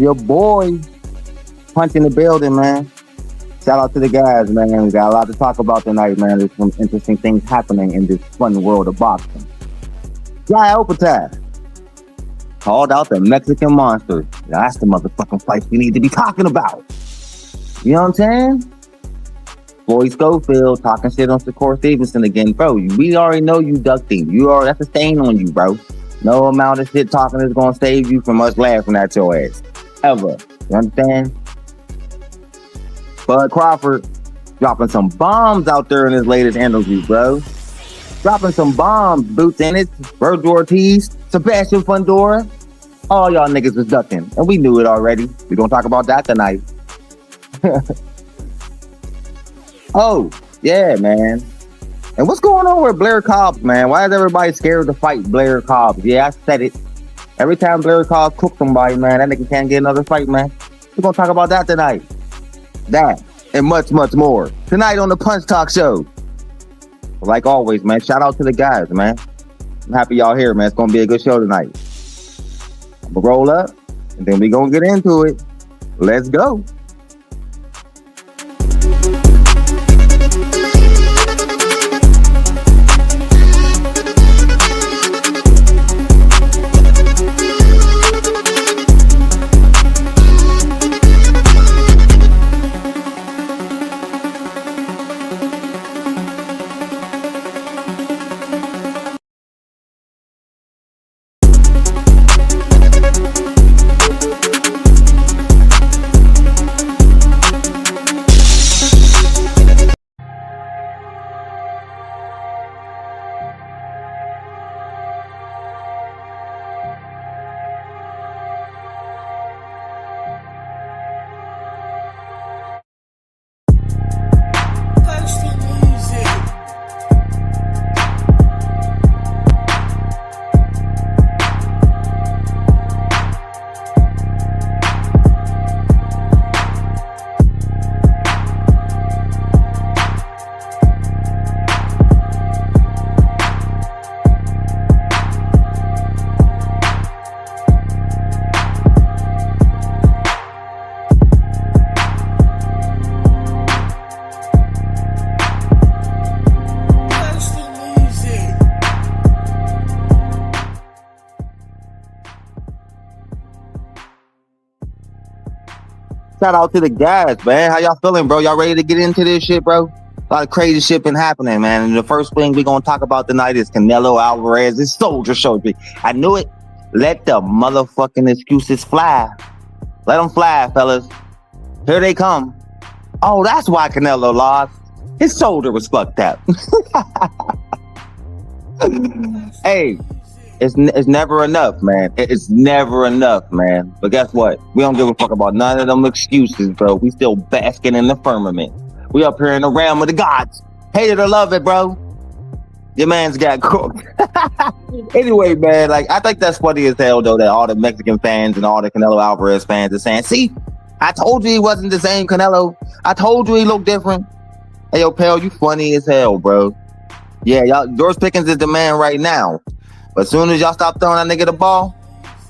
Your boy punching the building, man. Shout out to the guys, man. We got a lot to talk about tonight, man. There's some interesting things happening in this fun world of boxing. Guy Opetaia called out the Mexican monster. That's the motherfucking fight we need to be talking about. You know what I'm saying? Boy Schofield talking shit on Shakur Stevenson again. Bro, we already know you ducked him. That's a stain on you, bro. No amount of shit talking is gonna save you from us laughing at your ass. Ever. You understand? Bud Crawford dropping some bombs out there in his latest interview, bro. Dropping some bombs. Boots in it. Virgil Ortiz. Sebastian Fundora. All y'all niggas was ducking. And we knew it already. We're gonna talk about that tonight. Oh, yeah, man. And what's going on with Blair Cobbs, man? Why is everybody scared to fight Blair Cobbs? Yeah, I said it. Every time Blair Cobbs cooks somebody, man, that nigga can't get another fight, man. We're going to talk about that tonight. That and much, much more. Tonight on the Punch Talk Show. Like always, man, shout out to the guys, man. I'm happy y'all here, man. It's going to be a good show tonight. I'm going to roll up, and then we're going to get into it. Let's go. Shout out to the guys, man. How y'all feeling, bro? Y'all ready to get into this shit, bro? A lot of crazy shit been happening, man. And the first thing we're going to talk about tonight is Canelo Alvarez. This soldier showed me. I knew it. Let the motherfucking excuses fly. Let them fly, fellas. Here they come. Oh, that's why Canelo lost. His shoulder was fucked up. Hey. It's never enough, man. It's never enough, man. But guess what? We don't give a fuck about none of them excuses, bro. We still basking in the firmament. We up here in the realm of the gods. Hate it or love it, bro. Your man's got cooked. Anyway, man, like, I think that's funny as hell, though, that all the Mexican fans and all the Canelo Alvarez fans are saying, see, I told you he wasn't the same Canelo. I told you he looked different. Hey, yo, pal, you funny as hell, bro. Yeah, y'all, George Pickens is the man right now. But as soon as y'all stop throwing that nigga the ball,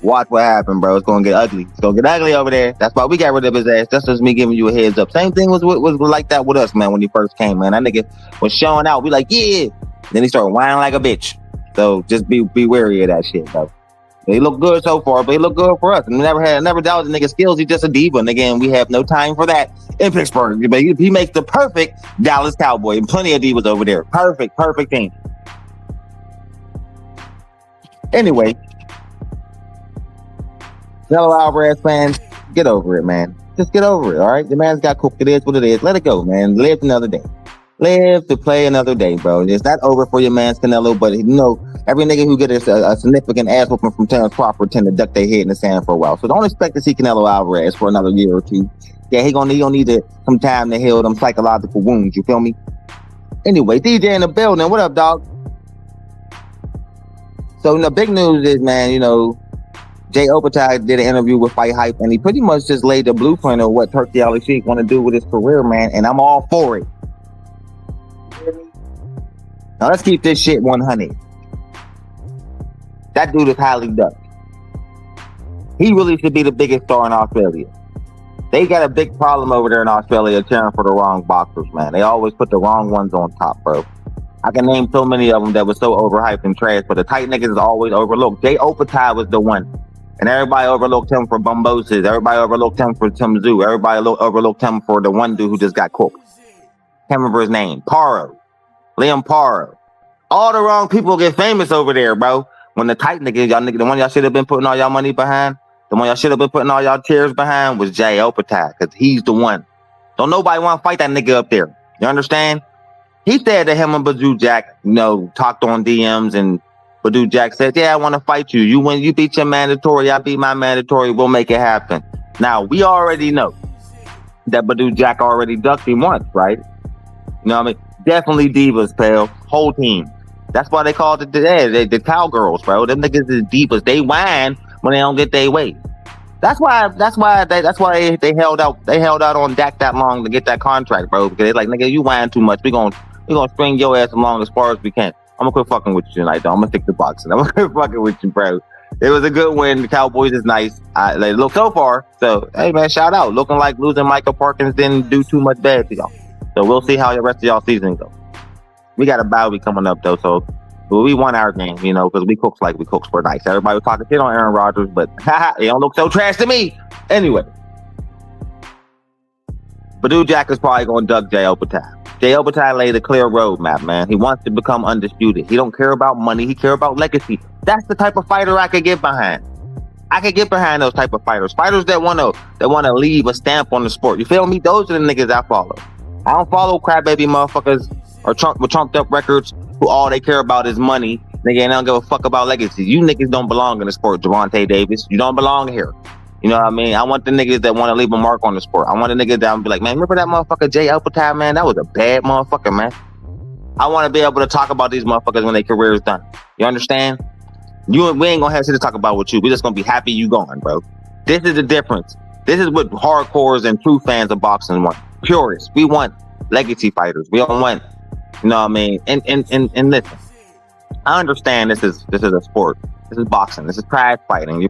watch what happened, bro. It's gonna get ugly. It's gonna get ugly over there. That's why we got rid of his ass. That's just me giving you a heads up. Same thing was like that with us, man, when he first came, man. That nigga was showing out. We like, yeah. Then he started whining like a bitch. So just be wary of that shit, bro. He look good so far, but he look good for us. And never doubted the nigga's skills. He's just a diva. And again, we have no time for that in Pittsburgh. But he makes the perfect Dallas Cowboy. And plenty of divas over there. Perfect team. Anyway, Canelo Alvarez fans, get over it, man. Just get over it, all right? The man's got cooked. It is what it is. Let it go, man. Live another day. Live to play another day, bro. It's not over for your man's Canelo, but you know, every nigga who gets a significant ass whooping from Terrence Crawford tend to duck their head in the sand for a while. So don't expect to see Canelo Alvarez for another year or two. Yeah, he gonna need some time to heal them psychological wounds. You feel me? Anyway, DJ in the building. What up, dog? So, the big news is, man, Jay Opetaia did an interview with Fight Hype, and he pretty much just laid the blueprint of what Turkey Ali Sheik want to do with his career, man, and I'm all for it. Now, let's keep this shit 100. That dude is highly ducked. He really should be the biggest star in Australia. They got a big problem over there in Australia cheering for the wrong boxers, man. They always put the wrong ones on top, bro. I can name so many of them that was so overhyped and trash, but the tight niggas is always overlooked. Jay Opetaia was the one. And everybody overlooked him for Bumbosis. Everybody overlooked him for Tim Zoo. Everybody overlooked him for the one dude who just got cooked. Can't remember his name. Paro. Liam Paro. All the wrong people get famous over there, bro. When the tight niggas, the one y'all should have been putting all y'all money behind, the one y'all should have been putting all y'all tears behind was Jay Opetaia, because he's the one. Don't nobody want to fight that nigga up there. You understand? He said that him and Badou Jack, talked on DMs, and Badou Jack said, yeah, I want to fight you. You win, you beat your mandatory, I beat my mandatory, we'll make it happen. Now, we already know that Badou Jack already ducked him once, right? You know what I mean? Definitely divas, pal. Whole team. That's why they called it the cowgirls, bro. Them niggas is divas. They whine when they don't get their way. That's why they held out on Dak that long to get that contract, bro. Because they're like, nigga, you whine too much. We gonna string your ass along as far as we can. I'm gonna quit fucking with you tonight, though. I'm gonna stick to boxing. I'm gonna quit fucking with you, bro. It was a good win. The Cowboys is nice. They look so far. So hey, man, shout out. Looking like losing Michael Parkins didn't do too much bad to y'all. So we'll see how the rest of y'all season goes. We got a bye week coming up though, so we won our game, because we cooks like we cooks for nice. Everybody was talking shit on Aaron Rodgers, but they don't look so trash to me. Anyway, Badou Jack is probably going to duck Jay Opetaia. Jay Opetaia laid a clear roadmap, man. He wants to become undisputed. He don't care about money. He care about legacy. That's the type of fighter I could get behind. I could get behind those type of fighters. Fighters that want to leave a stamp on the sport. You feel me? Those are the niggas I follow. I don't follow crybaby motherfuckers or trumped up records who all they care about is money. Nigga, and they don't give a fuck about legacy. You niggas don't belong in the sport, Javante Davis. You don't belong here. You know what I mean? I want the niggas that want to leave a mark on the sport. I want the niggas that be like, man, remember that motherfucker Jay Opetaia, man? That was a bad motherfucker, man. I want to be able to talk about these motherfuckers when their career is done. You understand? We ain't gonna have shit to talk about with you. We're just gonna be happy you gone, bro. This is the difference. This is what hardcores and true fans of boxing want. Purists. We want legacy fighters. We don't want, you know what I mean? And listen, I understand this is a sport. This is boxing. This is prize fighting. You're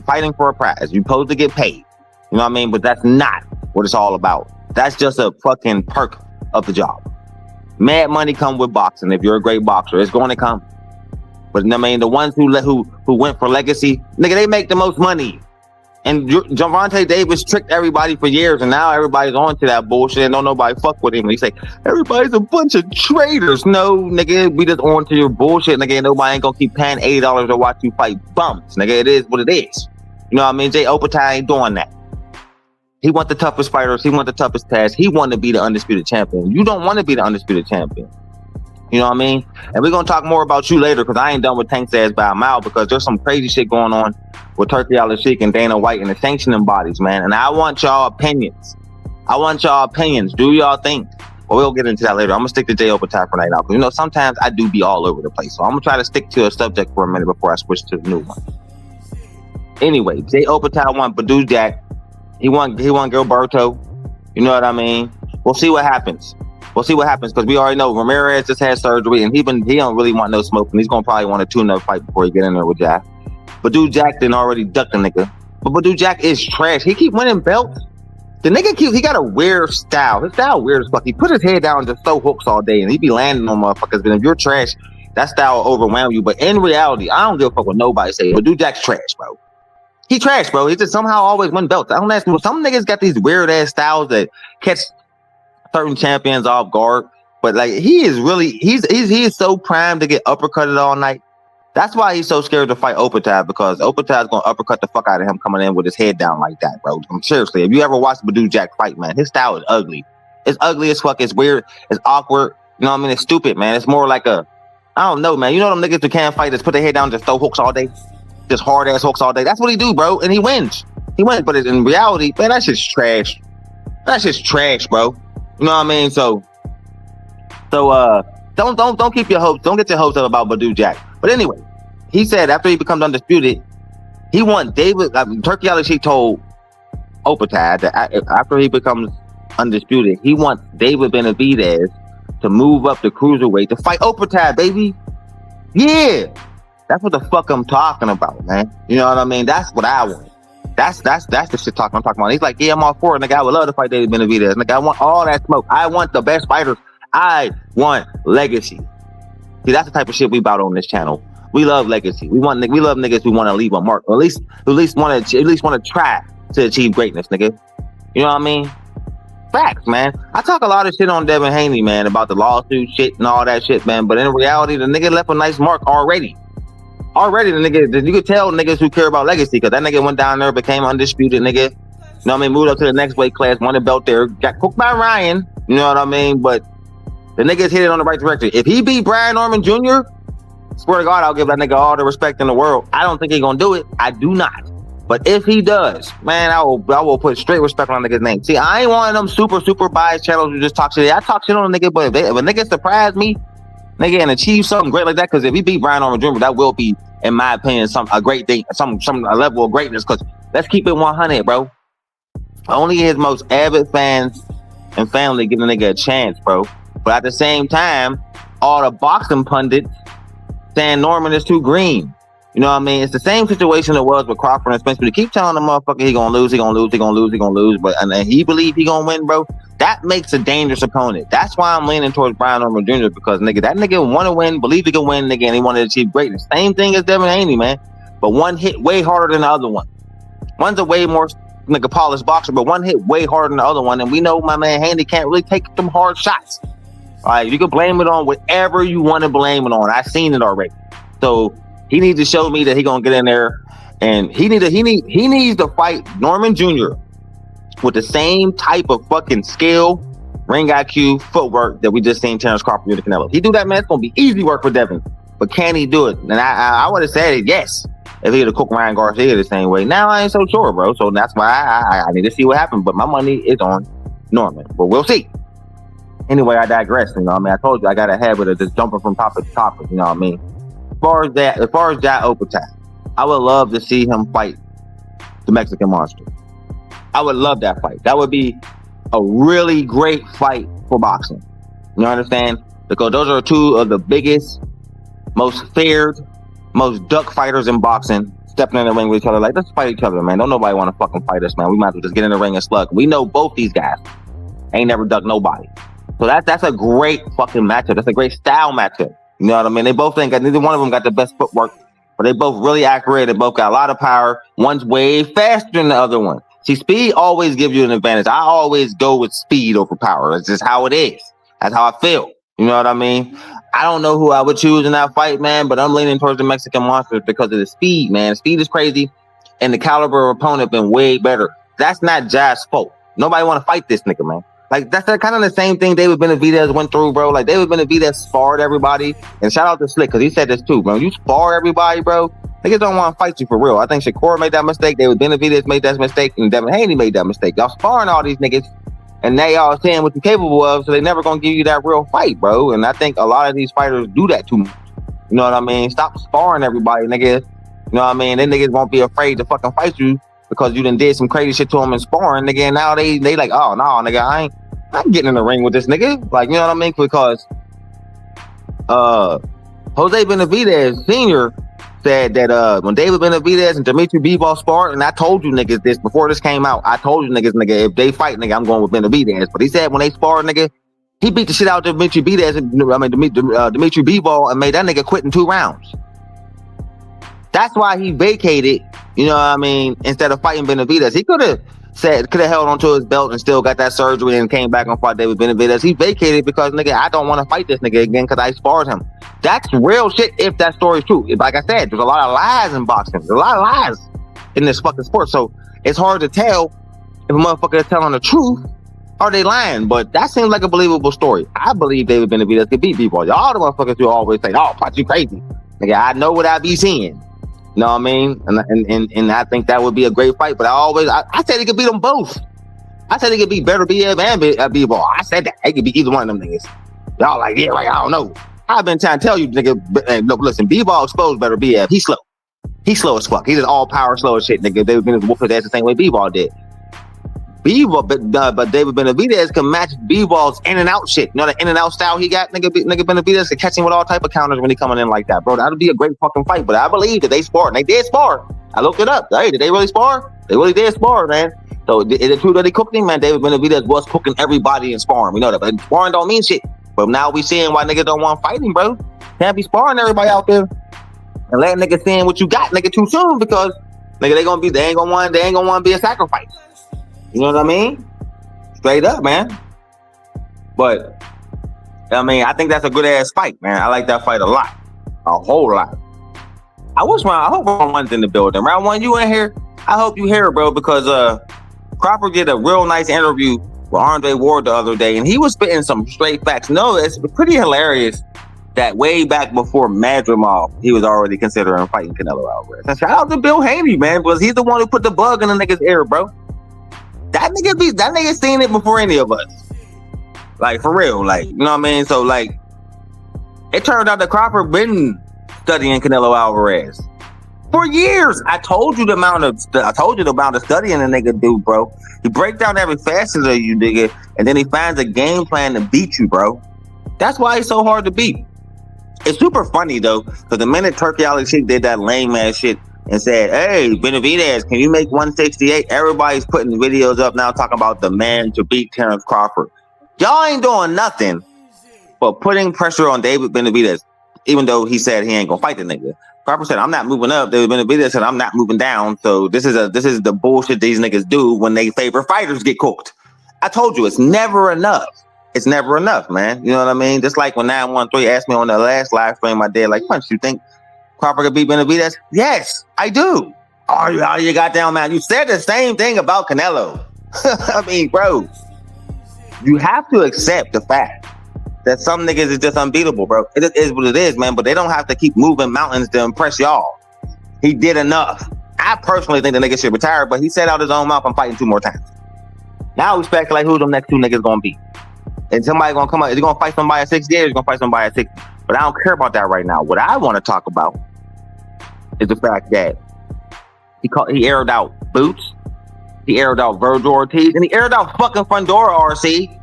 fighting for a prize. You're supposed to get paid. You know what I mean? But that's not what it's all about. That's just a fucking perk of the job. Mad money come with boxing. If you're a great boxer, it's going to come. But I mean, the ones who went for legacy, nigga, they make the most money. And Javante Davis tricked everybody for years, and now everybody's on to that bullshit and don't nobody fuck with him. And he say, everybody's a bunch of traitors. No, nigga, we just on to your bullshit, nigga. Nobody ain't gonna keep paying $80 to watch you fight bums, nigga. It is what it is. You know what I mean? Jay Opetaia ain't doing that. He want the toughest fighters. He want the toughest task. He want to be the undisputed champion. You don't want to be the undisputed champion. You know what I mean? And we're going to talk more about you later, because I ain't done with Tank's ass by a mile, because there's some crazy shit going on with Turkey Al-Sheikh and Dana White and the sanctioning bodies, man. And I want y'all opinions. Do y'all think? Well, we'll get into that later. I'm going to stick to Jay Opetaia for right now, because, sometimes I do be all over the place. So I'm going to try to stick to a subject for a minute before I switch to the new one. Anyway, Jay Opetaia won Badou Jack. He won Gilberto. You know what I mean? We'll see what happens. Because we already know Ramirez just had surgery, and he don't really want no smoke, and he's gonna probably want a tune-up fight before he get in there with Jack. Badou Jack didn't already duck the nigga, but Badou Jack is trash. He keep winning belts. The nigga he got a weird style. His style weird as fuck. He put his head down and just throw hooks all day, and he be landing on motherfuckers. But if you're trash, that style will overwhelm you. But in reality, I don't give a fuck what nobody say. Badou Jack's trash, bro. He trash, bro. He just somehow always win belts. I don't ask you. Some niggas got these weird ass styles that catch certain champions off guard, but like he is so primed to get uppercutted all night. That's why he's so scared to fight Opetaia, because Opetaia's gonna uppercut the fuck out of him coming in with his head down like that, bro. Seriously, if you ever watched Badou Jack fight, man, his style is ugly. It's ugly as fuck. It's weird. It's awkward. You know what I mean? It's stupid, man. It's more like I don't know, man. You know them niggas who can't fight, just put their head down and just throw hooks all day, just hard ass hooks all day. That's what he do, bro, and he wins. But in reality, man, that shit's trash. That shit's trash, bro. You know what I mean? So don't keep your hopes. Don't get your hopes up about Badou Jack. But anyway, he said after he becomes undisputed, he wants David. Turkey Al-Sheikh told Opetaia that after he becomes undisputed, he wants David Benavidez to move up the cruiserweight to fight Opetaia, baby. Yeah. That's what the fuck I'm talking about, man. You know what I mean? That's what I want. That's the shit talking I'm talking about. He's like, yeah, I'm all for it. Nigga, I would love to fight David Benavidez. Nigga, I want all that smoke. I want the best fighters. I want legacy. See, that's the type of shit we about on this channel. We love legacy. We love niggas who want to leave a mark, or at least want to try to achieve greatness, nigga. You know what I mean? Facts, man. I talk a lot of shit on Devin Haney, man, about the lawsuit shit and all that shit, man. But in reality, the nigga left a nice mark already. Already, the nigga, you could tell niggas who care about legacy, because that nigga went down there, became undisputed, nigga. You know what I mean? Moved up to the next weight class, won the belt there, got cooked by Ryan. You know what I mean? But the nigga's hit it on the right direction. If he beat Brian Norman Jr., swear to God, I'll give that nigga all the respect in the world. I don't think he's gonna do it. I do not. But if he does, man, I will put straight respect on that nigga's name. See, I ain't one of them super biased channels who just talk shit. I talk shit on a nigga, but if a nigga surprise me, nigga, and achieve something great like that, because if he beat Brian Norman Jr., that will be, in my opinion, a great thing, a level of greatness. Because let's keep it 100, bro. Only his most avid fans and family give the nigga a chance, bro. But at the same time, all the boxing pundits saying Norman is too green. You know what I mean? It's the same situation it was with Crawford and Spencer. They keep telling the motherfucker he gonna lose, but and he believe he gonna win, bro. That makes a dangerous opponent. That's why I'm leaning towards Brian Norman Jr. because nigga, that nigga want to win, believe he can win, nigga, and he want to achieve greatness. Same thing as Devin Haney, man. But one hit way harder than the other one. One's a way more nigga polished boxer, but one hit way harder than the other one. And we know my man Haney can't really take them hard shots. All right, you can blame it on whatever you want to blame it on. I've seen it already. So he needs to show me that he gonna get in there, and he needs to fight Norman Jr. with the same type of fucking skill, ring IQ, footwork that we just seen Terrence Crawford do to Canelo. He do that, man, it's gonna be easy work for Devin. But can he do it? And I would have said it, yes, if he had to cook Ryan Garcia the same way. Now I ain't so sure, bro. So that's why I need to see what happens. But my money is on Norman. But we'll see. Anyway, I digress. You know what I mean? I told you I got a habit of just jumping from topic to topic. You know what I mean? As far as Opetaia, I would love to see him fight the Mexican Monster. I would love that fight. That would be a really great fight for boxing. You understand? Because those are two of the biggest, most feared, most duck fighters in boxing, stepping in the ring with each other. Like, let's fight each other, man. Don't nobody want to fucking fight us, man. We might as well just get in the ring and slug. We know both these guys ain't never ducked nobody. So that's a great fucking matchup. That's a great style matchup. You know what I mean? They both ain't got, neither one of them got the best footwork, but they both really accurate. They both got a lot of power. One's way faster than the other one. See, speed always gives you an advantage. I always go with speed over power. It's just how it is. That's how I feel. You know what I mean? I don't know who I would choose in that fight, man, but I'm leaning towards the Mexican Monster because of the speed, man. Speed is crazy, and the caliber of opponent been way better. That's not Jazz fault. Nobody want to fight this nigga, man. Like, that's kind of the same thing David Benavidez went through, bro. Like, David Benavidez sparred everybody. And shout out to Slick, because he said this too, bro. You spar everybody, bro, niggas don't want to fight you for real. I think Shakur made that mistake. David Benavidez made that mistake. And Devin Haney made that mistake. Y'all sparring all these niggas, and they all saying what you're capable of, so they never going to give you that real fight, bro. And I think a lot of these fighters do that too much. You know what I mean? Stop sparring everybody, niggas. You know what I mean? Then niggas won't be afraid to fucking fight you because you done did some crazy shit to them in sparring, nigga. And now they like, oh, no, nigga, I'm getting in the ring with this nigga. Like, you know what I mean? Because Jose Benavidez Sr. said that when David Benavidez and Dimitri Bivol sparred, and I told you niggas this before this came out, I told you niggas, if they fight, nigga, I'm going with Benavidez. But he said when they sparred, nigga, he beat the shit out of Dimitri Bivol and made that nigga quit in 2 rounds. That's why he vacated, you know what I mean, instead of fighting Benavidez. He could have held onto his belt and still got that surgery and came back and fought David Benavidez. He vacated because, nigga, I don't want to fight this nigga again because I sparred him. That's real shit if that story's true. Like I said, there's a lot of lies in boxing. There's a lot of lies in this fucking sport. So it's hard to tell if a motherfucker is telling the truth or they lying. But that seems like a believable story. I believe David Benavidez could beat people. Y'all the motherfuckers who always say, oh, Pot, you crazy. Nigga, I know what I be seeing. You know what I mean? And I think that would be a great fight. But I said he could beat them both. I said he could beat better BF and Bivol. I said that. He could beat either one of them niggas. Y'all like, yeah, like, I don't know. I've been trying to tell you, nigga, look, listen, Bivol exposed better BF. He's slow. He's slow as fuck. He's just all power, slow as shit, nigga. They've been whooping his ass the same way Bivol did. But David Benavidez can match B-Ball's in and out shit. You know the in and out style he got? Nigga Benavidez can catch him with all type of counters when he coming in like that, bro. That'd be a great fucking fight. But I believe that they sparred. And they did spar. I looked it up. Hey, did they really spar? They really did spar, man. So is it true that he cooked him, man? David Benavidez was cooking everybody in sparring. We know that. But sparring don't mean shit. But now we seeing why niggas don't want fighting, bro. Can't be sparring everybody out there and letting niggas seeing what you got, nigga, too soon because nigga they ain't gonna want to be a sacrifice. You know what I mean? Straight up, man. But I mean, I think that's a good ass fight, man. I like that fight a lot, a whole lot. I hope round one's in the building. Round one, you in here? I hope you here, bro, because Crawford did a real nice interview with Andre Ward the other day, and he was spitting some straight facts. No, it's pretty hilarious that way back before Madrimov, he was already considering fighting Canelo Alvarez. And shout out to Bill Haney, man, because he's the one who put the bug in the nigga's ear, bro. That nigga seen it before any of us. Like, for real, like, you know what I mean? So, like, it turned out that Crawford been studying Canelo Alvarez for years. I told you the amount of studying the nigga do, bro. He break down every facet of you, nigga, and then he finds a game plan to beat you, bro. That's why he's so hard to beat. It's super funny, though, because the minute Turkey Ali Sheik did that lame ass shit and said, hey, Benavidez, can you make 168? Everybody's putting videos up now talking about the man to beat Terrence Crawford. Y'all ain't doing nothing but putting pressure on David Benavidez, even though he said he ain't gonna fight the nigga. Crawford said, I'm not moving up. David Benavidez said, I'm not moving down. So this is the bullshit these niggas do when they favor fighters get cooked. I told you, it's never enough. It's never enough, man. You know what I mean? Just like when 913 asked me on the last live stream I did, like, punch, you think Crawford could beat Benavidez? Yes, I do. Oh, you got down, man. You said the same thing about Canelo. I mean, bro, you have to accept the fact that some niggas is just unbeatable, bro. It is what it is, man, but they don't have to keep moving mountains to impress y'all. He did enough. I personally think the nigga should retire, but he said out his own mouth, I'm fighting 2 more times. Now we speculate who the next 2 niggas gonna be. And somebody gonna come out, is he gonna fight somebody at 68 or is he gonna fight somebody at 60? But I don't care about that right now. What I want to talk about is the fact that he aired out Boots, he aired out Virgil Ortiz, and he aired out fucking Fundora, RC,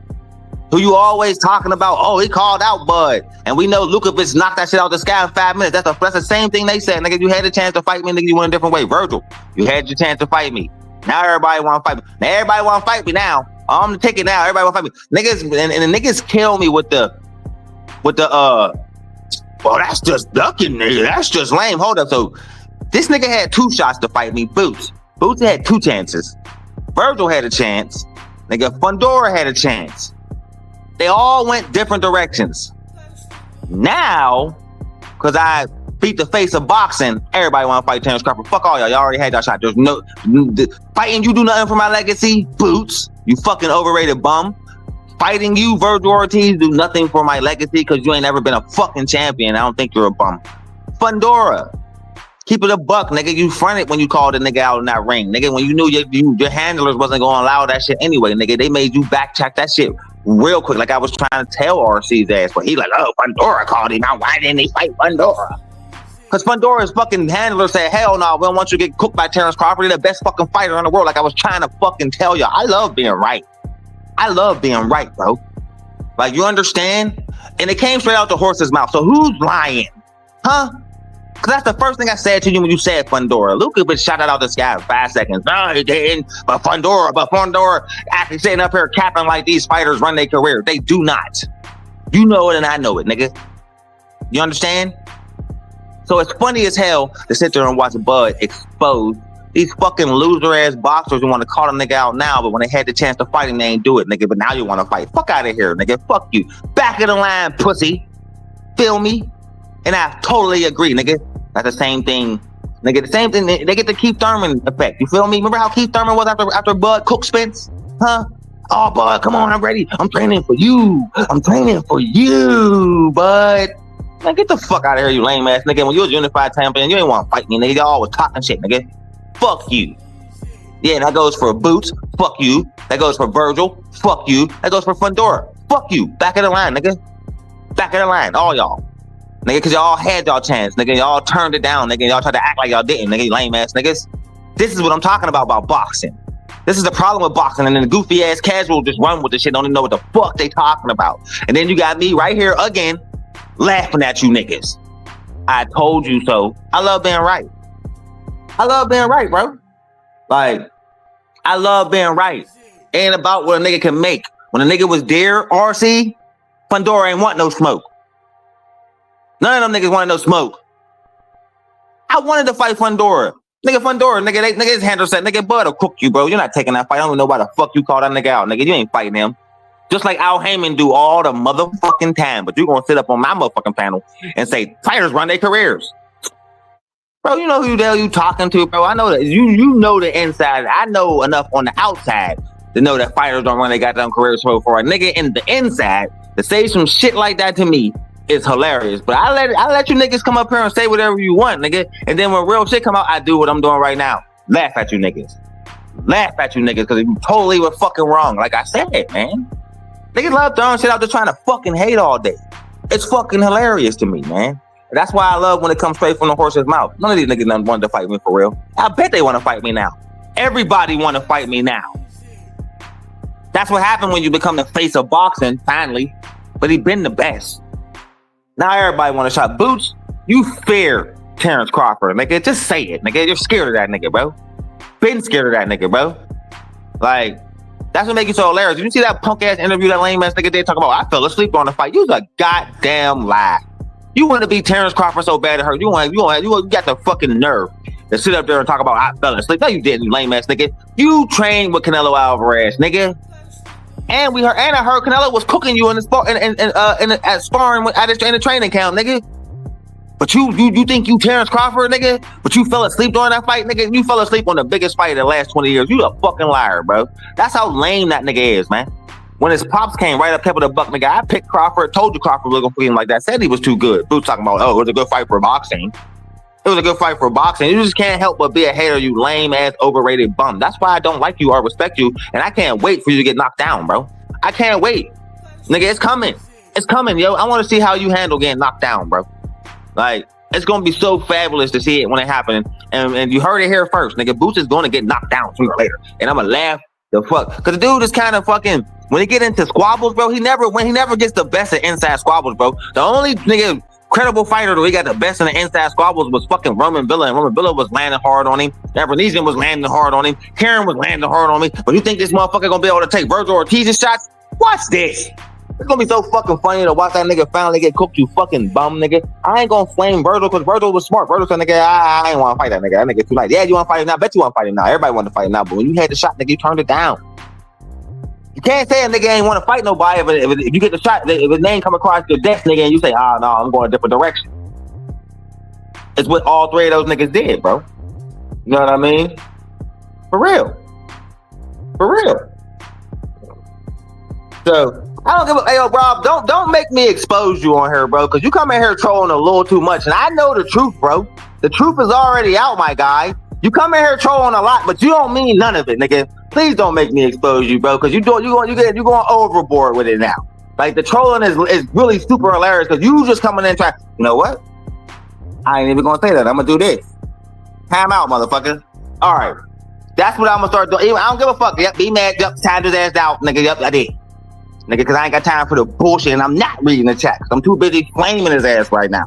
who you always talking about. Oh, he called out Bud, and we know Lukovic knocked that shit out the sky in 5 minutes. That's the same thing they said, nigga. You had a chance to fight me, nigga. You went a different way. Virgil, you had your chance to fight me. Now everybody want to fight me. Now everybody want to fight me. Now I'm the ticket. Now everybody want to fight me. Niggas and the niggas kill me with the well, that's just ducking, nigga. That's just lame. Hold up. So this nigga had 2 shots to fight me. Boots had 2 chances. Virgil had a chance. Nigga, Fundora had a chance. They all went different directions. Now, because I beat the face of boxing, everybody want to fight Terrence Crawford. Fuck all y'all. Y'all already had that shot. There's no fighting. You do nothing for my legacy. Boots, you fucking overrated bum. Fighting you, Virgil Ortiz, do nothing for my legacy because you ain't never been a fucking champion. I don't think you're a bum. Fundora, keep it a buck, nigga. You fronted when you called the nigga out in that ring, nigga. When you knew your handlers wasn't going to allow that shit anyway, nigga. They made you backtrack that shit real quick, like I was trying to tell RC's ass. But he like, oh, Fundora called him out. Why didn't he fight Fundora? Because Fundora's fucking handler said, hell no, we don't want you to get cooked by Terrence Crawford. He's the best fucking fighter in the world. Like I was trying to fucking tell you. I love being right. I love being right, bro. Like, you understand? And it came straight out the horse's mouth. So who's lying? Huh? Because that's the first thing I said to you when you said Fundora. Lukovic shot it out the sky in 5 seconds. No, he didn't. But Fundora actually sitting up here capping like these fighters run their career. They do not. You know it and I know it, nigga. You understand? So it's funny as hell to sit there and watch Bud expose these fucking loser-ass boxers who want to call a nigga out now, but when they had the chance to fight him, they ain't do it, nigga. But now you want to fight. Fuck out of here, nigga. Fuck you. Back of the line, pussy. Feel me? And I totally agree, nigga. That's the same thing. Nigga, the same thing. They get the Keith Thurman effect. You feel me? Remember how Keith Thurman was after Bud cooked Spence? Huh? Oh, Bud, come on. I'm ready. I'm training for you. I'm training for you, Bud. Man, get the fuck out of here, you lame ass nigga. When you was unified champion, you ain't want to fight me, nigga. Y'all always talking shit, nigga. Fuck you. Yeah, that goes for Boots. Fuck you. That goes for Virgil. Fuck you. That goes for Fundora. Fuck you. Back of the line, nigga. Back of the line, all y'all. Nigga, because y'all had y'all chance, nigga. Y'all turned it down, nigga. Y'all tried to act like y'all didn't, nigga. You lame ass niggas. This is what I'm talking about boxing. This is the problem with boxing, and then the goofy ass casual just run with the shit, don't even know what the fuck they talking about. And then you got me right here again, laughing at you niggas. I told you so. I love being right. I love being right, bro. Like, I love being right. Ain't about what a nigga can make. When a nigga was dear, RC, Fundora ain't want no smoke. None of them niggas wanted no smoke. I wanted to fight Fundora. Nigga, nigga his handle said, nigga, Bud will cook you, bro. You're not taking that fight. I don't even know why the fuck you call that nigga out, nigga. You ain't fighting him. Just like Al Heyman do all the motherfucking time, but you gonna sit up on my motherfucking panel and say, fighters run their careers. Bro, you know who the hell you talking to, bro. I know that you know the inside. I know enough on the outside to know that fighters don't run their goddamn careers for a nigga in the inside to say some shit like that to me is hilarious. But I let you niggas come up here and say whatever you want, nigga. And then when real shit come out, I do what I'm doing right now. Laugh at you niggas. Laugh at you niggas because you totally were fucking wrong. Like I said, man. Niggas love throwing shit out there trying to fucking hate all day. It's fucking hilarious to me, man. That's why I love when it comes straight from the horse's mouth. None of these niggas wanted to fight me for real. I bet they want to fight me now. Everybody want to fight me now. That's what happened when you become the face of boxing, finally. But he been the best. Now everybody want to shot. Boots, you fear Terrence Crawford, nigga. Just say it, nigga. You're scared of that nigga, bro. Been scared of that nigga, bro. Like, that's what makes you so hilarious. Did you see that punk ass interview that lame ass nigga did talking about? I fell asleep on the fight. You was a goddamn lie. You want to be Terrence Crawford so bad it hurt. You got the fucking nerve to sit up there and talk about I fell asleep. No, you didn't, you lame ass nigga. You trained with Canelo Alvarez, nigga. And I heard Canelo was cooking you in the sparring in the training camp, nigga. But you think you Terrence Crawford, nigga? But you fell asleep during that fight, nigga? You fell asleep on the biggest fight in the last 20 years. You a fucking liar, bro. That's how lame that nigga is, man. When his pops came right up top of the buck, nigga, I picked Crawford, told you Crawford was gonna put him like that, said he was too good. Boots talking about, oh, it was a good fight for boxing. It was a good fight for boxing. You just can't help but be a hater, you lame ass, overrated bum. That's why I don't like you or respect you, and I can't wait for you to get knocked down, bro. I can't wait. Nigga, it's coming. It's coming, yo. I want to see how you handle getting knocked down, bro. Like, it's going to be so fabulous to see it when it happens. And you heard it here first, nigga. Boots is going to get knocked down sooner or later. And I'm going to laugh the fuck. Because the dude is kind of fucking, when he get into squabbles, bro, he never gets the best at inside squabbles, bro. The only nigga credible fighter that we got the best in the inside squabbles was fucking Roman Villa. And Roman Villa was landing hard on him. Aphrodisian was landing hard on him. Karen was landing hard on me. But you think this motherfucker going to be able to take Virgil Ortiz's shots? Watch this. It's gonna be so fucking funny to watch that nigga finally get cooked, you fucking bum nigga. I ain't gonna flame Virgil because Virgil was smart. Virgil said, nigga, I ain't wanna fight that nigga. That nigga too nice. Yeah, you wanna fight him now? I bet you wanna fight him now. Everybody wanna fight him now. But when you had the shot, nigga, you turned it down. You can't say a nigga ain't wanna fight nobody if you get the shot, if his name come across your desk, nigga, and you say, no, I'm going a different direction. It's what all three of those niggas did, bro. You know what I mean? For real. For real. So I don't give a, hey, yo, Rob, don't make me expose you on here, bro, because you come in here trolling a little too much, and I know the truth, bro. The truth is already out, my guy. You come in here trolling a lot, but you don't mean none of it, nigga. Please don't make me expose you, bro, because you're going overboard with it now. Like the trolling is really super hilarious because you just coming in trying. You know what? I ain't even gonna say that. I'm gonna do this. Time out, motherfucker. All right, that's what I'm gonna start doing. I don't give a fuck. Yep, be mad. Yep, timed his ass out, nigga. Yep, I did. Nigga, because I ain't got time for the bullshit and I'm not reading the chat. I'm too busy flaming his ass right now.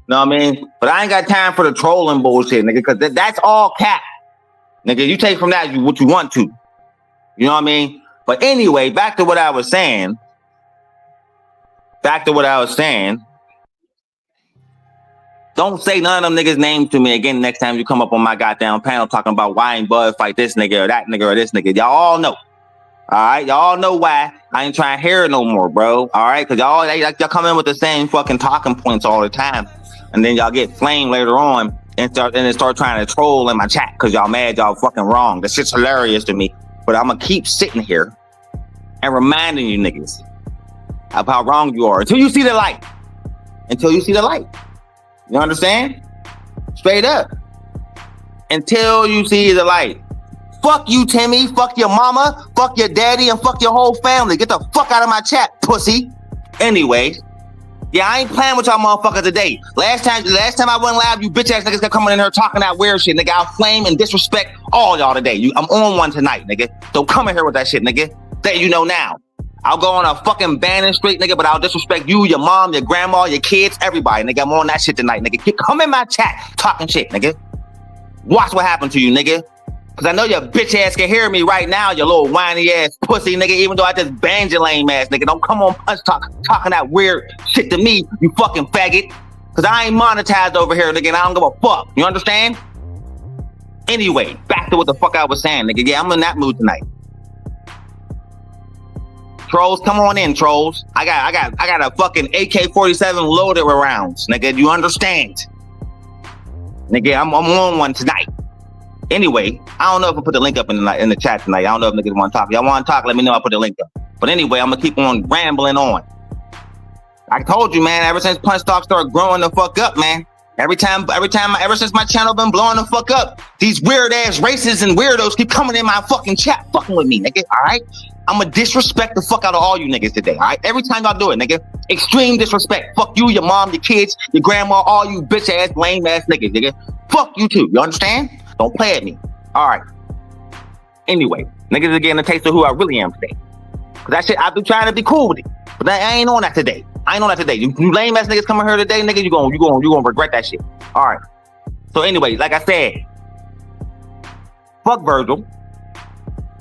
Know what I mean? But I ain't got time for the trolling bullshit, nigga, because that's all cap. Nigga, you take from that what you want to. You know what I mean? But anyway, back to what I was saying. Don't say none of them niggas' names to me again next time you come up on my goddamn panel talking about why ain't Bud fight this nigga or that nigga or this nigga. Y'all all know. All right, y'all know why I ain't trying to hear it no more, bro. All right, because y'all come in with the same fucking talking points all the time, and then y'all get flamed later on and start trying to troll in my chat because y'all mad y'all fucking wrong. That shit's hilarious to me. But I'm gonna keep sitting here and reminding you niggas of how wrong you are until you see the light. You understand? Straight up. Until you see the light. Fuck you, Timmy. Fuck your mama. Fuck your daddy. And fuck your whole family. Get the fuck out of my chat, pussy. Anyway. Yeah, I ain't playing with y'all motherfuckers today. Last time I went live, you bitch ass niggas kept coming in here talking that weird shit. Nigga, I'll flame and disrespect all y'all today. I'm on one tonight, nigga. Don't come in here with that shit, nigga. That you know now. I'll go on a fucking banning street, nigga, but I'll disrespect you, your mom, your grandma, your kids, everybody, nigga. I'm on that shit tonight, nigga. Come in my chat talking shit, nigga. Watch what happened to you, nigga. Cause I know your bitch ass can hear me right now, you little whiny ass pussy, nigga, even though I just banged your lame ass, nigga. Don't come on punch talking that weird shit to me, you fucking faggot. Cause I ain't monetized over here, nigga, and I don't give a fuck. You understand? Anyway, back to what the fuck I was saying, nigga. Yeah, I'm in that mood tonight. Trolls, come on in, trolls. I got a fucking AK-47 loaded with rounds, nigga. Do you understand? Nigga, I'm on one tonight. Anyway, I don't know if I put the link up in the chat tonight. I don't know if niggas want to talk. Y'all want to talk? Let me know. I put the link up. But anyway, I'm gonna keep on rambling on. I told you, man. Ever since Punch Talk started growing the fuck up, man. Ever since my channel been blowing the fuck up, these weird ass racists and weirdos keep coming in my fucking chat, fucking with me, nigga. All right. I'm gonna disrespect the fuck out of all you niggas today. All right. Every time y'all do it, nigga. Extreme disrespect. Fuck you, your mom, your kids, your grandma, all you bitch ass, lame ass niggas, nigga. Fuck you too. You understand? Don't play at me. All right. Anyway, niggas are getting a taste of who I really am today. Cause that shit, I've been trying to be cool with it, but I ain't on that today. I ain't on that today. You lame ass niggas coming here today, nigga. You gonna regret that shit. All right. So anyway, like I said, fuck Virgil,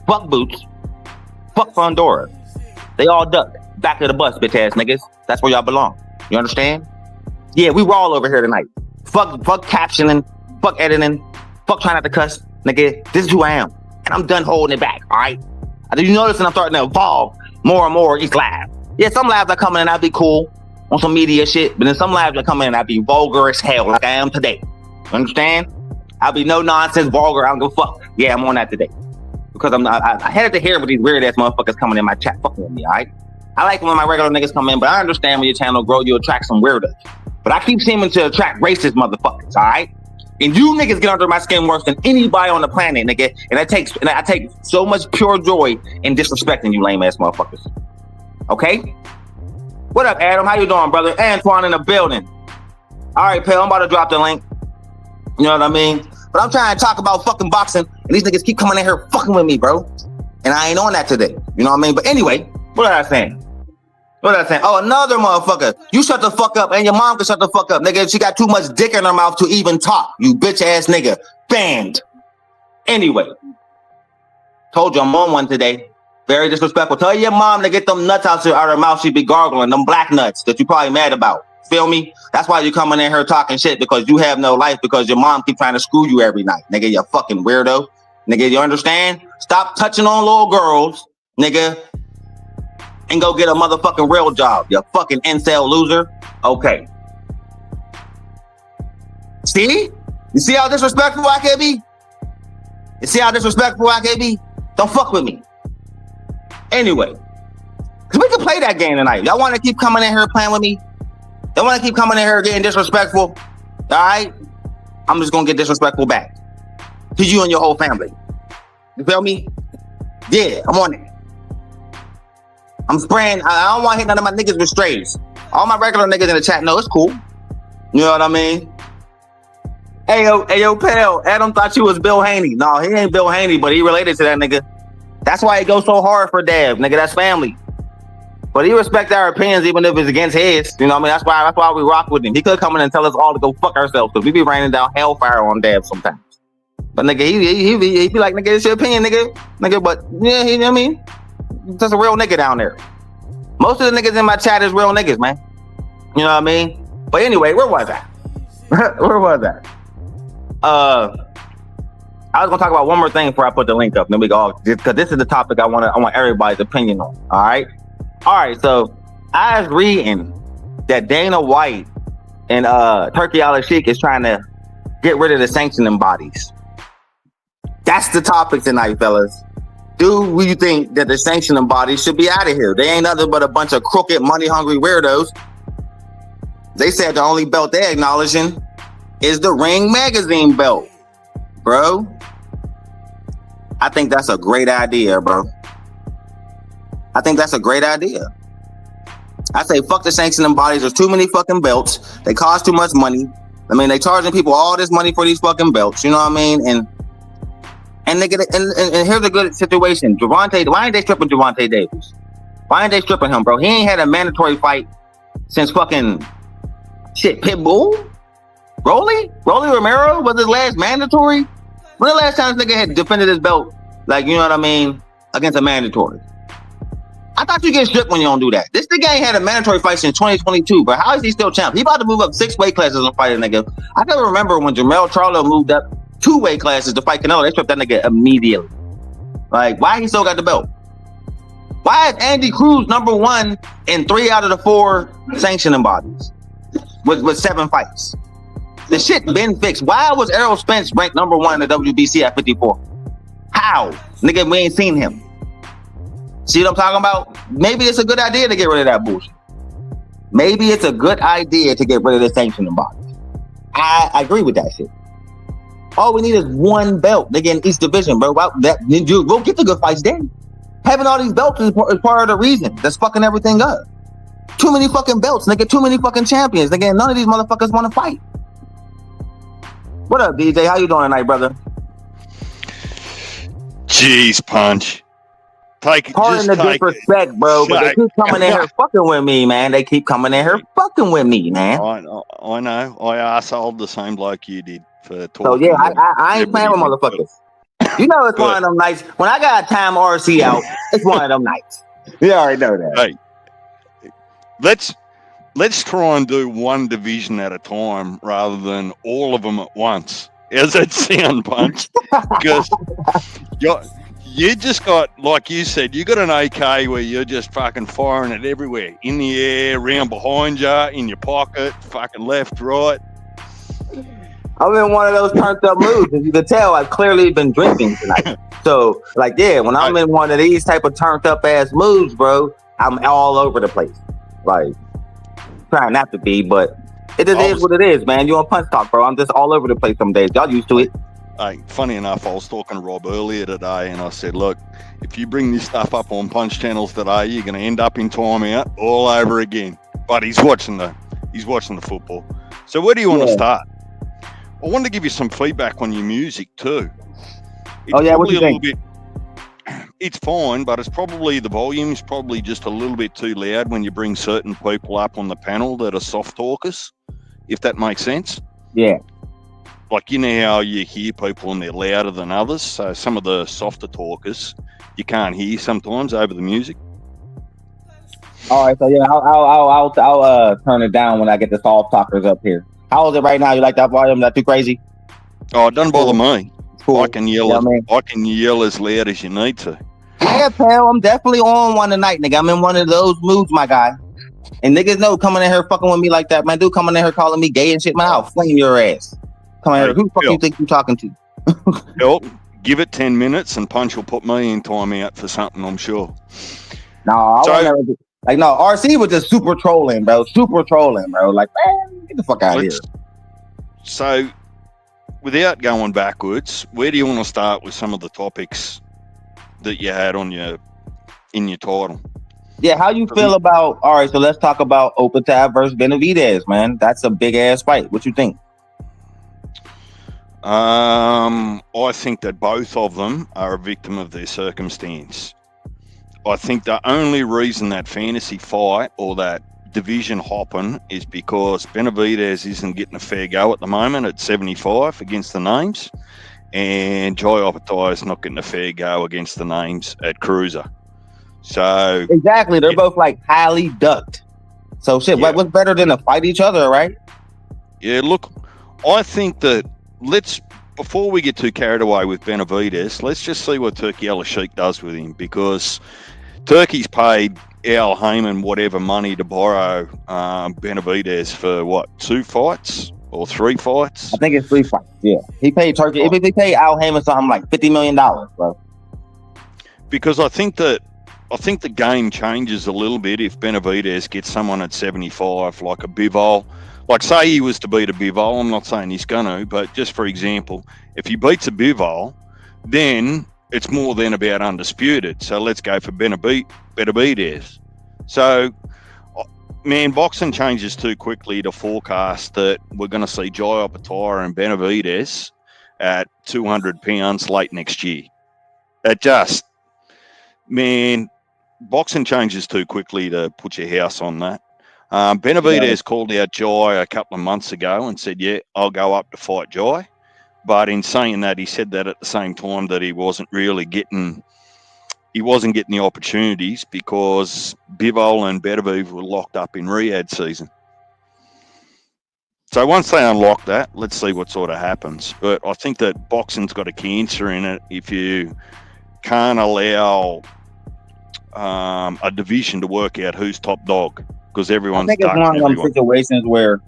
fuck Boots, fuck Fondora. They all ducked back to the bus, bitch ass niggas. That's where y'all belong. You understand? Yeah, we were all over here tonight. Fuck captioning, fuck editing. Fuck trying not to cuss, nigga. This is who I am, and I'm done holding it back. All right. You notice that I'm starting to evolve more and more each live. Yeah, some lives I come in and I'll be cool on some media shit, but then some lives I come in and I'll be vulgar as hell, like I am today. You understand? I'll be no nonsense, vulgar. I don't give a fuck. Yeah, I'm on that today because I headed to hear with these weird ass motherfuckers coming in my chat, fucking with me. All right. I like when my regular niggas come in, but I understand when your channel grow, you attract some weirdos. But I keep seeming to attract racist motherfuckers. All right. And you niggas get under my skin worse than anybody on the planet, nigga. And I take so much pure joy in disrespecting you lame ass motherfuckers. Okay? What up, Adam? How you doing, brother? Antoine in the building. All right, pal, I'm about to drop the link. You know what I mean? But I'm trying to talk about fucking boxing, and these niggas keep coming in here fucking with me, bro. And I ain't on that today. You know what I mean? But anyway, what was I saying? Oh, another motherfucker. You shut the fuck up, and your mom can shut the fuck up, nigga. She got too much dick in her mouth to even talk. You bitch ass nigga. Banned. Anyway. Told you I'm on one today. Very disrespectful. Tell your mom to get them nuts out of her mouth. She be gargling. Them black nuts that you probably mad about. Feel me? That's why you coming in here talking shit, because you have no life, because your mom keep trying to screw you every night. Nigga, you fucking weirdo. Nigga, you understand? Stop touching on little girls, nigga. And go get a motherfucking real job, you fucking incel loser. Okay. See? You see how disrespectful I can be? You see how disrespectful I can be? Don't fuck with me. Anyway, cause we can play that game tonight. Y'all want to keep coming in here playing with me? Y'all want to keep coming in here getting disrespectful? All right? I'm just gonna get disrespectful back to you and your whole family. You feel me? Yeah, I'm on it. I'm spraying. I don't want to hit none of my niggas with strays. All my regular niggas in the chat know it's cool. You know what I mean? Hey yo, pal. Adam thought you was Bill Haney. No, he ain't Bill Haney, but he related to that nigga. That's why it goes so hard for Dab, nigga. That's family. But he respect our opinions, even if it's against his. You know what I mean? That's why we rock with him. He could come in and tell us all to go fuck ourselves, because we be raining down hellfire on Dab sometimes. But nigga, he be like, nigga, it's your opinion, nigga. But yeah, you know what I mean? Just a real nigga down there. Most of the niggas in my chat is real niggas, man. You know what I mean? But anyway, where was I? Where was I? I was gonna talk about one more thing before I put the link up. Then we go, because this is the topic I want everybody's opinion on. All right. So I was reading that Dana White and Turkey Al-Sheikh is trying to get rid of the sanctioning bodies. That's the topic tonight, fellas. Do we think that the sanctioning bodies should be out of here? They ain't nothing but a bunch of crooked, money-hungry weirdos. They said the only belt they're acknowledging is the Ring magazine belt, bro. I think that's a great idea, bro. I think that's a great idea. I say fuck the sanctioning bodies. There's too many fucking belts. They cost too much money. I mean, they charging people all this money for these fucking belts. You know what I mean? And And they get and here's a good situation. Javante, why ain't they stripping Javante Davis? Why ain't they stripping him, bro? He ain't had a mandatory fight since fucking shit. Pitbull? Rolly Romero was his last mandatory? When the last time this nigga had defended his belt, like, you know what I mean, against a mandatory? I thought you get stripped when you don't do that. This nigga ain't had a mandatory fight since 2022, but how is he still champ? He about to move up 6 weight classes and fight a nigga. I can remember when Jermell Charlo moved up 2 weight classes to fight Canelo. They stripped that nigga immediately. Like, why he still got the belt? Why is Andy Cruz number 1 in 3 out of the 4 sanctioning bodies with 7 fights? The shit been fixed. Why was Errol Spence ranked number 1 in the WBC at 54? How? Nigga, we ain't seen him. See what I'm talking about? Maybe it's a good idea to get rid of that bullshit. Maybe it's a good idea to get rid of the sanctioning bodies. I agree with that shit. All we need is 1 belt, nigga, in each division, bro. We'll get the good fights then. Having all these belts is part of the reason that's fucking everything up. Too many fucking belts, nigga. Too many fucking champions, nigga. None of these motherfuckers want to fight. What up, DJ? How you doing tonight, brother? Jeez, Punch. Pardon the disrespect, bro, but they keep coming in here fucking with me, man. They keep coming in here fucking with me, man. I know. I arsehole the same bloke you did for talking. So, yeah, I ain't playing with motherfuckers. You know it's one of them nights. When I got time RC out, it's one of them nights. You already know that. Hey, let's try and do one division at a time rather than all of them at once. How's that sound, Punch? Because you just got, like you said, you got an AK where you're just fucking firing it everywhere. In the air, round behind you, in your pocket, fucking left, right. I'm in one of those turned up moods. As you can tell, I've clearly been drinking tonight. So, like, yeah, when I'm in one of these type of turned up ass moods, bro, I'm all over the place. Like, trying not to be, but it just is what it is, man. You on Punch Talk, bro. I'm just all over the place some days. Y'all used to it. Hey, funny enough, I was talking to Rob earlier today, and I said, look, if you bring this stuff up on Punch channels today, you're going to end up in timeout all over again. But he's watching the football. So where do you want to start? I wanted to give you some feedback on your music too. It's what do you think? It's fine, but it's probably the volume's probably just a little bit too loud when you bring certain people up on the panel that are soft talkers, if that makes sense. Yeah. Like, you know how you hear people and they're louder than others. So some of the softer talkers you can't hear sometimes over the music. All right, so yeah, I'll turn it down when I get the soft talkers up here. How is it right now? You like that volume? Not too crazy? Oh, it doesn't bother me. Cool. I can yell. I can yell as loud as you need to. Yeah, pal, I'm definitely on one tonight, nigga. I'm in one of those moods, my guy. And niggas know coming in here fucking with me like that, man. Dude coming in here calling me gay and shit, man. I'll flame your ass. Come in here. Who the fuck you think you talking to? Help. Give it 10 minutes and Punch will put me in timeout for something, I'm sure. No, no, RC was just super trolling, bro. Like, man, get the fuck out of here. So, without going backwards, where do you want to start with some of the topics that you had in your title? Yeah, how you feel about, all right, so let's talk about Opetaia versus BENAVIDEZ, man. That's a big ass fight. What you think? I think that both of them are a victim of their circumstance. I think the only reason that fantasy fight or that division hopping is because BENAVIDEZ isn't getting a fair go at the moment at 75 against the names, and Jai Opetaia is not getting a fair go against the names at cruiser. So exactly, they're both like highly ducked. So shit, what's better than to fight each other, right? Yeah, look, I think that before we get too carried away with BENAVIDEZ, let's just see what Turki Al-Sheikh does with him, because Turkey's paid Al Heyman whatever money to borrow BENAVIDEZ for what, 2 fights or 3 fights? I think it's 3 fights. Yeah, he paid Turkey. If he paid Al Heyman something like $50 million, bro. Because I think the game changes a little bit if BENAVIDEZ gets someone at 75, like a Bivol. Like, say he was to beat a Bivol, I'm not saying he's going to, but just for example, if he beats a Bivol, then it's more than about undisputed. So let's go for BENAVIDEZ. So, man, boxing changes too quickly to forecast that we're going to see Jai Opetaia and BENAVIDEZ at 200 pounds late next year. It just, man, boxing changes too quickly to put your house on that. Benavidez called out Jai a couple of months ago and said, yeah, I'll go up to fight Jai. But in saying that, he said that at the same time that he wasn't getting the opportunities because Bivol and Benavidez were locked up in Riyadh season. So once they unlock that, let's see what sort of happens. But I think that boxing's got a cancer in it if you can't allow a division to work out who's top dog because everyone's. I think it's one of those situations where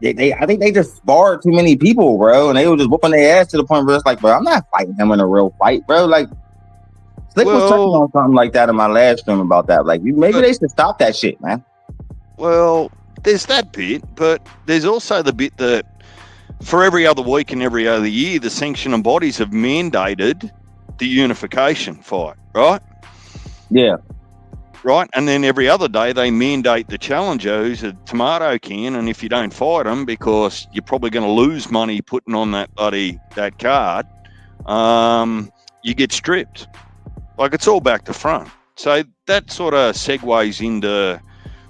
I think they just sparred too many people, bro, and they were just whooping their ass to the point where it's like, bro, I'm not fighting him in a real fight, bro. Like, Slick was touching on something like that in my last stream about that. Like, maybe they should stop that shit, man. Well, there's that bit, but there's also the bit that for every other week and every other year, the sanctioning bodies have mandated the unification fight, right? Yeah. Right, and then every other day they mandate the challenger who's a tomato can, and if you don't fight them because you're probably going to lose money putting on that card, you get stripped. Like it's all back to front. So that sort of segues into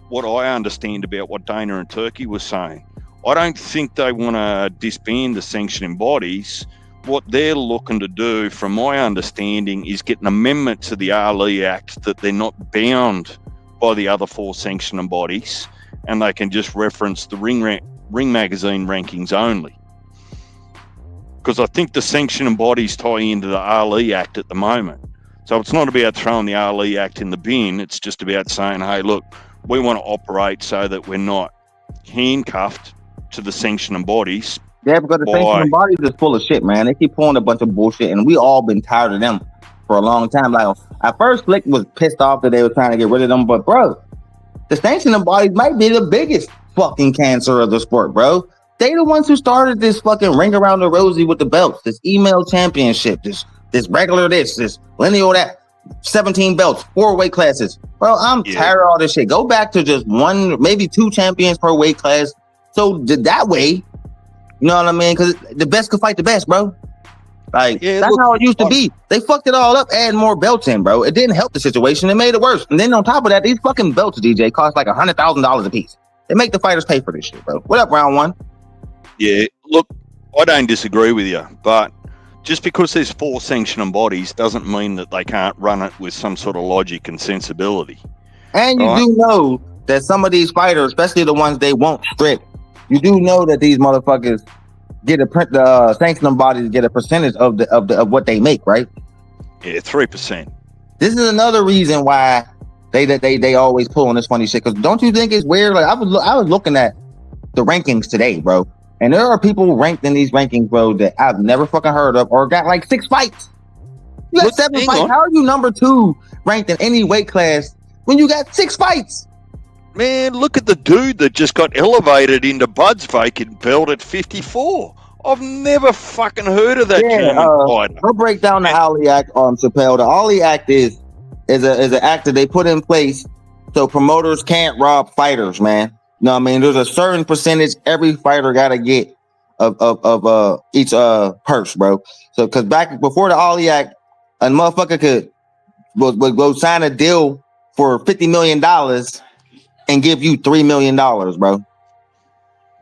what I understand about what Dana and Turkey was saying. I don't think they want to disband the sanctioning bodies. What they're looking to do, from my understanding, is get an amendment to the Ali Act that they're not bound by the other four sanctioning bodies and they can just reference the Ring Magazine rankings only. Because I think the sanctioning bodies tie into the Ali Act at the moment. So it's not about throwing the Ali Act in the bin. It's just about saying, hey, look, we want to operate so that we're not handcuffed to the sanctioning bodies. Yeah, because the sanctioning bodies is full of shit, man. They keep pulling a bunch of bullshit, and we all been tired of them for a long time. Like, at first, Slick was pissed off that they were trying to get rid of them, but, bro, the sanctioning bodies might be the biggest fucking cancer of the sport, bro. They the ones who started this fucking ring around the rosy with the belts, this email championship, this regular this lineal that, 17 belts, 4 weight classes. Bro, I'm tired of all this shit. Go back to just 1, maybe 2 champions per weight class. So that way, you know what I mean? Because the best could fight the best, bro. Like, that's how it used to be. They fucked it all up, adding more belts in, bro. It didn't help the situation. It made it worse. And then on top of that, these fucking belts, DJ, cost like $100,000 a piece. They make the fighters pay for this shit, bro. What up, round one? Yeah, look, I don't disagree with you, but just because there's 4 sanctioning bodies doesn't mean that they can't run it with some sort of logic and sensibility. And you do know that some of these fighters, especially the ones they won't strip, you do know that these motherfuckers get the sanctioning bodies get a percentage of what they make, right? Yeah, 3%. This is another reason why they always pull on this funny shit. Because don't you think it's weird? Like I was looking at the rankings today, bro, and there are people ranked in these rankings, bro, that I've never fucking heard of or got like 6 fights. You got 7 fights. How are you number 2 ranked in any weight class when you got 6 fights? Man, look at the dude that just got elevated into Bud's vacant belt at 54. I've never fucking heard of that German fighter. I'll break down the Ali Act, Chappelle. The Ali Act is an act that they put in place so promoters can't rob fighters, man. You know what I mean? There's a certain percentage every fighter got to get of each purse, bro. So, because back before the Ali Act, a motherfucker would go sign a deal for $50 million and give you $3 million, bro.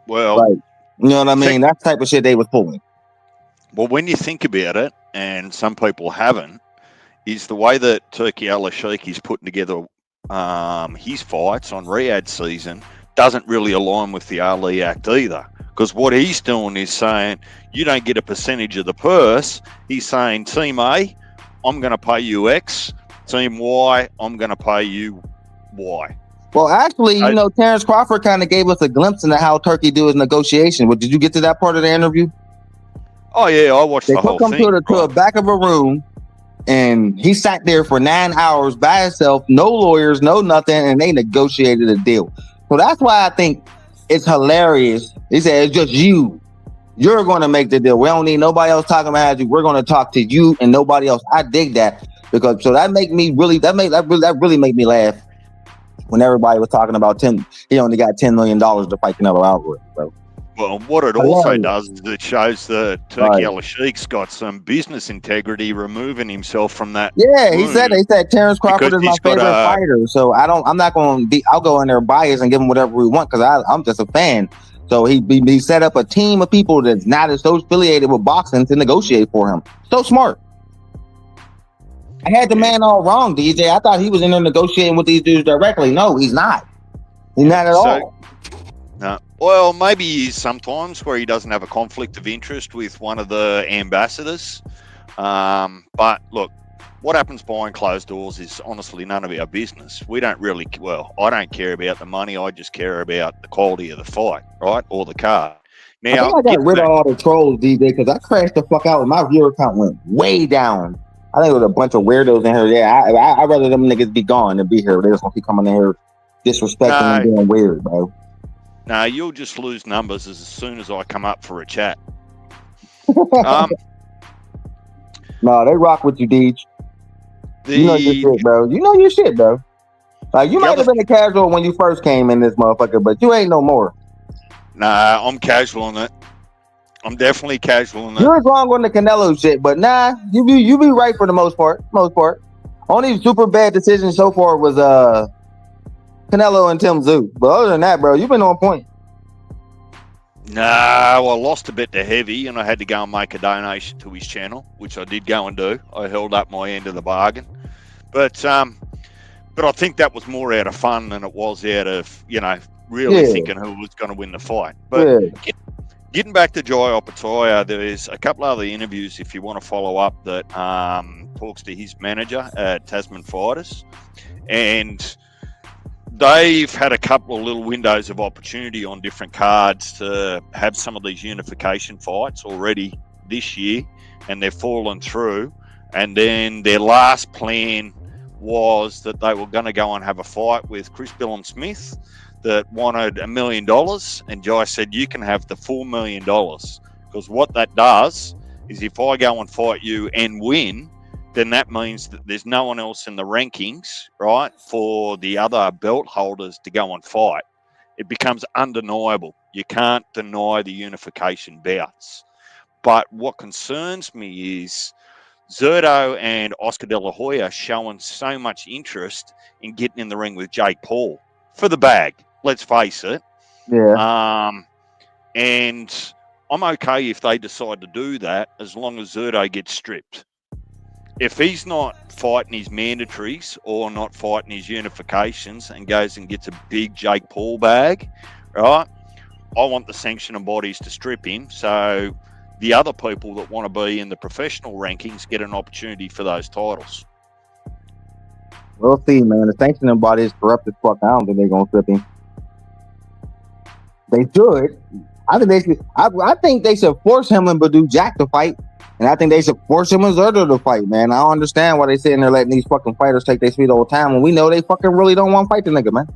Well, like, you know what I mean? That type of shit they was pulling. Well, when you think about it, and some people haven't, is the way that Turki Al-Sheikh is putting together his fights on Riyadh season doesn't really align with the Ali Act either. Because what he's doing is saying, you don't get a percentage of the purse. He's saying, Team A, I'm going to pay you X. Team Y, I'm going to pay you Y. Well, actually, you know, Terrence Crawford kind of gave us a glimpse into how Turkey do his negotiation. Did you get to that part of the interview? Oh, yeah, I watched the whole thing. They took him to the back of a room, and he sat there for 9 hours by himself, no lawyers, no nothing, and they negotiated a deal. So that's why I think it's hilarious. He said, it's just you. You're going to make the deal. We don't need nobody else talking about you. We're going to talk to you and nobody else. I dig that, because so that really made me laugh. When everybody was talking about he only got $10 million to fight Canelo Alvarez, bro. Well, what it also does is it shows that Turkey Al Sheik's got some business integrity, removing himself from that. Yeah, he said Terrence Crawford is my favorite fighter. So I'm not going to be. I'll go in there biased and give him whatever we want because I'm just a fan. So he set up a team of people that's not affiliated with boxing to negotiate for him. So smart. I had the man all wrong, DJ. I thought he was in there negotiating with these dudes directly. No, he's not. He's not at all. No. Well, maybe he is sometimes where he doesn't have a conflict of interest with one of the ambassadors. But look, what happens behind closed doors is honestly none of our business. We don't really, I don't care about the money. I just care about the quality of the fight, right? Or the card. Now, I got rid of all the trolls, DJ, because I crashed the fuck out and my viewer count went way down. I think there was a bunch of weirdos in here. Yeah, I'd rather them niggas be gone than be here. They just want to keep coming in here disrespecting and being weird, bro. No, you'll just lose numbers as soon as I come up for a chat. No, they rock with you, Deej. You know your shit, bro. You know your shit, bro. Like, you might have been a casual when you first came in this motherfucker, but you ain't no more. Nah, I'm casual on it. I'm definitely casual on that. You was wrong on the Canelo shit, but nah, you be right for the most part. Only super bad decision so far was Canelo and Tim Tszyu. But other than that, bro, you've been on point. Nah, well, I lost a bit to Heavy, and I had to go and make a donation to his channel, which I did go and do. I held up my end of the bargain, but I think that was more out of fun than it was out of really thinking who was going to win the fight. But getting back to Jai Opetaia, there's a couple other interviews if you want to follow up that talks to his manager at Tasman Fighters, and they've had a couple of little windows of opportunity on different cards to have some of these unification fights already this year, and they've fallen through. And then their last plan was that they were going to go and have a fight with Chris Billum-Smith that wanted $1 million, and Jai said, you can have the $4 million, because what that does is if I go and fight you and win, then that means that there's no one else in the rankings, right, for the other belt holders to go and fight. It becomes undeniable. You can't deny the unification bouts. But what concerns me is Zerto and Oscar De La Hoya showing so much interest in getting in the ring with Jake Paul for the bag. Let's face it. Yeah. And I'm okay if they decide to do that as long as Zerto gets stripped. If he's not fighting his mandatories or not fighting his unifications and goes and gets a big Jake Paul bag, right, I want the sanctioning bodies to strip him so the other people that want to be in the professional rankings get an opportunity for those titles. We'll see, man. The sanctioning bodies corrupt as fuck. I don't think they're going to strip him. They should. I think they should force him and Badou Jack to fight. And I think they should force him and Zerto to fight, man. I don't understand why they sitting there letting these fucking fighters take their sweet old time when we know they fucking really don't want to fight the nigga, man.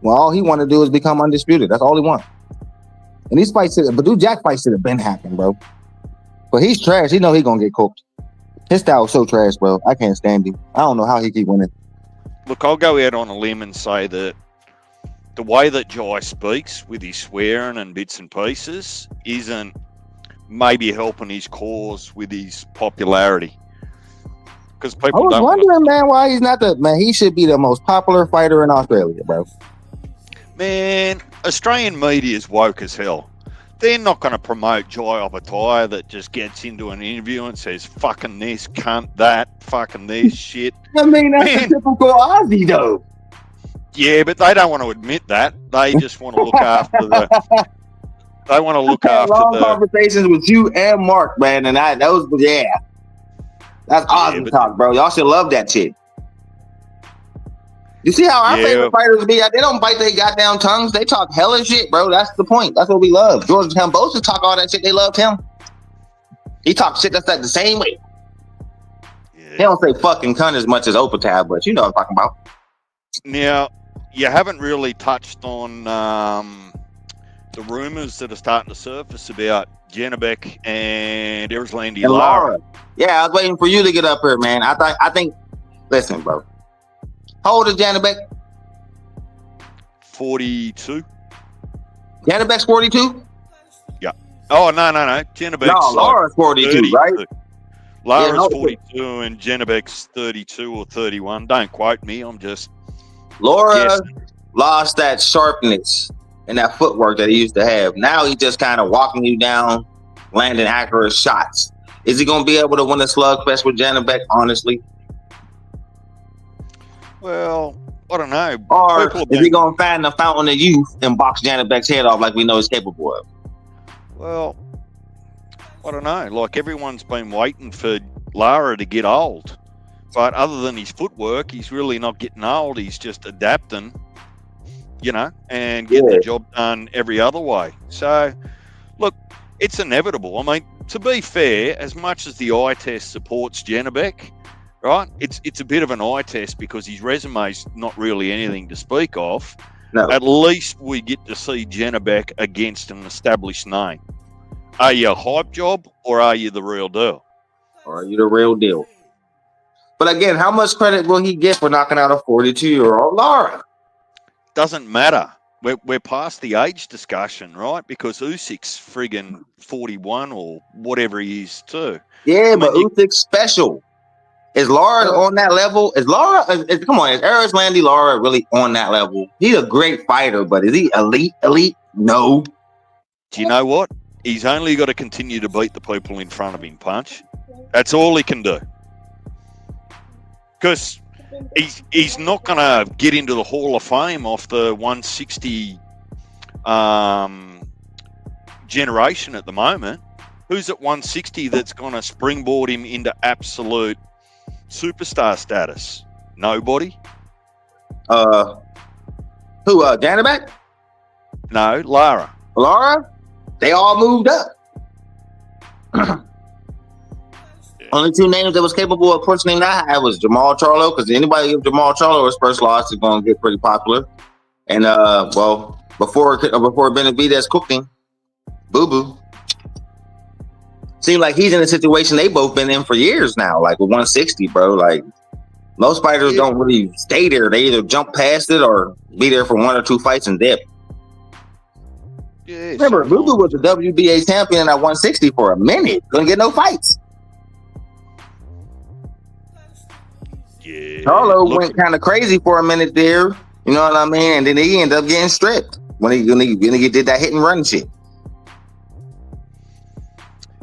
Well, all he want to do is become undisputed. That's all he wants. And these fights, Badou Jack fights should have been happening, bro. But he's trash. He know he gonna get cooked. His style is so trash, bro. I can't stand him. I don't know how he keep winning. Look, I'll go out on a limb and say that the way that Jai speaks with his swearing and bits and pieces isn't maybe helping his cause with his popularity. Because people I was wondering, man, why he's not he should be the most popular fighter in Australia, bro. Man, Australian media is woke as hell. They're not going to promote Jai Opetaia that just gets into an interview and says, fucking this, cunt that, fucking this, shit. I mean, that's a typical Aussie, though. Yeah, but they don't want to admit that. They just want to look after the... They want to look after long conversations with you and Mark, man, and that's Aussie talk, bro. Y'all should love that shit. You see how our favorite fighters be? They don't bite their goddamn tongues. They talk hella shit, bro. That's the point. That's what we love. George Kambosos talk all that shit. They loved him. He talks shit that's like the same way. Yeah. He don't say fucking cunt as much as Opetaia, but you know what I'm talking about. Now, you haven't really touched on the rumors that are starting to surface about Janibek and Erislandy Lara. Yeah, I was waiting for you to get up here, man. I think. Listen, bro. How old is Janibek? 42. Janibek's 42? Oh, no. No, Janibek's like Lara's 42, right? 32. Yeah, Lara's no, 42 and Janibek's 32 or 31. Don't quote me. I'm just Lara guessing. lost that sharpness and that footwork that he used to have. Now he's just kind of walking you down, landing accurate shots. Is he going to be able to win a slugfest with Janibek, honestly? Well, I don't know. Or People have is he been, going to find the fountain of youth and box Janibek's head off like we know he's capable of? well, I don't know. Like everyone's been waiting for Lara to get old. But other than his footwork, he's really not getting old. He's just adapting, and getting the job done every other way. So, look, it's inevitable. I mean, to be fair, as much as the eye test supports Janibek, right, it's a bit of an eye test because his resume's not really anything to speak of. No. At least we get to see Janibek against an established name. Are you a hype job or are you the real deal? Or are you the real deal? But again, how much credit will he get for knocking out a 42-year-old Lara? Doesn't matter. We're past the age discussion, right? Because Usyk's friggin' 41 or whatever he is too. Yeah, but Usyk's special. Is Lara on that level? Is Lara? Come on, is Eris Landy Lara really on that level? He's a great fighter, but is he elite? No. Do you know what? He's only got to continue to beat the people in front of him, Punch. That's all he can do. Because he's not going to get into the Hall of Fame off the 160 generation at the moment. Who's at 160 that's going to springboard him into absolute superstar status? Nobody. Who? Janibek? No, Lara. Lara? They all moved up. Only two names that was capable of punching that high was Jamal Charlo, because anybody give Jamal Charlo his first loss is going to get pretty popular. And before BENAVIDEZ cooked him, Boo Boo. Seems like he's in a situation they both been in for years now, like with 160, bro. Like most fighters don't really stay there. They either jump past it or be there for one or two fights and dip. Yeah, remember, Boo Boo was the WBA champion at 160 for a minute. Couldn't get no fights. Yeah, Charlo went kind of crazy for a minute there. You know what I mean? And then he ended up getting stripped when he did that hit and run shit.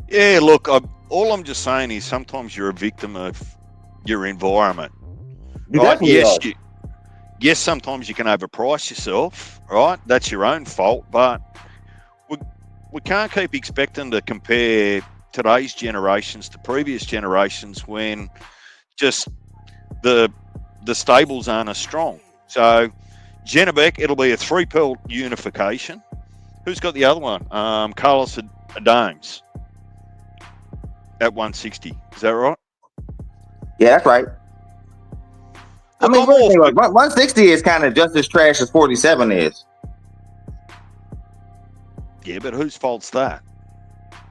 Yeah, look, all I'm just saying is sometimes you're a victim of your environment. Right? Yes, sometimes you can overprice yourself, right? That's your own fault, but we can't keep expecting to compare today's generations to previous generations when just the stables aren't as strong. So Janibek, it'll be a 3-belt unification. Who's got the other one? Carlos Adames at 160. Is that right? Yeah, that's right. I mean, 160 is kind of just as trash as 47 is. Yeah, but whose fault's that?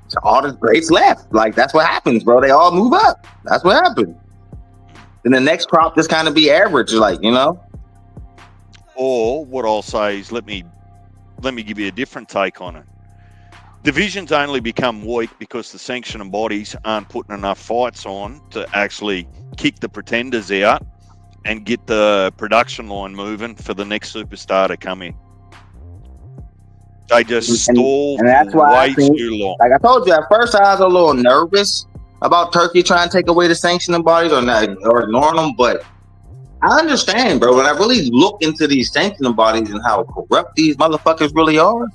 So all the greats left. Like, that's what happens, bro. They all move up. That's what happened. Then the next crop just kind of be average, like, you know? Or what I'll say is let me give you a different take on it. Divisions only become weak because the sanctioning bodies aren't putting enough fights on to actually kick the pretenders out and get the production line moving for the next superstar to come in. They just stall and that's why way too long. Like I told you, at first I was a little nervous about Turkey trying to take away the sanctioning bodies or ignoring them, but I understand, bro. When I really look into these sanctioning bodies and how corrupt these motherfuckers really are,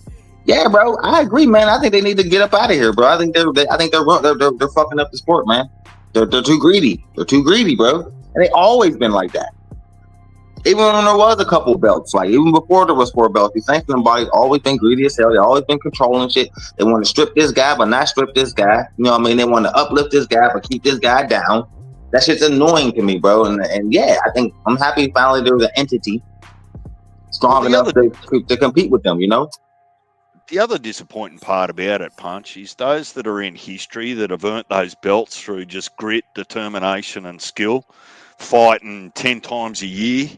yeah, bro, I agree, man. I think they need to get up out of here, bro. I think they're fucking up the sport, man. They're too greedy. They're too greedy, bro. And they always been like that. Even when there was a couple belts, like even before there was 4 belts, these sanctioning bodies always been greedy as hell. They always been controlling shit. They want to strip this guy, but not strip this guy. You know what I mean? They want to uplift this guy, but keep this guy down. That shit's annoying to me, bro. And yeah, I think I'm happy finally there was an entity strong enough to compete with them, you know? The other disappointing part about it, Punch, is those that are in history that have earned those belts through just grit, determination and skill, fighting 10 times a year,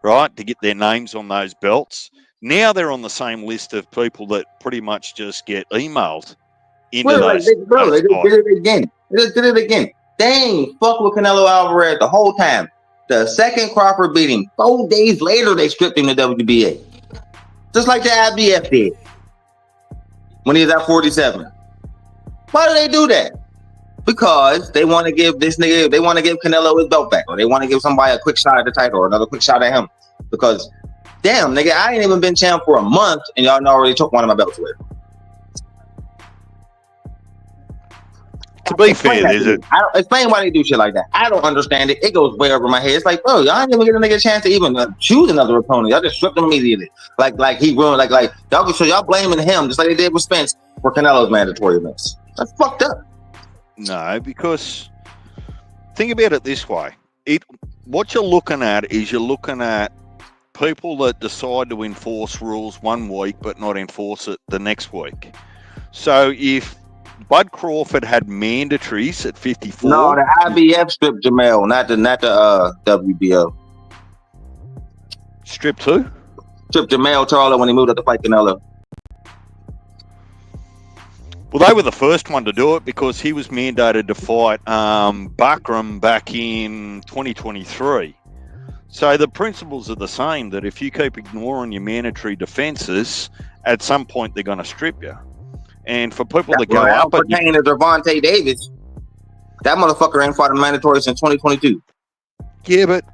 right, to get their names on those belts. Now they're on the same list of people that pretty much just get emailed into Bro, those they just fights. did it again. They just did it again. They ain't fuck with Canelo Alvarez the whole time. The second Crawford beat him, 4 days later they stripped him to WBA. Just like the IBF did when he was at 47. Why do they do that? Because they want to give this nigga, they want to give Canelo his belt back, or they want to give somebody a quick shot at the title, or another quick shot at him. Because, damn, nigga, I ain't even been champ for a month, and y'all already took one of my belts away. To be fair, there's a... I don't explain why they do shit like that. I don't understand it. It goes way over my head. It's like, bro, y'all didn't even get a nigga a chance to even choose another opponent. Y'all just stripped him immediately. Like he ruined, like y'all. So y'all blaming him just like they did with Spence for Canelo's mandatory events. That's fucked up. No, because think about it this way. What you're looking at is you're looking at people that decide to enforce rules one week but not enforce it the next week. So if Bud Crawford had mandatories at 54. No, the IBF stripped Jamel, not the WBO. Stripped who? Stripped Jamel Charlo when he moved up to fight Canelo. Well, they were the first one to do it because he was mandated to fight Bakram back in 2023. So the principles are the same, that if you keep ignoring your mandatory defences, at some point they're going to strip you. And for people that go up... That's pertaining to Gervonta Davis. That motherfucker ain't fought a mandatory since 2022. Yeah, but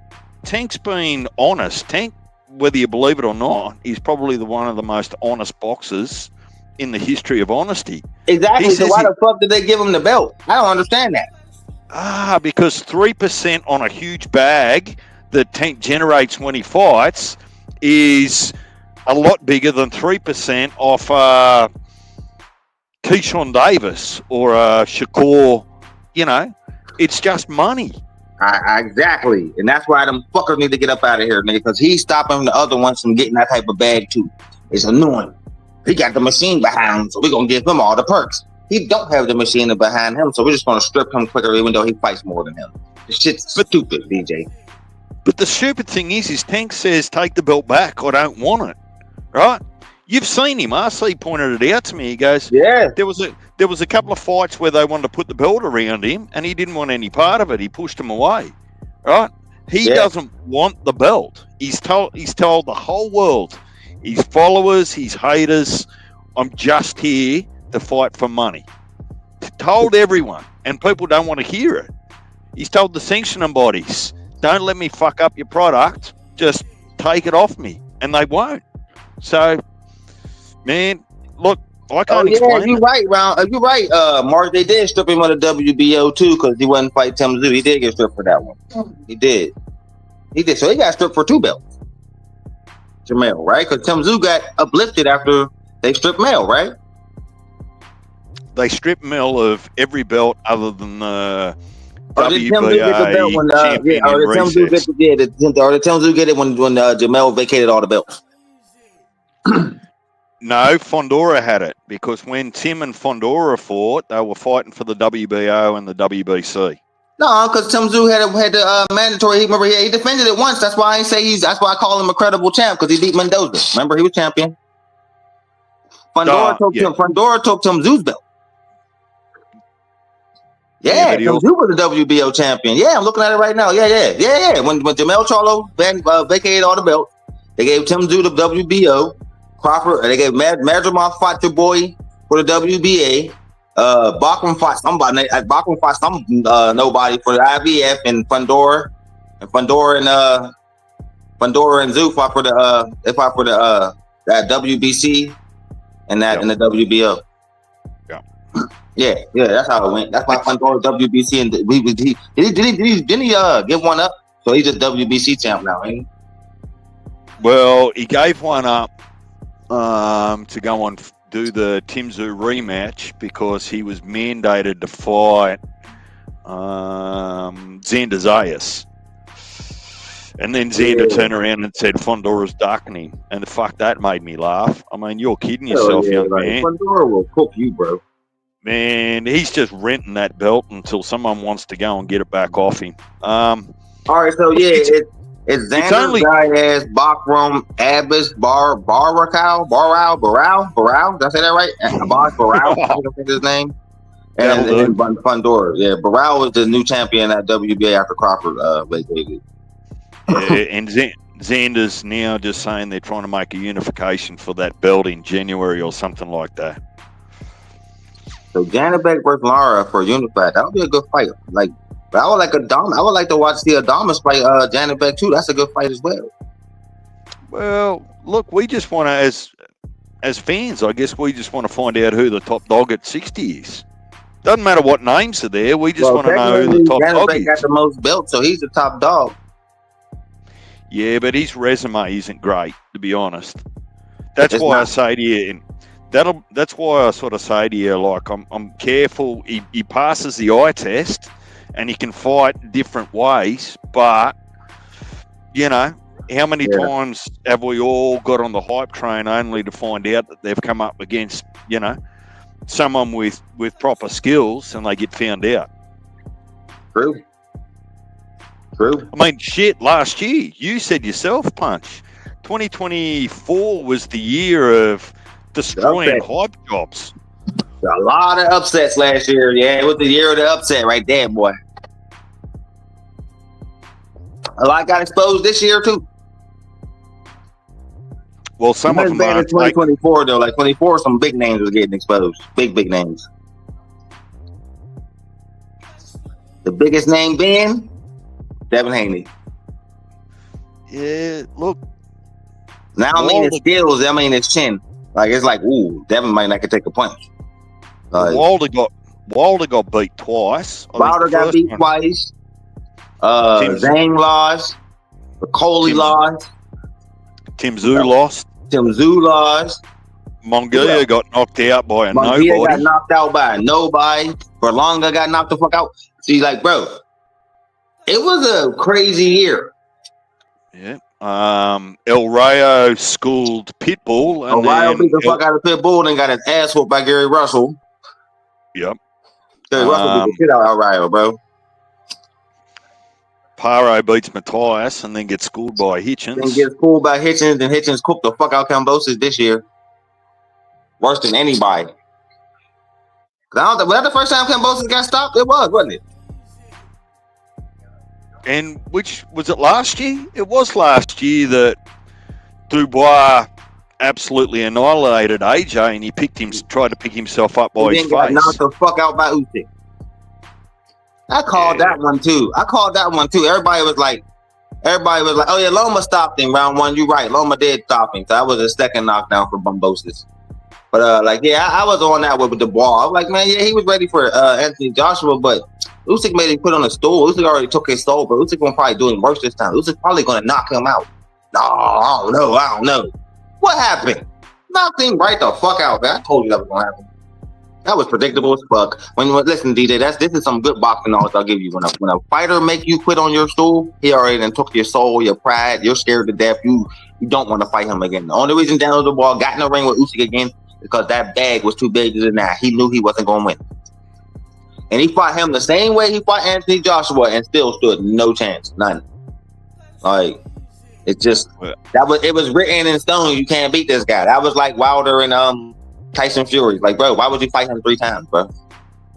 Tank's been honest. Tank, whether you believe it or not, is probably one of the most honest boxers in the history of honesty. Exactly. So why the fuck did they give him the belt? I don't understand that. Because 3% on a huge bag that Tank generates when he fights is a lot bigger than 3% off Keyshawn Davis or Shakur. You know, it's just money. Exactly. And that's why them fuckers need to get up out of here, nigga, because he's stopping the other ones from getting that type of bag too. It's annoying. He got the machine behind him, so we're going to give him all the perks. He don't have the machine behind him, so we're just going to strip him quicker, even though he fights more than him. This shit's stupid, DJ. But the stupid thing is Tank says, take the belt back, I don't want it. Right? You've seen him. RC pointed it out to me. He goes, yeah. There was a couple of fights where they wanted to put the belt around him, and he didn't want any part of it. He pushed him away. Right? He doesn't want the belt. He's told the whole world, his followers, his haters, I'm just here to fight for money. Told everyone, and people don't want to hear it. He's told the sanctioning bodies, don't let me fuck up your product, just take it off me, and they won't. So, man, look, I can't explain you're right, you're right, Mark. They did strip him of the WBO too because he wasn't fighting Tim Tszyu. He did get stripped for that one. He did. So he got stripped for 2 belts. Jamel, right? Because Tim Tszyu got uplifted after they stripped Mel, right? They stripped Mel of every belt other than the WBA champion in recess. Or did Tim Tszyu get it when Jamel vacated all the belts? No, Fondora had it because when Tim and Fondora fought, they were fighting for the WBO and the WBC. No, because Tim Tszyu had the mandatory. Remember, he defended it once. That's why I say that's why I call him a credible champ, because he beat Mendoza. Remember, he was champion. Fondora took Tim Tszyu's belt. Yeah, Tim Tszyu was the WBO champion. Yeah, I'm looking at it right now. Yeah. When Jamel Charlo vacated all the belts, they gave Tim Tszyu the WBO. Crawford, they gave Madrimov fought your boy for the WBA. Bakram fought somebody. Bakram fought some nobody for the IBF, and Fondora and Tszyu fought for the that WBC and that in the WBO. Yeah, that's how it went. That's why Fondora WBC and didn't he give one up? So he's just WBC champ now, ain't he? Well, he gave one up to go on do the Tim Tszyu rematch because he was mandated to fight Xander Zayas. And then Xander turned around and said Fondora's ducking him. And the fuck, that made me laugh. I mean, you're kidding yourself, young man. Fondora will cook you, bro. Man, he's just renting that belt until someone wants to go and get it back off him. All right, so yeah, It's It's Xander, only Diaz, Bachram, Abbas, Barrow. Did I say that right? Abbas Barrow, I think that's his name. And That'll then do. Fundora. Yeah, Barrow was the new champion at WBA after Crawford vacated. And Xander's now just saying they're trying to make a unification for that belt in January or something like that. So Janibek versus Lara for unified. That would be a good fight. Like, but I would like to watch the Adamas fight Janibek too. That's a good fight as well. Well, look, we just want to, as fans, I guess we just want to find out who the top dog at 60 is. Doesn't matter what names are there. We just want to know who the top dog Janibek is. got the most belts, so he's the top dog. Yeah, but his resume isn't great, to be honest. That's It's why not. I say to you, and that's why I sort of say to you, like, I'm careful. He passes the eye test, and he can fight different ways. But you know, how many times have we all got on the hype train only to find out that they've come up against, you know, someone with proper skills, and they get found out? True. I mean, shit, last year, you said yourself, Punch, 2024 was the year of destroying hype jobs. A lot of upsets last year. Yeah, it was the year of the upset right there, boy. A lot got exposed this year, too. Well, some of them bad are in 2024, though. Like, 24, some big names was getting exposed. Big names. The biggest name being Devin Haney. Yeah, look. Now, I mean his skills. I mean his chin. Like, it's like, ooh, Devin might not could take a punch. Wilder got beat twice. Wilder got beat twice. Zhang lost. Coley lost. Tim Tszyu lost. Tim Tszyu lost. Mongolia got knocked out by Mongolia nobody. got knocked out by nobody. Berlanga got knocked the fuck out. She's like, bro, it was a crazy year. Yeah. El Rayo schooled Pitbull. And El Rayo beat the fuck out of Pitbull and got his ass whooped by Gary Russell. Yep. Gary Russell beat the shit out of El Rayo, bro. Paro beats Matthias and then gets schooled by Hitchens. Then gets schooled by Hitchens, and Hitchens cooked the fuck out Kambosos this year. Worse than anybody. Was that the first time Kambosos got stopped? It was, wasn't it? And which was it last year? It was last year that Dubois absolutely annihilated AJ, and he tried to pick himself up by his face. Got knocked the fuck out by Usyk. I called that one too. Everybody was like, oh yeah, Loma stopped in round one. You're right, Loma did stop him. So that was a second knockdown for Bumbosis. But I was on that with the ball. I was like, man, yeah, he was ready for Anthony Joshua, but Usyk made him put on a stool. Usyk already took his soul, but Usyk gonna probably do him worse this time. Usyk probably gonna knock him out. No, I don't know. What happened? Knocked him right the fuck out, man. I told you that was gonna happen. That was predictable as fuck. Listen, DJ, this is some good boxing knowledge I'll give you. When a fighter make you quit on your stool, he already done took your soul, your pride. You're scared to death. You don't want to fight him again. The only reason Daniel Dubois got in the ring with Usyk again because that bag was too big to deny. He knew he wasn't going to win. And he fought him the same way he fought Anthony Joshua and still stood no chance. None. Like, it just, it was written in stone. You can't beat this guy. That was like Wilder and Tyson Fury. Like, bro, why would you fight him 3 times, bro?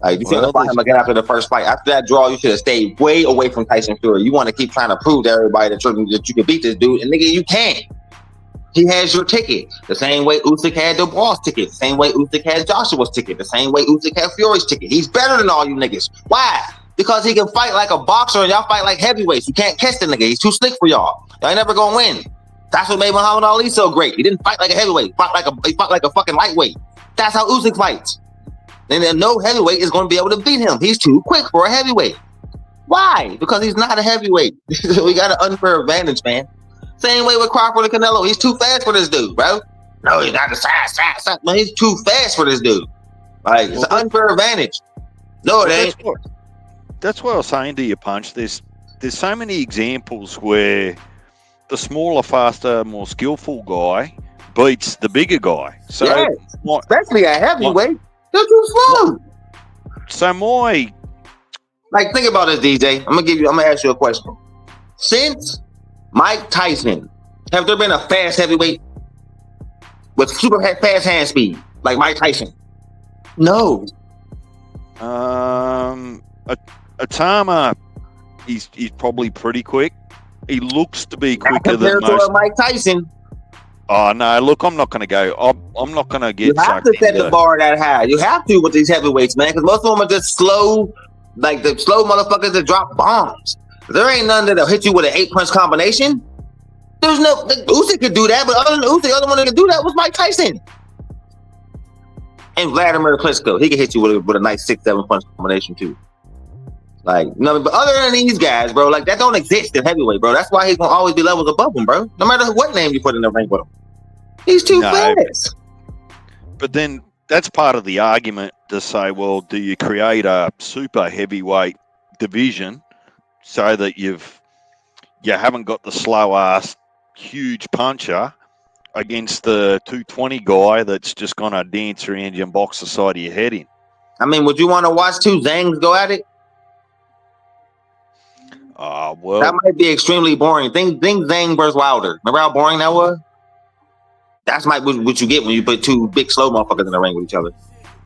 Like, you shouldn't fight him again after the first fight. After that draw, you should have stayed way away from Tyson Fury. You want to keep trying to prove to everybody that you can beat this dude. And nigga, you can't. He has your ticket. The same way Usyk had Dubois' ticket. The same way Usyk had Joshua's ticket. The same way Usyk had Fury's ticket. He's better than all you niggas. Why? Because he can fight like a boxer and y'all fight like heavyweights. You can't catch the nigga. He's too slick for y'all. Y'all ain't never gonna win. That's what made Muhammad Ali so great. He didn't fight like a heavyweight. He fought like a fucking lightweight. That's how Usyk fights. And then no heavyweight is going to be able to beat him. He's too quick for a heavyweight. Why? Because he's not a heavyweight. We got an unfair advantage, man. Same way with Crawford and Canelo. He's too fast for this dude, bro. No, he's not the size. Man, he's too fast for this dude. Like, it's an unfair advantage. No, it ain't. That's what I was saying to you, Punch. There's so many examples where the smaller, faster, more skillful guy beats the bigger guy. So, yeah, especially a heavyweight. They're too slow. Like, think about this, DJ. I'm gonna ask you a question. Since Mike Tyson. Have there been a fast heavyweight with super fast hand speed like Mike Tyson? No. Atama, he's probably pretty quick. He looks to be quicker than compared most. to Mike Tyson. Oh no! Look, I'm not going to go. I'm not going to get. You have to set the bar that high. You have to with these heavyweights, man, because most of them are just slow, like the slow motherfuckers that drop bombs. There ain't none that'll hit you with an 8-punch combination. There's no. Usyk could do that, but other than Usyk, the other one that could do that was Mike Tyson. And Vladimir Klitschko, he can hit you with a nice 6-7 punch combination too. Like, no, but other than these guys, bro, like that don't exist in heavyweight, bro. That's why he's gonna always be levels above them, bro. No matter what name you put in the ring with him, he's too fast. But then that's part of the argument to say, well, do you create a super heavyweight division so that you haven't got the slow ass huge puncher against the 220 guy that's just gonna dance around you and box the side of your head in? I mean, would you want to watch two Zangs go at it? Well, that might be extremely boring. Think Zang versus Wilder. Remember how boring that was? That's what you get when you put two big slow motherfuckers in the ring with each other.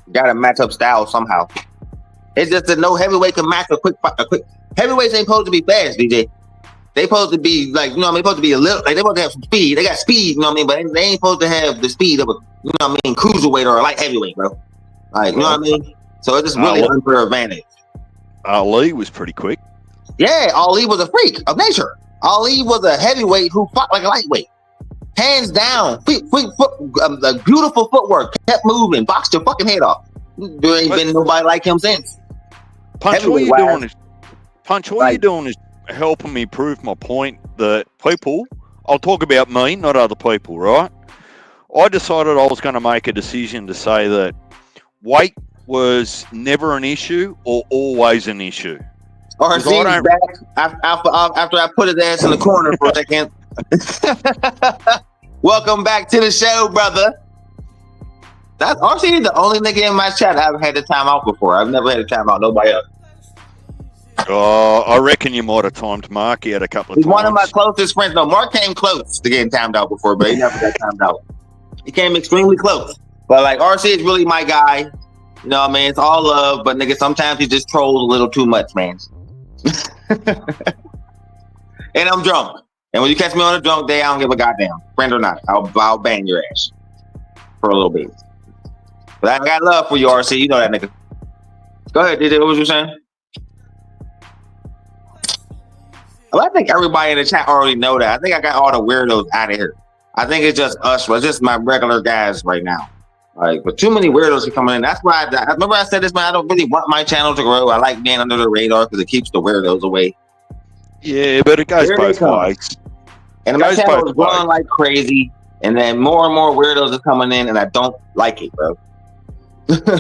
You gotta match up styles somehow. It's just that no heavyweight can match a quick. Heavyweights ain't supposed to be fast, DJ. They supposed to be like, you know what I mean, supposed to be a little, like they supposed to have some speed. They got speed, you know what I mean, but they ain't supposed to have the speed of a, you know what I mean, cruiserweight or a light heavyweight, bro. Like, you know what I mean? So it's just really unfair advantage. Ali was pretty quick. Yeah, Ali was a freak of nature. Ali was a heavyweight who fought like a lightweight. Hands down, beautiful footwork, kept moving, boxed your fucking head off. There ain't been nobody like him since. Punch, all you're doing is helping me prove my point that people, I'll talk about me, not other people, right? I decided I was going to make a decision to say that weight was never an issue or always an issue. Or he's back after I put his ass in the corner for a second. Welcome back to the show, brother. That's RC the only nigga in my chat I've had a timeout before. I've never had a timeout, nobody else. I reckon you might have timed Mark. He had a couple of times. He's one of my closest friends. No, Mark came close to getting timed out before, but he never got timed out. He came extremely close. But like RC is really my guy. You know what I mean? It's all love, but nigga, sometimes he just trolls a little too much, man. And I'm drunk. And when you catch me on a drunk day, I don't give a goddamn. Friend or not, I'll bang your ass for a little bit. But I got love for you, RC. You know that nigga. Go ahead, DJ. What was you saying? Well, I think everybody in the chat already know that. I think I got all the weirdos out of here. I think it's just us. It's just my regular guys right now. Like, but too many weirdos are coming in. That's why I remember I said this, man. I don't really want my channel to grow. I like being under the radar because it keeps the weirdos away. Yeah, but it goes both ways. And my channel is growing like crazy, and then more and more weirdos are coming in, and I don't like it, bro.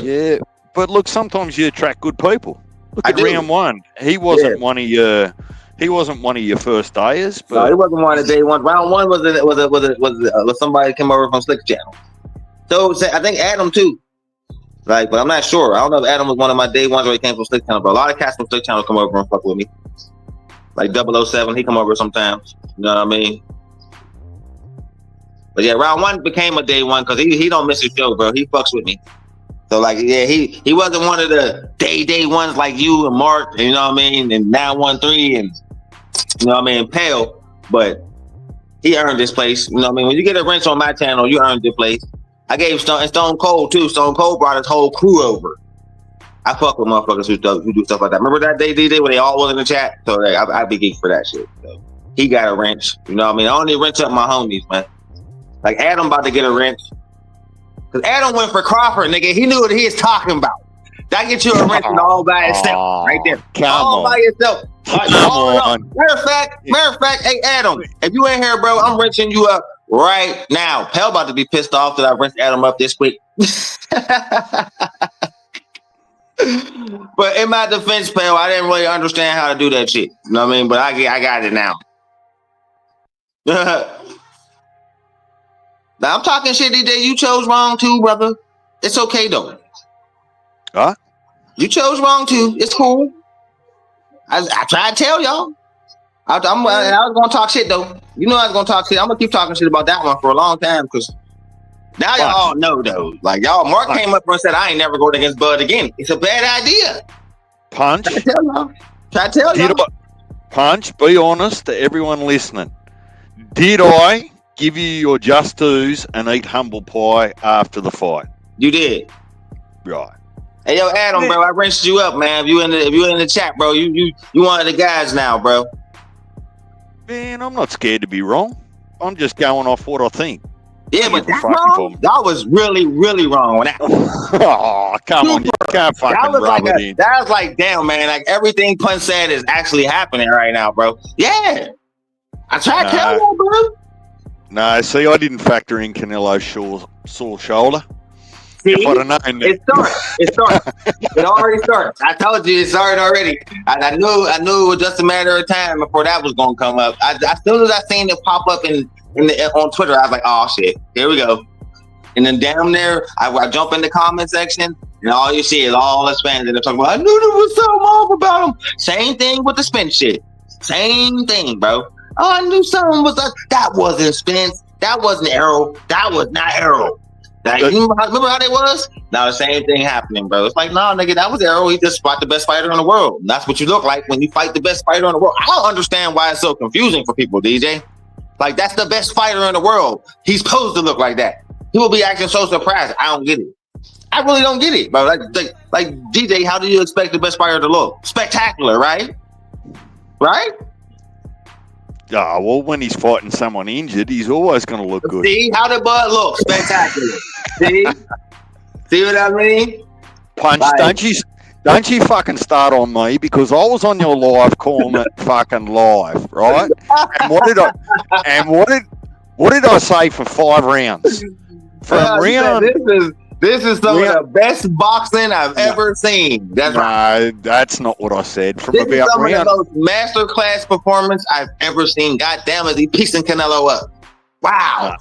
Yeah, but look, sometimes you attract good people. Look at round one. He wasn't one of your. He wasn't one of your first dayers, but no, he wasn't one of day one. Round one was somebody that came over from Slick Channel. So I think Adam too. Like, but I'm not sure. I don't know if Adam was one of my day ones or he came from Slick Channel, but a lot of cats from Slick Channel come over and fuck with me. Like 007, he come over sometimes. You know what I mean? But yeah, round one became a day one because he don't miss a show, bro. He fucks with me. So like, yeah, he wasn't one of the day ones like you and Mark, you know what I mean, and 913 and you know what I mean, Pale, but he earned this place. You know what I mean? When you get a wrench on my channel, you earned this place. I gave Stone Cold too. Stone Cold brought his whole crew over. I fuck with motherfuckers who do stuff like that. Remember that day DJ when they all was in the chat? So like, I'd be geek for that shit. So he got a wrench. You know what I mean? I only wrench up my homies, man. Like Adam about to get a wrench. Cause Adam went for Crawford, nigga. He knew what he was talking about. That get you a wrench all by itself, right there. All by yourself. Matter of fact, hey Adam, if you ain't here, bro, I'm wrenching you up right now. Pell about to be pissed off that I wrenched Adam up this quick. But in my defense, Pell, I didn't really understand how to do that shit. You know what I mean? But I got it now. Now I'm talking shit, DJ. You chose wrong too, brother. It's okay though. Huh? You chose wrong too. It's cool. I try to tell y'all. I was gonna talk shit though. You know I was gonna talk shit. I'm gonna keep talking shit about that one for a long time because now y'all all know though. Like Mark came up and said I ain't never going against Bud again. It's a bad idea. Punch. Try to tell y'all. Punch. Be honest to everyone listening. Did I give you your just dues and eat humble pie after the fight? You did. Right. Hey yo, Adam, bro, I rinsed you up, man. If you in the chat, bro, you one of the guys now, bro. Man, I'm not scared to be wrong. I'm just going off what I think. Yeah, but that's wrong. Y'all was really, really wrong on that. Oh, come on, you can't fucking rub it in. That was like, damn, man, like everything Punch said is actually happening right now, bro. Yeah, I tried to tell you, bro. No, see, I didn't factor in Canelo's sore shoulder. See, if I'd have known it starts. It already starts. I told you it started already. I knew it was just a matter of time before that was gonna come up. As soon as I seen it pop up on Twitter, I was like, oh shit, here we go. And then down there, I jump in the comment section, and all you see is all the fans, and they're talking about, I knew there was something off about him. Same thing with the Spence shit. Same thing, bro. Oh, I knew something was up. That wasn't Spence. That wasn't Arrow. That was not Arrow. Like, remember how they was? Now the same thing happening, bro. It's like, no, nigga, that was Arrow. He just fought the best fighter in the world. And that's what you look like when you fight the best fighter in the world. I don't understand why it's so confusing for people, DJ. Like, that's the best fighter in the world. He's supposed to look like that. People be acting so surprised. I don't get it. I really don't get it, bro. Like DJ, how do you expect the best fighter to look? Spectacular, right? Right? Yeah, well, when he's fighting someone injured, he's always going to look good. See how the Bud look? Spectacular. See what I mean? Punch, like, don't you fucking start on me, because I was on your live calling it fucking live, right? And what did I say for 5 rounds? From round, this is some of the best boxing I've ever seen. That's right. That's not what I said. From this about is some round, of the most masterclass performance I've ever seen. God damn it, he piecing Canelo up. Wow.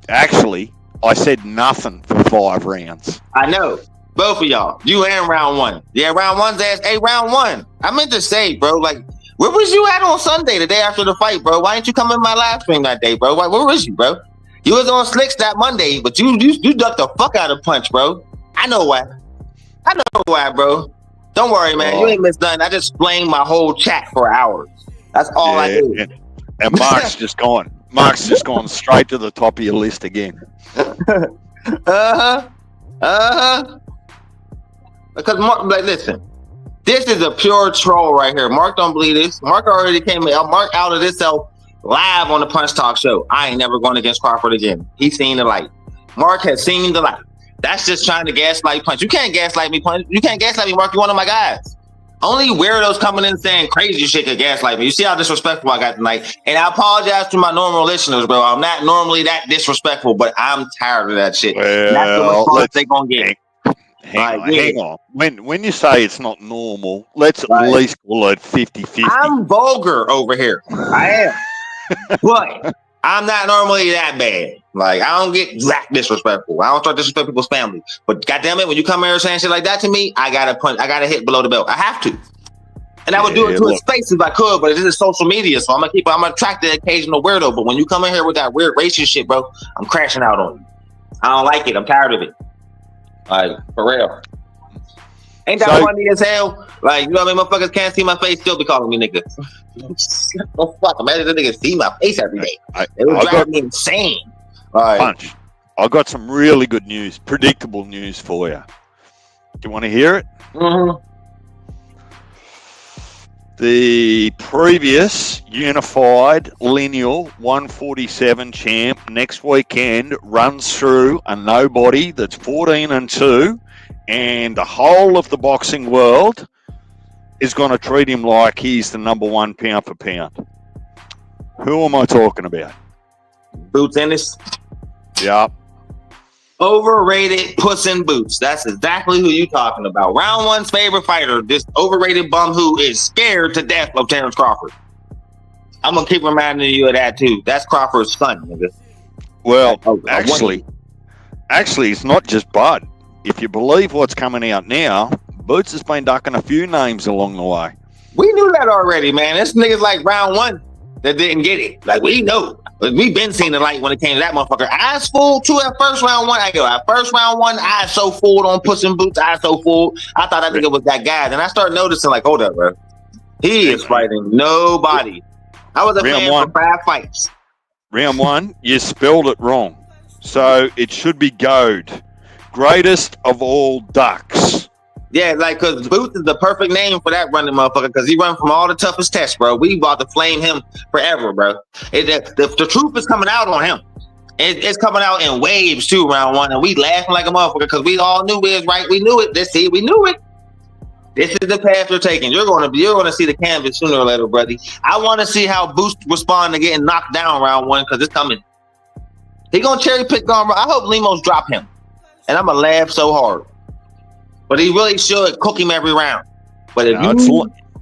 Actually, I said nothing for 5 rounds. I know. Both of y'all. You and round 1. Yeah, round 1's ass. Hey, round 1. I meant to say, bro, like, where was you at on Sunday, the day after the fight, bro? Why didn't you come in my live stream that day, bro? Where was you, bro? You was on Slicks that Monday, but you ducked the fuck out of Punch, bro. I know why. Bro. Don't worry, man. You ain't missed nothing. I just blamed my whole chat for hours. That's all I did. And Mark's just gone. Mark's just gone straight to the top of your list again. Because Mark, like, listen, this is a pure troll right here. Mark don't believe this. Mark already came in. Mark outed himself live on the Punch Talk show. I ain't never going against Crawford again. He's seen the light. Mark has seen the light. That's just trying to gaslight Punch. You can't gaslight me, Punch. You can't gaslight me, Mark. You're one of my guys. Only weirdos coming in saying crazy shit can gaslight me. You see how disrespectful I got tonight? And I apologize to my normal listeners, bro. I'm not normally that disrespectful, but I'm tired of that shit. Well, that's the response they're going to get. Hang on. When you say it's not normal, let's at least call it 50-50. I'm vulgar over here. I am. But I'm not normally that bad. Like, I don't get that disrespectful. I don't start disrespecting people's family. But goddamn it, when you come here saying shit like that to me, I gotta hit below the belt. I have to. And I would do it to his face if I could, but it is social media, so I'm gonna attract the occasional weirdo. But when you come in here with that weird racist shit, bro, I'm crashing out on you. I don't like it. I'm tired of it. Like, for real. Ain't that funny as hell? Like, you know what I mean? Motherfuckers can't see my face, still be calling me nigga. Oh, fuck. Imagine the niggas see my face every day. It would drive me insane. Punch. I've got some really good news, predictable news for you. Do you want to hear it? Mm-hmm. The previous unified lineal 147 champ next weekend runs through a nobody that's 14-2, and the whole of the boxing world is going to treat him like he's the number 1 pound for pound. Who am I talking about? Boots Ennis. Yep. Overrated Puss in Boots. That's exactly who you talking about. Round 1's favorite fighter, this overrated bum who is scared to death of Terrence Crawford. I'm gonna keep reminding you of that too. That's Crawford's son, nigga. Well, actually, it's not just Bud. If you believe what's coming out now, Boots has been ducking a few names along the way. We knew that already, man. This nigga's like round one that didn't get it. Like, we know. We been seeing the light when it came to that motherfucker. Eyes full too at first round one. I go, at first round one, eyes so full on Puss in Boots, eyes so full. I thought that nigga was that guy. Then I started noticing, like, hold up, bro. He is fighting nobody. I was a fan for 5 fights. Round one, you spelled it wrong. So it should be Goad. Greatest of all ducks. Yeah, like, because Boots is the perfect name for that running motherfucker, because he run from all the toughest tests, bro. We about to flame him forever, bro. The truth is coming out on him. It's coming out in waves, too, round one, and we laughing like a motherfucker, because we all knew it was right. We knew it. We knew it. This is the path we're taking. You're gonna see the canvas sooner or later, buddy. I want to see how Boots respond to getting knocked down round one, because it's coming. He gonna cherry pick on. I hope Lemos drop him, and I'm gonna laugh so hard. But he really should cook him every round. But if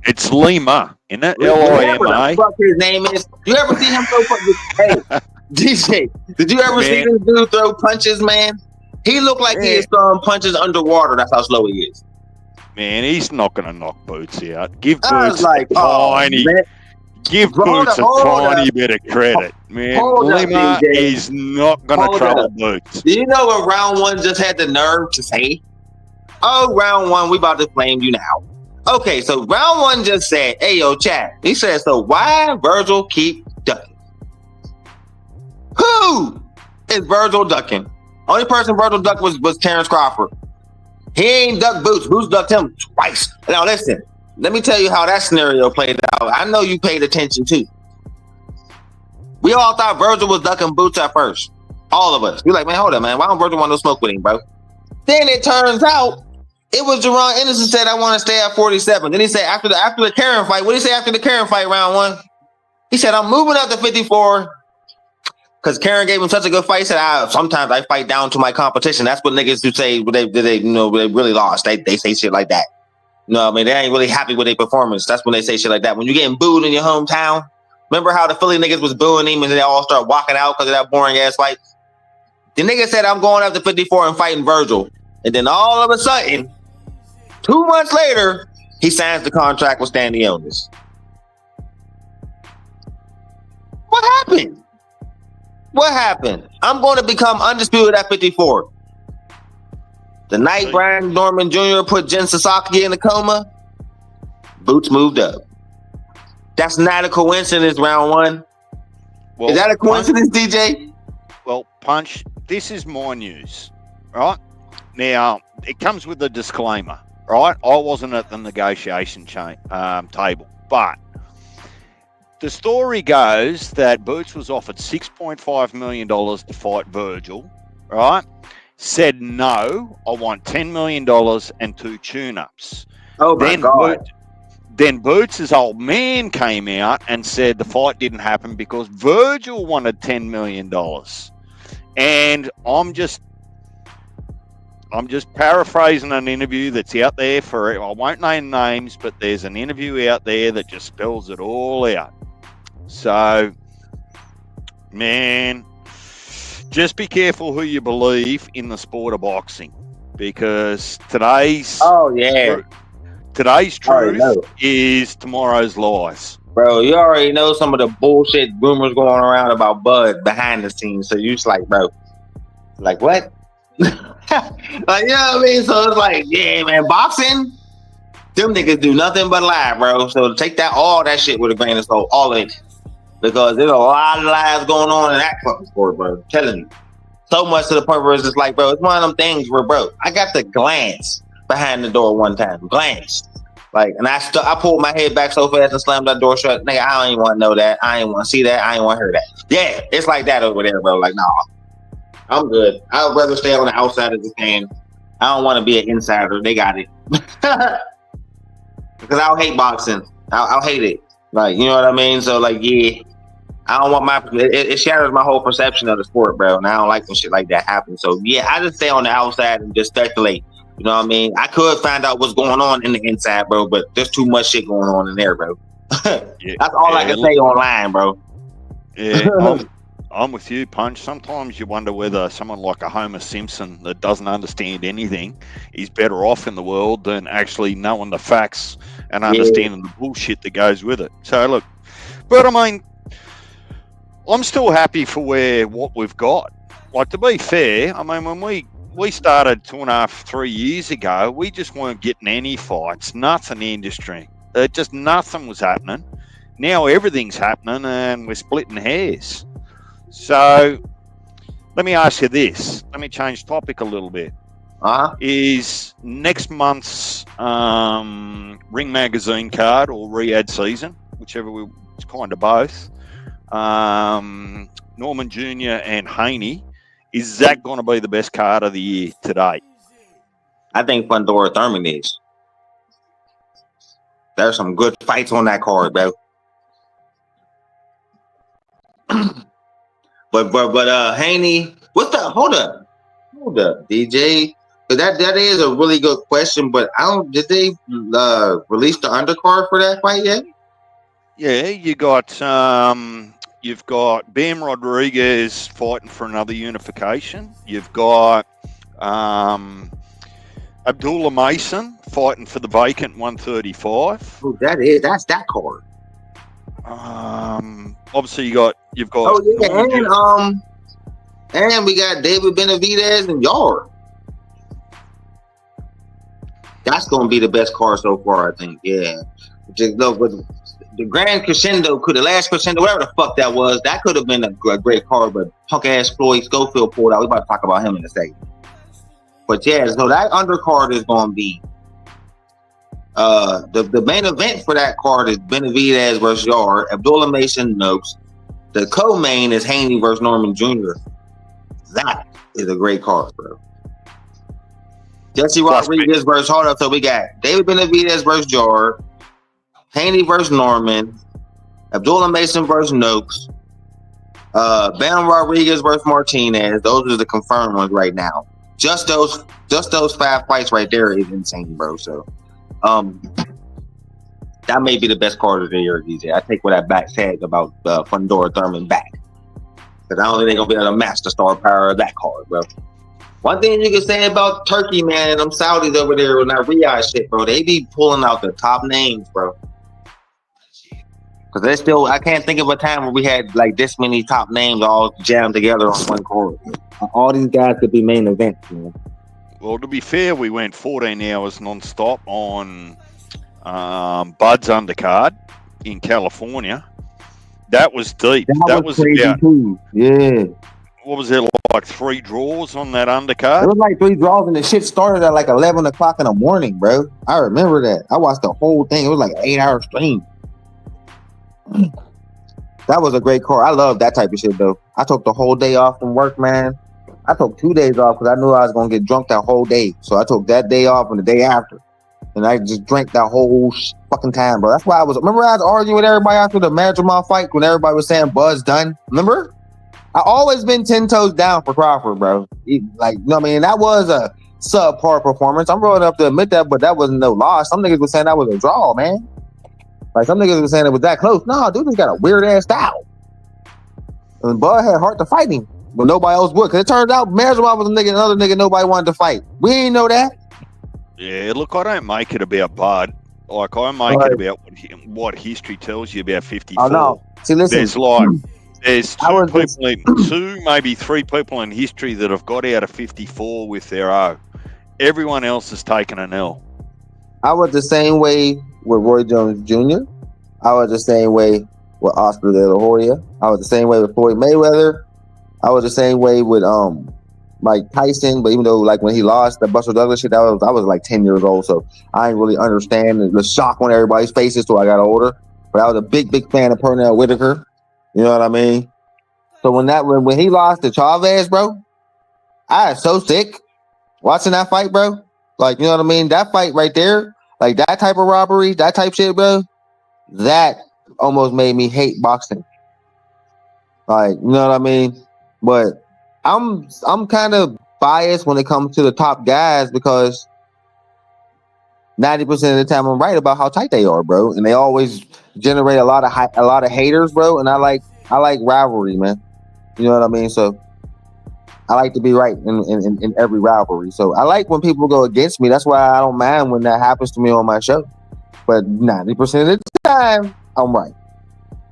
it's Lima, isn't it? Lima. Fuck his name is. You ever see him throw punches? Hey, DJ, did you ever see this dude throw punches, man? He looked like he is throwing punches underwater. That's how slow he is. Man, he's not going to knock Boots out. Give Boots a tiny bit of credit, man. Lima is not going to trouble Boots. Do you know what round one just had the nerve to say? Oh, round one, we about to flame you now. Okay, so round one just said, hey, yo, chat. He said, so why Virgil keep ducking? Who is Virgil ducking? Only person Virgil ducked was Terrence Crawford. He ain't ducked Boots. Boots ducked him twice. Now, listen, let me tell you how that scenario played out. I know you paid attention, too. We all thought Virgil was ducking Boots at first. All of us. We're like, man, hold up, man. Why don't Virgil want no smoke with him, bro? Then it turns out it was Jerron Anderson said, I want to stay at 47. Then he said, after the Karen fight, what did he say after the Karen fight round one? He said, I'm moving up to 54 because Karen gave him such a good fight. He said, sometimes I fight down to my competition. That's what niggas do say when they really lost. They say shit like that. I mean, they ain't really happy with their performance. That's when they say shit like that. When you're getting booed in your hometown, remember how the Philly niggas was booing him and they all start walking out because of that boring ass fight? The nigga said, I'm going up to 54 and fighting Virgil. And then all of a sudden, 2 months later, he signs the contract with Stanley Onis. What happened? What happened? I'm going to become undisputed at 54. The night Brian Norman Jr. put Jen Sasaki in a coma, Boots moved up. That's not a coincidence, round one. Well, is that a coincidence, DJ? Well, Punch, this is my news, right? Now, it comes with a disclaimer, right? I wasn't at the negotiation table, but the story goes that Boots was offered $6.5 million to fight Virgil, right? Said, no, I want $10 million and 2 tune-ups. Oh, my God. Then Boots' old man came out and said the fight didn't happen because Virgil wanted $10 million. And I'm just paraphrasing an interview that's out there I won't name names, but there's an interview out there that just spells it all out. So, man, just be careful who you believe in the sport of boxing, because today's truth is tomorrow's lies. Bro, you already know some of the bullshit rumors going around about Bud behind the scenes. So you just like, bro, like what? Like, you know what I mean? So it's like, yeah, man, boxing, them niggas do nothing but lie, bro. So take all that shit with a grain of salt, all of it. Because there's a lot of lies going on in that fucking sport, bro. I'm telling you. So much to the point where it's just like, bro, it's one of them things where, bro, I got to glance behind the door one time. Glance. Like, and I pulled my head back so fast and slammed that door shut. Nigga, I don't even want to know that. I ain't want to see that. I ain't want to hear that. Yeah, it's like that over there, bro. Like, nah, I'm good. I would rather stay on the outside of the stand. I don't want to be an insider. They got it. Because I'll hate boxing. I'll hate it. Like, you know what I mean? So, like, yeah, I don't want it shatters my whole perception of the sport, bro. And I don't like when shit like that happens. So, yeah, I just stay on the outside and just speculate. You know what I mean? I could find out what's going on in the inside, bro, but there's too much shit going on in there, bro. That's all I can say online, bro. Yeah, I'm with you, Punch. Sometimes you wonder whether someone like a Homer Simpson that doesn't understand anything is better off in the world than actually knowing the facts and understanding the bullshit that goes with it. So look, but I mean, I'm still happy for what we've got. Like, to be fair, I mean, when we started 2.5, 3 years ago, we just weren't getting any fights, nothing industry. Just nothing was happening. Now everything's happening and we're splitting hairs. So let me ask you this. Let me change topic a little bit. Is next month's Ring Magazine card or Riyadh season, whichever, it's kind of both, Norman Jr. and Haney, is that going to be the best card of the year to date? I think Fundora Thurman is. There's some good fights on that card, bro. but Haney, what's the hold up, DJ? But that is a really good question. But did they release the undercard for that fight yet? Yeah, you've got Bam Rodriguez fighting for another unification. You've got Abdullah Mason fighting for the vacant 135. Oh, that's that card. Obviously you've got. Oh yeah, and we got David Benavidez and Yard. That's gonna be the best card so far, I think. Yeah, just look with the grand crescendo, the last crescendo, whatever the fuck that was, that could have been a great card, but punk ass Floyd Schofield pulled out. We're about to talk about him in a second. But yeah, so that undercard is gonna be the main event for that card is Benavidez versus Yard, Abdullah Mason Noakes. The co-main is Haney versus Norman Jr. That is a great card, bro. Jesse Rodriguez versus so we got David Benavidez versus Yard, Haney versus Norman, Abdullah Mason versus Noakes, Bam Rodriguez versus Martinez. Those are the confirmed ones right now. Just those 5 fights right there is insane, bro. So that may be the best card of the year, DJ. I take what that back said about Fundora Thurman back. Because I don't think they're going to be able to match the star power of that card, bro. One thing you can say about Turkey, man, and them Saudis over there with that Riyadh shit, bro, they be pulling out the top names, bro. Because they still, I can't think of a time where we had like this many top names all jammed together on one card. All these guys could be main events, man. Well, to be fair, we went 14 hours non-stop on Bud's undercard in California. That was deep. That was crazy about, too. Yeah. What was there, like 3 draws on that undercard? It was like 3 draws, and the shit started at like 11 o'clock in the morning, bro. I remember that. I watched the whole thing. It was like an 8-hour stream. That was a great card. I love that type of shit, though. I took the whole day off from work, man. I took 2 days off because I knew I was going to get drunk that whole day. So I took that day off and the day after. And I just drank that whole fucking time, bro. That's why remember I was arguing with everybody after the Madrimal fight when everybody was saying Buzz done? Remember? I always been 10 toes down for Crawford, bro. Like, you know what I mean? That was a subpar performance. I'm rolling up to admit that, but that wasn't no loss. Some niggas were saying that was a draw, man. Like, some niggas were saying it was that close. No, dude just got a weird-ass style. And Bud had heart to fight him, but nobody else would. Because it turned out Madrimal was a nigga, another nigga nobody wanted to fight. We didn't know that. Yeah, look, I don't make it about Bud. Like, I make it about what history tells you about 54. Oh, no. See, listen. There's two, maybe 3 people in history that have got out of 54 with their O. Everyone else has taken an L. I was the same way with Roy Jones Jr. I was the same way with Oscar De La Hoya. I was the same way with Floyd Mayweather. I was the same way with Mike Tyson. But even though like when he lost the Buster Douglas shit, I was like 10 years old, so I didn't really understand the shock on everybody's faces till I got older. But I was a big fan of Pernell Whitaker. You know what I mean? So when he lost to Chavez, bro, I was so sick watching that fight, bro. Like, you know what I mean? That fight right there, like that type of robbery, that type shit, bro, that almost made me hate boxing. Like, you know what I mean? But I'm kind of biased when it comes to the top guys because 90% of the time I'm right about how tight they are, bro, and they always generate a lot of haters, bro. And I like rivalry, man. You know what I mean? So I like to be right in every rivalry. So I like when people go against me. That's why I don't mind when that happens to me on my show. but 90% of the time, I'm right.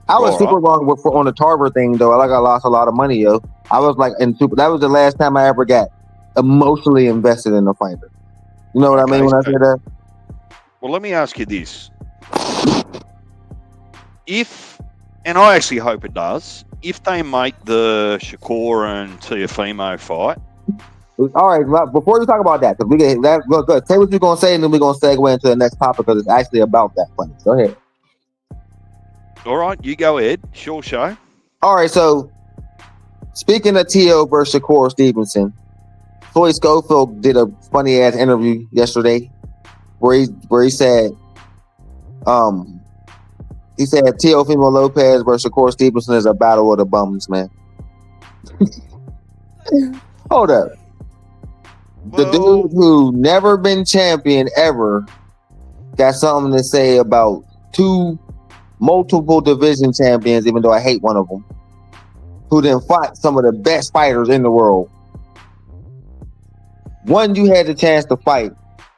I was super wrong on the Tarver thing though. I lost a lot of money, yo. I was like, that was the last time I ever got emotionally invested in a fighter. You know what I mean when I say that? Well, let me ask you this: if, and I actually hope it does, if they make the Shakur and Teofimo fight. All right, well, before we talk about that, because we get that, good. Say what you're gonna say, and then we're gonna segue into the next topic because it's actually about that fight. Go ahead. All right, you go ahead. Sure show. All right, so speaking of T.O. versus Shakur Stevenson, Floyd Schofield did a funny ass interview yesterday where he said Teofimo Lopez versus Shakur Stevenson is a battle of the bums, man. Hold up. The dude who never been champion ever got something to say about two multiple division champions, even though I hate one of them, who then fought some of the best fighters in the world. One you had the chance to fight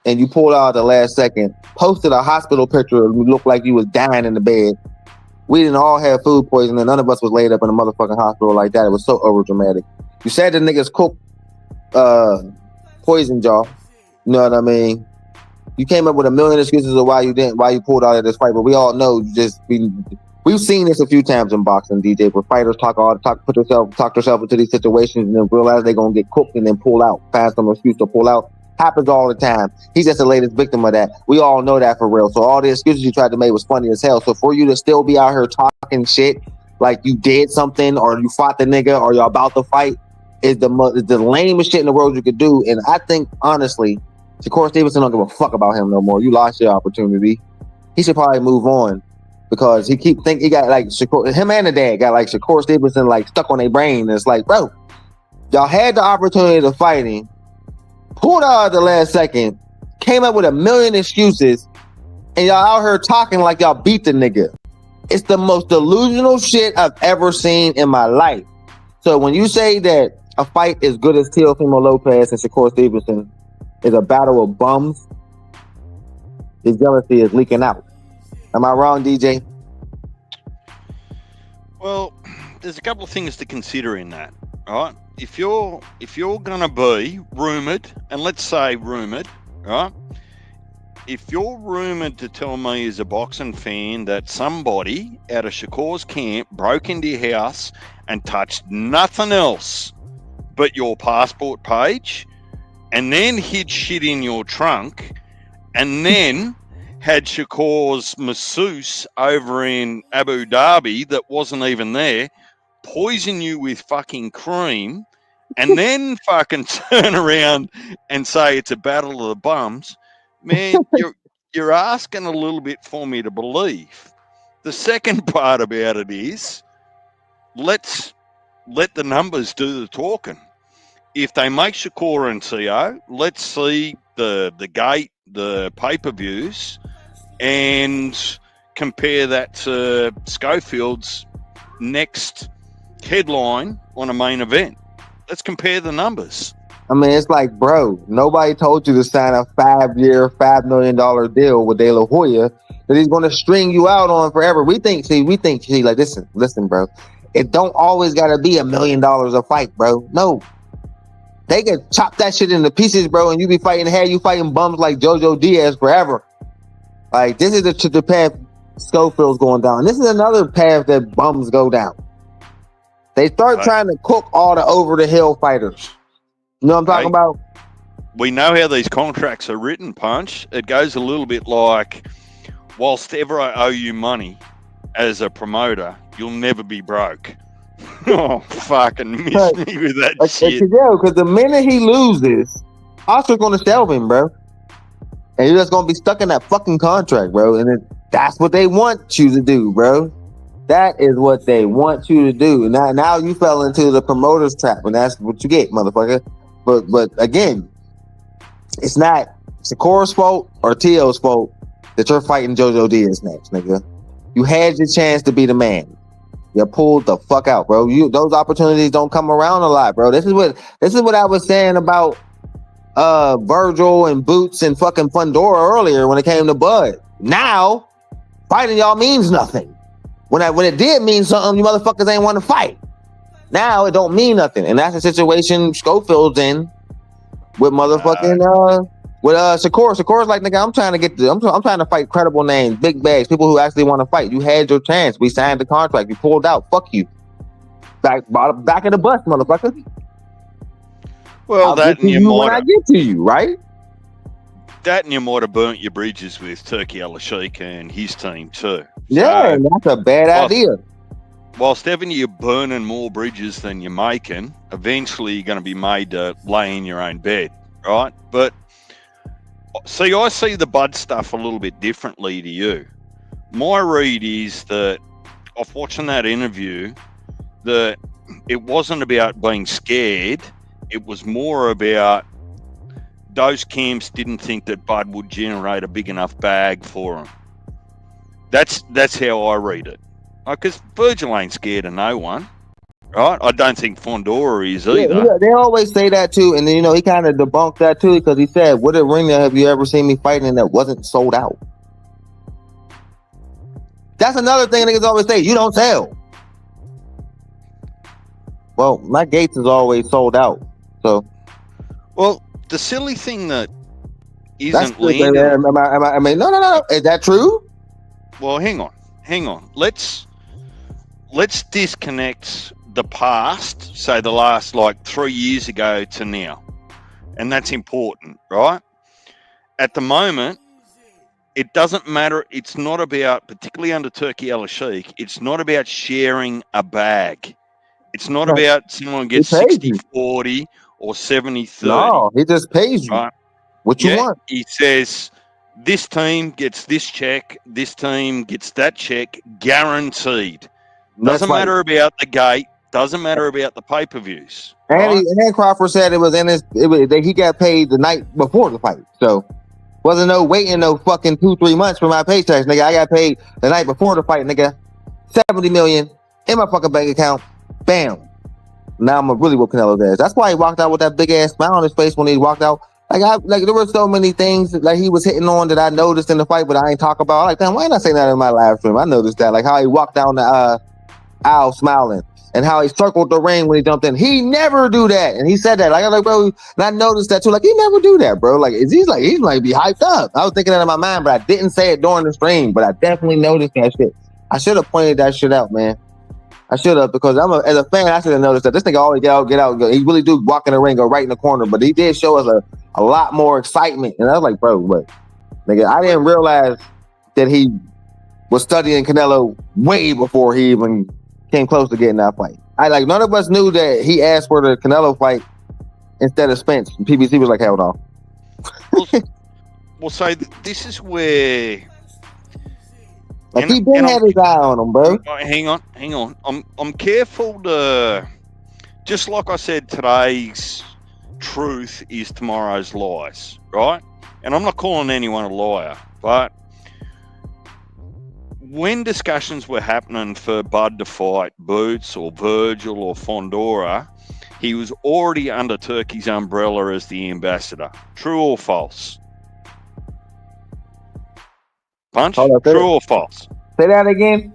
and you pulled out at the last second, posted a hospital picture and you looked like you was dying in the bed. We didn't all have food poisoning. None of us was laid up in a motherfucking hospital like that. It was so over dramatic. You said the niggas cooked poison jaw. You know what I mean? You came up with a million excuses of why you pulled out of this fight, but we all know we've seen this a few times in boxing, DJ, where fighters talk themselves into these situations and then realize they're gonna get cooked and then pull out, find some excuse to pull out. Happens all the time. He's just the latest victim of that. We all know that for real. So all the excuses you tried to make was funny as hell. So for you to still be out here talking shit like you did something or you fought the nigga or you're about to fight is the lamest shit in the world you could do. And I think honestly, Shakur Stevenson don't give a fuck about him no more. You lost your opportunity. He should probably move on because he got like Shakur, him and the dad got like Shakur Stevenson like stuck on their brain. And it's like, bro, y'all had the opportunity to fight him, pulled out at the last second, came up with a million excuses, and y'all out here talking like y'all beat the nigga. It's the most delusional shit I've ever seen in my life. So when you say that a fight as good as Teofimo Lopez and Shakur Stevenson is a battle of bums, his jealousy is leaking out. Am I wrong, DJ? Well, there's a couple of things to consider in that, right? If you're gonna be rumoured, and let's say rumoured, right? If you're rumoured to tell me as a boxing fan that somebody out of Shakur's camp broke into your house and touched nothing else but your passport page, and then hid shit in your trunk, and then had Shakur's masseuse over in Abu Dhabi that wasn't even there, poison you with fucking cream, and then fucking turn around and say it's a battle of the bums, man, you're asking a little bit for me to believe. The second part about it is, let's let the numbers do the talking. If they make Shakur and CO, let's see the gate, the pay-per-views, and compare that to Schofield's next headline on a main event. Let's compare the numbers. I mean, it's like, bro, nobody told you to sign a 5-year, $5 million deal with De La Hoya that he's going to string you out on forever. We think, like, listen, bro, it don't always got to be $1 million a fight, bro. No. They can chop that shit into pieces, bro, and you be fighting bums like JoJo Diaz forever. Like, this is the path Schofield's going down. This is another path that bums go down. They start trying to cook all the over-the-hill fighters. You know what I'm talking about? We know how these contracts are written, Punch. It goes a little bit like, whilst ever I owe you money as a promoter, you'll never be broke. Oh, fucking miss me with that shit. Because the minute he loses, Oscar's going to shelve him, bro. And you're just going to be stuck in that fucking contract, bro. And that's what they want you to do, bro. That is what they want you to do. Now you fell into the promoter's trap, and that's what you get, motherfucker. But again, it's not Shakur's fault or T.O.'s fault that you're fighting JoJo Diaz next, nigga. You had your chance to be the man. You pulled the fuck out, bro. Those opportunities don't come around a lot, bro. This is what I was saying about Virgil and Boots and fucking Fundora earlier when it came to Bud. Now, fighting y'all means nothing. When it did mean something, you motherfuckers ain't want to fight. Now it don't mean nothing, and that's the situation Schofield's in with motherfucking with Shakur. Shakur's like, nigga, I'm trying to fight credible names, big bags, people who actually want to fight. You had your chance. We signed the contract. You pulled out. Fuck you. Back of the bus, motherfucker. Well, I'll that get to and you when I get to you, right? That and you might have burnt your bridges with Turkey Al-Sheikh and his team too. Yeah, and that's a bad idea. Whilst ever you're burning more bridges than you're making, eventually you're going to be made to lay in your own bed, right? But see, I see the Bud stuff a little bit differently to you. My read is that, off watching that interview, that it wasn't about being scared. It was more about those camps didn't think that Bud would generate a big enough bag for them. That's how I read it. Because Virgil ain't scared of no one, right? I don't think Fondora is either. Yeah, they always say that too, and then he kind of debunked that too because he said, "What arena have you ever seen me fighting that wasn't sold out?" That's another thing niggas always say. You don't sell. Well, my gates is always sold out. So, well, the silly thing that isn't landing. No. Is that true? Well, hang on. Let's disconnect the past, say the last 3 years ago to now. And that's important, right? At the moment, it doesn't matter. It's not about, particularly under Turkey Al-Sheikh, it's not about sharing a bag. It's not about someone gets 60-40 or 70-30. No, he just pays you right? What you want. He says, this team gets this check, this team gets that check, guaranteed. Doesn't matter about the gate. Doesn't matter about the pay-per-views. And Crawford said it was he got paid the night before the fight. So wasn't no waiting no fucking 2-3 months for my paychecks, nigga. I got paid the night before the fight, nigga. $70 million in my fucking bank account. Bam. Now I'm really whoop Canelo's ass. That's why he walked out with that big ass smile on his face when he walked out. There were so many things he was hitting on that I noticed in the fight, but I ain't talk about. Damn, why ain't I saying that in my live stream? I noticed that, how he walked down the aisle smiling, and how he circled the ring when he jumped in. He never do that, and he said that. I was bro, and I noticed that too. He never do that, bro. He's be hyped up. I was thinking that in my mind, but I didn't say it during the stream. But I definitely noticed that shit. I should have pointed that shit out, man. I should have, because as a fan, I should have noticed that this nigga always get out. He really do walk in the ring, go right in the corner. But he did show us a lot more excitement, and I was like, bro, what, nigga? I didn't realize that he was studying Canelo way before he even came close to getting that fight. None of us knew that he asked for the Canelo fight instead of Spence. And PBC was like, hell no. Well, so this is where. He been had his eye on him, bro. Hang on. I'm careful to, just like I said, today's truth is tomorrow's lies, right? And I'm not calling anyone a liar, but when discussions were happening for Bud to fight Boots or Virgil or Fondora, he was already under Turkey's umbrella as the ambassador. True or false? Punch? True or false? Say that again.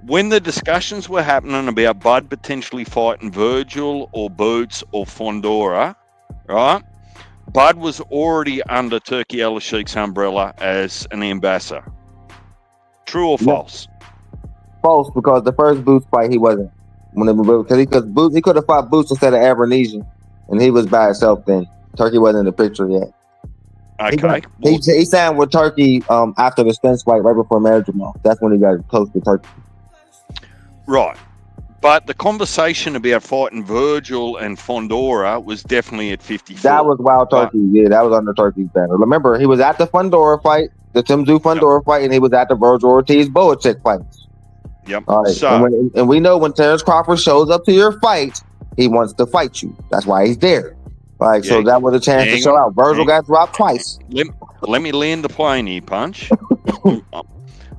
When the discussions were happening about Bud potentially fighting Virgil or Boots or Fondora, right? Bud was already under Turkey Al-Sheikh's umbrella as an ambassador. True or false? False, because the first Boots fight he wasn't. Because Boots, he could have fought Boots instead of Abernesian, and he was by himself then. Turkey wasn't in the picture yet. Okay. He signed with Turkey after the Spence fight, right before Marjamal. That's when he got close to Turkey. Right. But the conversation about fighting Virgil and Fondora was definitely at 54. That was Wild Turkey. Yeah, that was under Turkey's banner. Remember, he was at the Fondora fight, the Tim Tszyu Fondora fight, and he was at the Virgil Ortiz Boacek fights. Yep. All right. So, and we know when Terrence Crawford shows up to your fight, he wants to fight you. That's why he's there. So that was a chance to show out. Virgil got dropped twice. Let me land the plane here, Punch.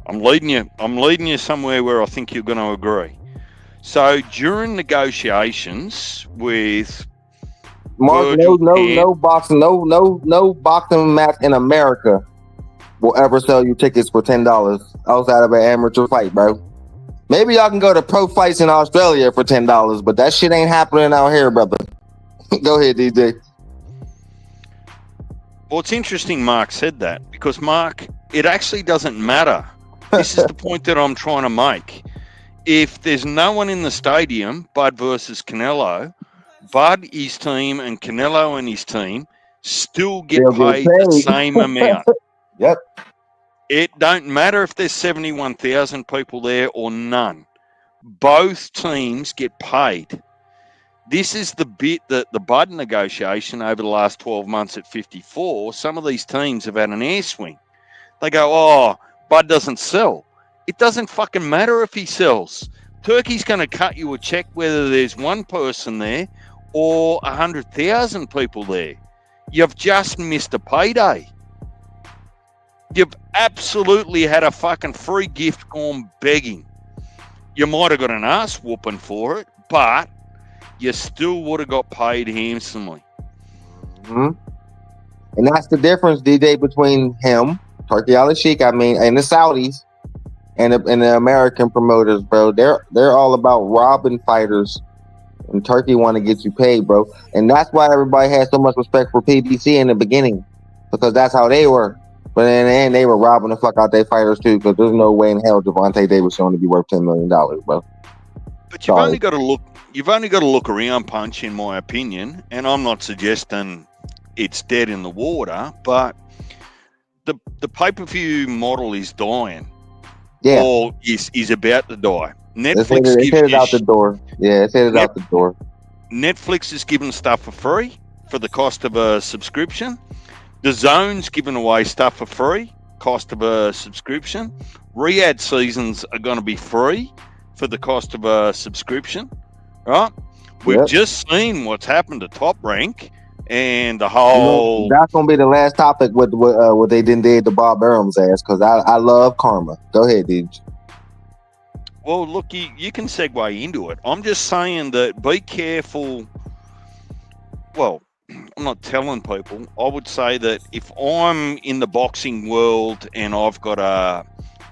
I'm leading you somewhere where I think you're going to agree. So during negotiations with Mark, no boxing match in America will ever sell you tickets for $10 outside of an amateur fight, bro. Maybe y'all can go to pro fights in Australia for $10, but that shit ain't happening out here, brother. Go ahead, DJ. Well, it's interesting Mark said that, because Mark, it actually doesn't matter. This is the point that I'm trying to make. If there's no one in the stadium, Bud versus Canelo, Bud, his team, and Canelo and his team still get paid the same amount. Yep. It don't matter if there's 71,000 people there or none. Both teams get paid. This is the bit that the Bud negotiation over the last 12 months at 54, some of these teams have had an air swing. They go, oh, Bud doesn't sell. It doesn't fucking matter if he sells. Turkey's going to cut you a check whether there's one person there or 100,000 people there. You've just missed a payday. You've absolutely had a fucking free gift gone begging. You might have got an ass whooping for it, but you still would have got paid handsomely. Mm-hmm. And that's the difference, DJ, between him, Turkey Al-Sheikh, and the Saudis and the American promoters, bro. They're all about robbing fighters, and Turkey want to get you paid, bro. And that's why everybody had so much respect for PBC in the beginning, because that's how they were. But in the end, they were robbing the fuck out their fighters too, because there's no way in hell Gervonta Davis is going to be worth $10 million, bro. But you've only got to look. You've only got to look around, Punch, in my opinion, and I'm not suggesting it's dead in the water, but the pay-per-view model is dying. Yeah. Or is about to die. Netflix it's headed out the door. Yeah, it's headed out the door. Netflix is giving stuff for free for the cost of a subscription. The Zone's giving away stuff for free, cost of a subscription. Riyadh seasons are going to be free for the cost of a subscription, right? We've just seen what's happened to Top Rank and the whole... that's going to be the last topic with what they did to Bob Arum's ass, because I love karma. Go ahead, dude. Well, look, you can segue into it. I'm just saying that be careful. Well, I'm not telling people. I would say that if I'm in the boxing world and I've got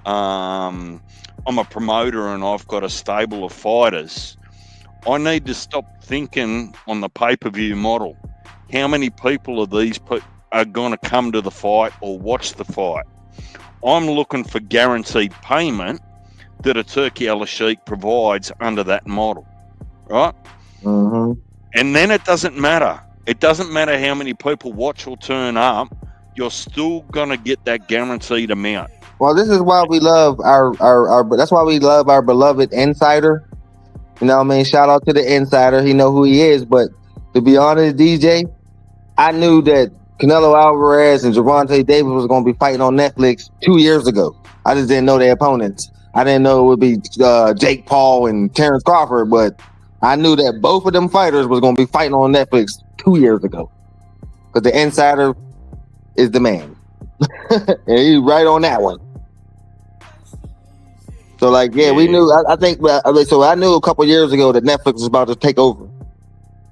I'm a promoter and I've got a stable of fighters, I need to stop thinking on the pay-per-view model. How many people of these are going to come to the fight or watch the fight? I'm looking for guaranteed payment that a Turkey Al-Sheikh provides under that model, right? Mm-hmm. And then it doesn't matter. It doesn't matter how many people watch or turn up. You're still going to get that guaranteed amount. Well, this is why we love our that's why we love our beloved insider. You know what I mean? Shout out to the insider. He know who he is. But to be honest, DJ, I knew that Canelo Alvarez and Gervonta Davis was going to be fighting on Netflix 2 years ago. I just didn't know their opponents. I didn't know it would be Jake Paul and Terrence Crawford, but I knew that both of them fighters was going to be fighting on Netflix 2 years ago. Because the insider is the man. And he's right on that one. So, like, yeah, we knew. I think so. I knew a couple years ago that Netflix was about to take over.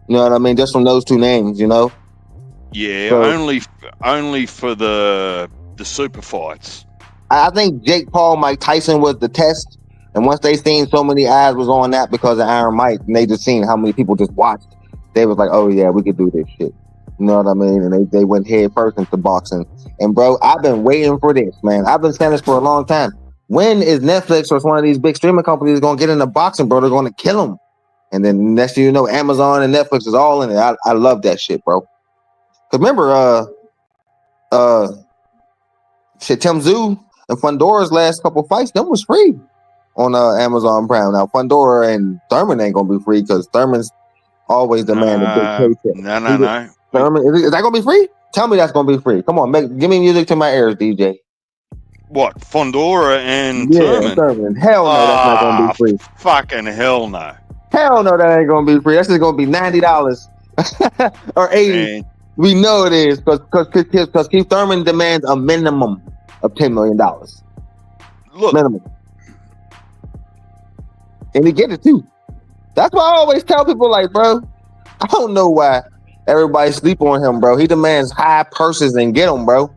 You know what I mean? Just from those two names, you know. Yeah, so, only for the super fights. I think Jake Paul, Mike Tyson was the test, and once they seen so many eyes was on that because of Iron Mike, and they just seen how many people just watched, they was like, "Oh yeah, we could do this shit." You know what I mean? And they went head first into boxing. And bro, I've been waiting for this, man. I've been saying this for a long time. When is Netflix or one of these big streaming companies going to get into boxing, bro? They're going to kill them. And then next thing you know, Amazon and Netflix is all in it. I love that shit, bro. Cause remember, Tim Tszyu and Fundora's last couple fights, them was free on Amazon Prime. Now Fundora and Thurman ain't gonna be free because Thurman's always demanding a big paycheck. No. Thurman, is that gonna be free? Tell me that's gonna be free. Come on, give me music to my ears, DJ. What, Fundora and Thurman? Hell no, that's not gonna be free. Fucking hell no. Hell no, that ain't gonna be free. That's just gonna be $90 or $80. Man. We know it is because Keith Thurman demands a minimum of $10 million. Look, minimum, and he get it too. That's why I always tell people, like, bro, I don't know why everybody sleep on him, bro. He demands high purses and get them, bro.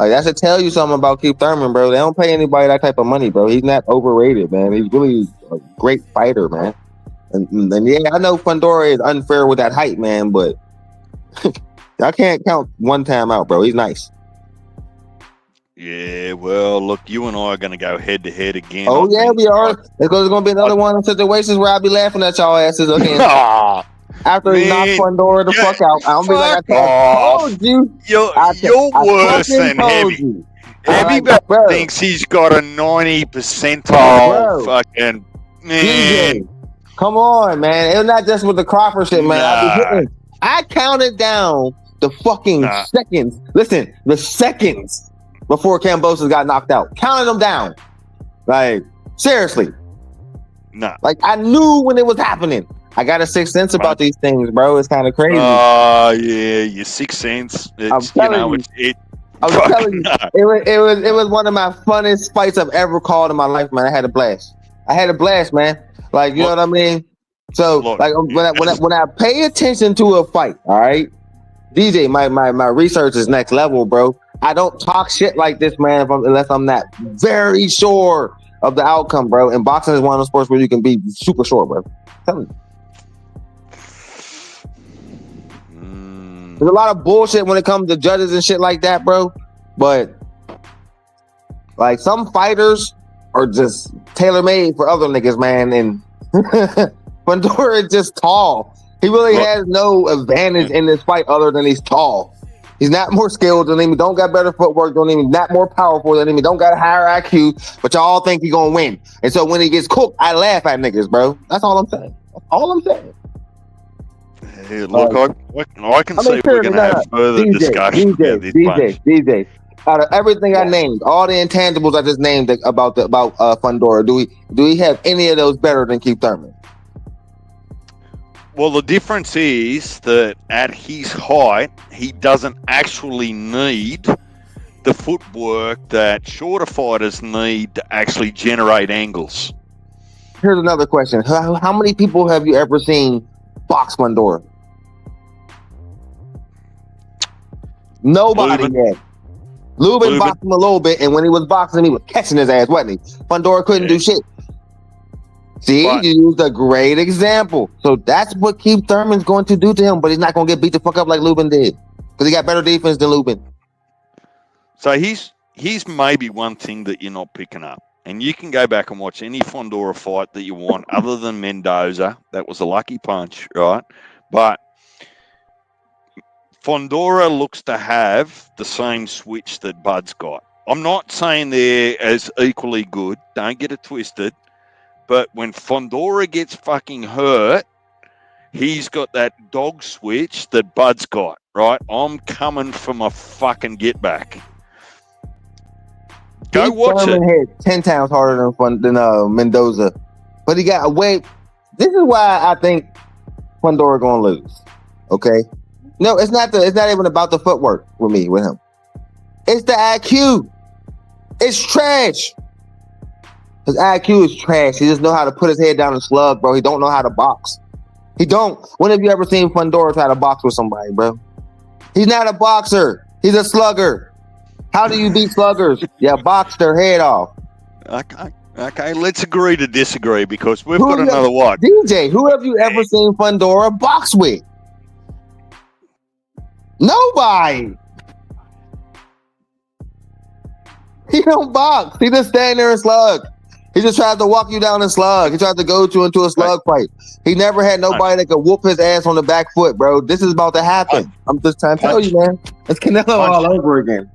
Like that should tell you something about Keith Thurman, bro. They don't pay anybody that type of money, bro. He's not overrated, man. He's really a great fighter, man. And yeah, I know Fundora is unfair with that height, man, but I can't count one time out, bro. He's nice. Yeah, well, look, you and I are going to go head to head again. Oh, yeah, we are. There's going to be another one of situations where I'll be laughing at y'all asses again. After he knocked Fundora the fuck out, I'll be like, I told you. You're worse than Heavy. Heavy thinks he's got a 90 percentile fucking man. DJ, come on, man. It's not just with the Crawford shit, man. I counted down the fucking seconds. Listen, the seconds before Kambosos got knocked out. Counted them down. Like, seriously. Nah. Like, I knew when it was happening. I got a sixth sense about these things, bro. It's kind of crazy. Oh, yeah, your sixth sense. I'm telling you, it was one of my funnest fights I've ever called in my life, man. I had a blast, man. Like, you know what I mean? So, like, when I pay attention to a fight, all right, DJ, my research is next level, bro. I don't talk shit like this, man, unless I'm not very sure of the outcome, bro. And boxing is one of those sports where you can be super sure, bro. Tell me. There's a lot of bullshit when it comes to judges and shit like that, bro. But like some fighters are just tailor-made for other niggas, man. And Fundora is just tall. He really has no advantage in this fight other than he's tall. He's not more skilled than him. He don't got better footwork than him. He's not more powerful than him. He don't got a higher IQ. But y'all think he gonna win. And so when he gets cooked, I laugh at niggas, bro. That's all I'm saying. That's all I'm saying. Hey, look, I can see we're going to have further discussion about this bunch. DJ, out of everything I named, all the intangibles I just named about Fundora, do we have any of those better than Keith Thurman? Well, the difference is that at his height, he doesn't actually need the footwork that shorter fighters need to actually generate angles. Here's another question. How many people have you ever seen box Fundora? Nobody yet. Lubin boxed him a little bit, and when he was boxing, he was catching his ass, wasn't he? Fundora couldn't do shit. See, you used a great example. So that's what Keith Thurman's going to do to him, but he's not going to get beat the fuck up like Lubin did. Because he got better defense than Lubin. So he's maybe one thing that you're not picking up. And you can go back and watch any Fundora fight that you want other than Mendoza. That was a lucky punch, right? But Fundora looks to have the same switch that Bud's got. I'm not saying they're as equally good. Don't get it twisted. But when Fundora gets fucking hurt, he's got that dog switch that Bud's got, right? I'm coming for my fucking get back. Go watch it. Hit 10 times harder than Mendoza. But he got away. This is why I think Fundora gonna lose. Okay? No, it's not even about the footwork with him. It's the IQ. It's trash. His IQ is trash. He just know how to put his head down and slug, bro. He don't know how to box. He don't. When have you ever seen Fundora try to box with somebody, bro? He's not a boxer. He's a slugger. How do you beat sluggers? You box their head off. Okay, let's agree to disagree because we've got another one. DJ, who have you ever seen Fundora box with? Nobody. He don't box. He just stand there and slug. He just tries to walk you down and slug. He tried to go into a slug fight. He never had nobody that could whoop his ass on the back foot, bro. This is about to happen. I'm just trying to tell you, man. It's Canelo all over again.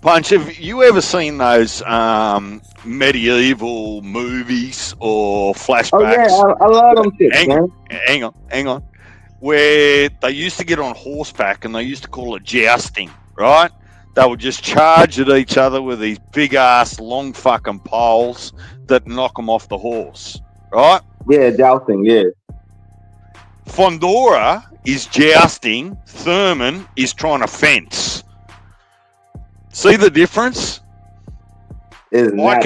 Punch. Have you ever seen those medieval movies or flashbacks? Oh, yeah. I love them shit, man. Hang on. Where they used to get on horseback and they used to call it jousting, right? They would just charge at each other with these big-ass, long fucking poles that knock them off the horse, right? Yeah, jousting, yeah. Fundora is jousting. Thurman is trying to fence. See the difference? It is not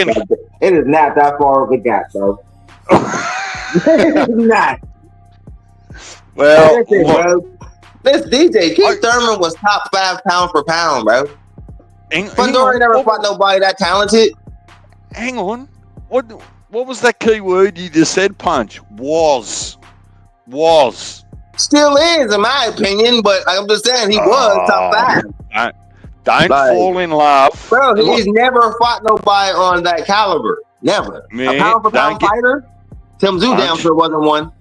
that far of a gap, bro. It is not. Well, this DJ, Keith Thurman was top 5 pound for pound, bro. Fundora never fought nobody that talented. Hang on. What was that key word you just said, Punch? Was. Still is, in my opinion, but I'm just saying he was top 5. Don't fall in love. Bro, he's never fought nobody on that caliber. Never. Man, a pound for pound fighter? Tim Tszyu damn sure wasn't one.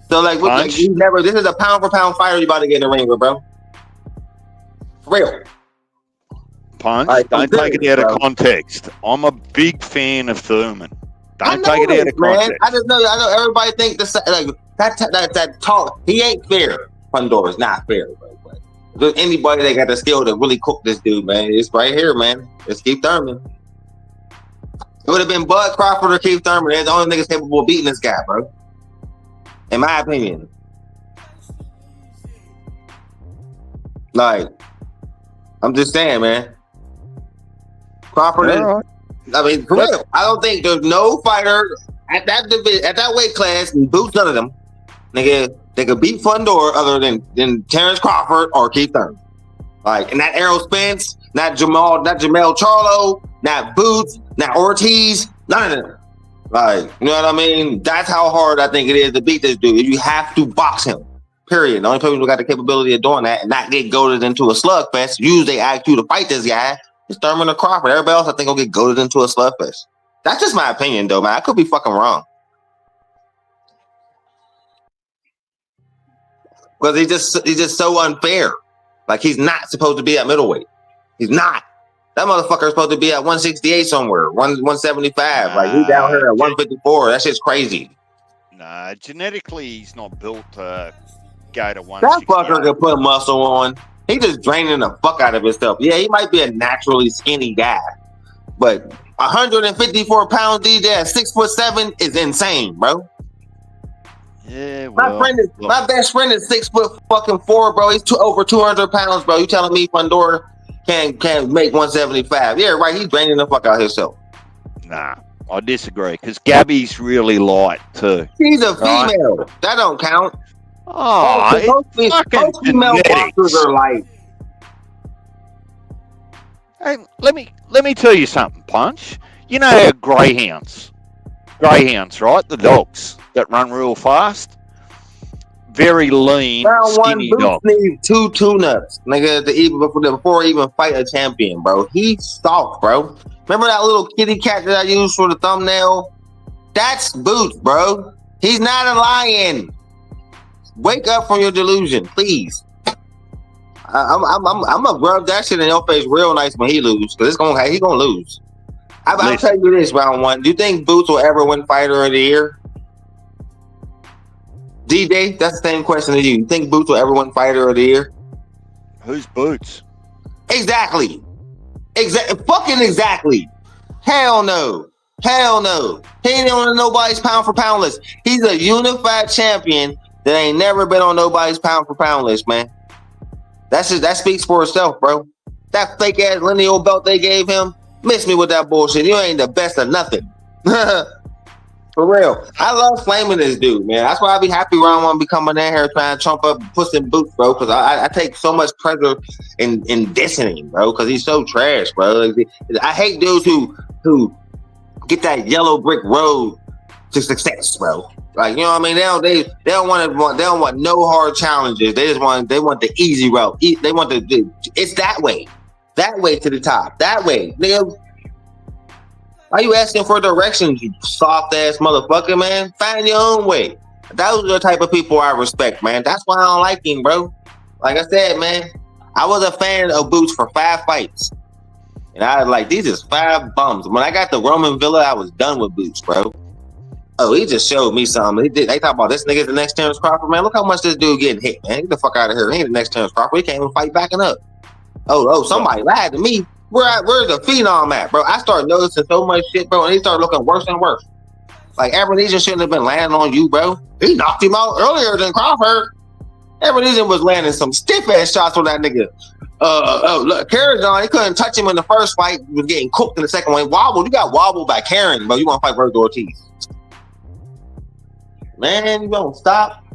So he's never. This is a pound for pound fighter you about to get in the ring with, bro. For real. Punch, don't take it out of context. I'm a big fan of Thurman. Don't take it out of context. I know everybody think that talk. He ain't fair. Fundora's not fair, bro. But anybody that got the skill to really cook this dude, man, it's right here, man. It's Keith Thurman. It would have been Bud Crawford or Keith Thurman. They're the only niggas capable of beating this guy, bro. In my opinion. I'm just saying, man. Crawford is, for real. I don't think there's no fighter at that weight class, and Boots, none of them, nigga, they could beat Fundora other than Terrence Crawford or Keith Thurman. And that Errol Spence, not Jamel Charlo, not Boots, not Ortiz, none of them. You know what I mean? That's how hard I think it is to beat this dude. You have to box him. Period. The only people who got the capability of doing that and not get goaded into a slugfest, use they IQ to fight this guy, is Thurman or Crawford. Everybody else, I think, will get goaded into a slugfest. That's just my opinion, though, man. I could be fucking wrong. Because he's just so unfair. He's not supposed to be at middleweight. He's not. That motherfucker is supposed to be at 168 somewhere, 175. He's down here at 154. That shit's crazy. Nah, genetically, he's not built to go to 168. That fucker could put muscle on. He just draining the fuck out of himself. Yeah, he might be a naturally skinny guy, but 154 pounds DJ at 6'7" is insane, bro. Yeah, well, my best friend is 6'4", bro. He's over 200 pounds, bro. You telling me Fundora can't make 175? Yeah, right. He's draining the fuck out of himself. Nah, I disagree because Gabby's really light too. She's a female. Right? That don't count. Most female boxers are light. Hey, let me tell you something, Punch. You know how greyhounds, right? The dogs that run real fast, very lean, skinny dogs. Need 2 tune-ups, nigga, before even fight a champion, bro. He's soft, bro. Remember that little kitty cat that I used for the thumbnail? That's Boots, bro. He's not a lion. Wake up from your delusion, please. I'm gonna rub that shit in your face real nice when he lose, because he gonna lose. I'll tell you this, round one. Do you think Boots will ever win Fighter of the Year? DJ, that's the same question to you. You think Boots will ever win Fighter of the Year? Who's Boots? Exactly. Fucking exactly. Hell no. He ain't on nobody's pound for pound list. He's a unified champion that ain't never been on nobody's pound for pound list, man. That speaks for itself, bro. That fake ass lineal belt they gave him, miss me with that bullshit. You ain't the best of nothing. For real. I love flaming this dude, man. That's why I be happy round one be coming in here trying to trump up Puss in Boots, bro. Because I take so much pleasure in dissing him, bro. Because he's so trash, bro. I hate dudes who get that yellow brick road to success, bro. You know what I mean? They don't want no hard challenges. They want the easy route. They want it's that way to the top. That way, nigga. Why you asking for directions, you soft ass motherfucker, man? Find your own way. Those are the type of people I respect, man. That's why I don't like him, bro. Like I said, man, I was a fan of Boots for 5 fights. And I was like, these is 5 bums. When I got the Roman Villa, I was done with Boots, bro. Oh, he just showed me something. They talk about this nigga's the next Terrence Crawford, man. Look how much this dude getting hit, man. Get the fuck out of here. He ain't the next Terrence Crawford. He can't even fight backing up. Oh, somebody lied to me. Where's the phenom at, bro? I started noticing so much shit, bro, and he started looking worse and worse. Aberdeen shouldn't have been landing on you, bro. He knocked him out earlier than Crawford. Aberdeen was landing some stiff ass shots on that nigga. Look, Carrigan, he couldn't touch him in the first fight. He was getting cooked in the second one. Wobbled. You got wobbled by Karen, bro. You want to fight Virgil Ortiz? Man, you don't stop.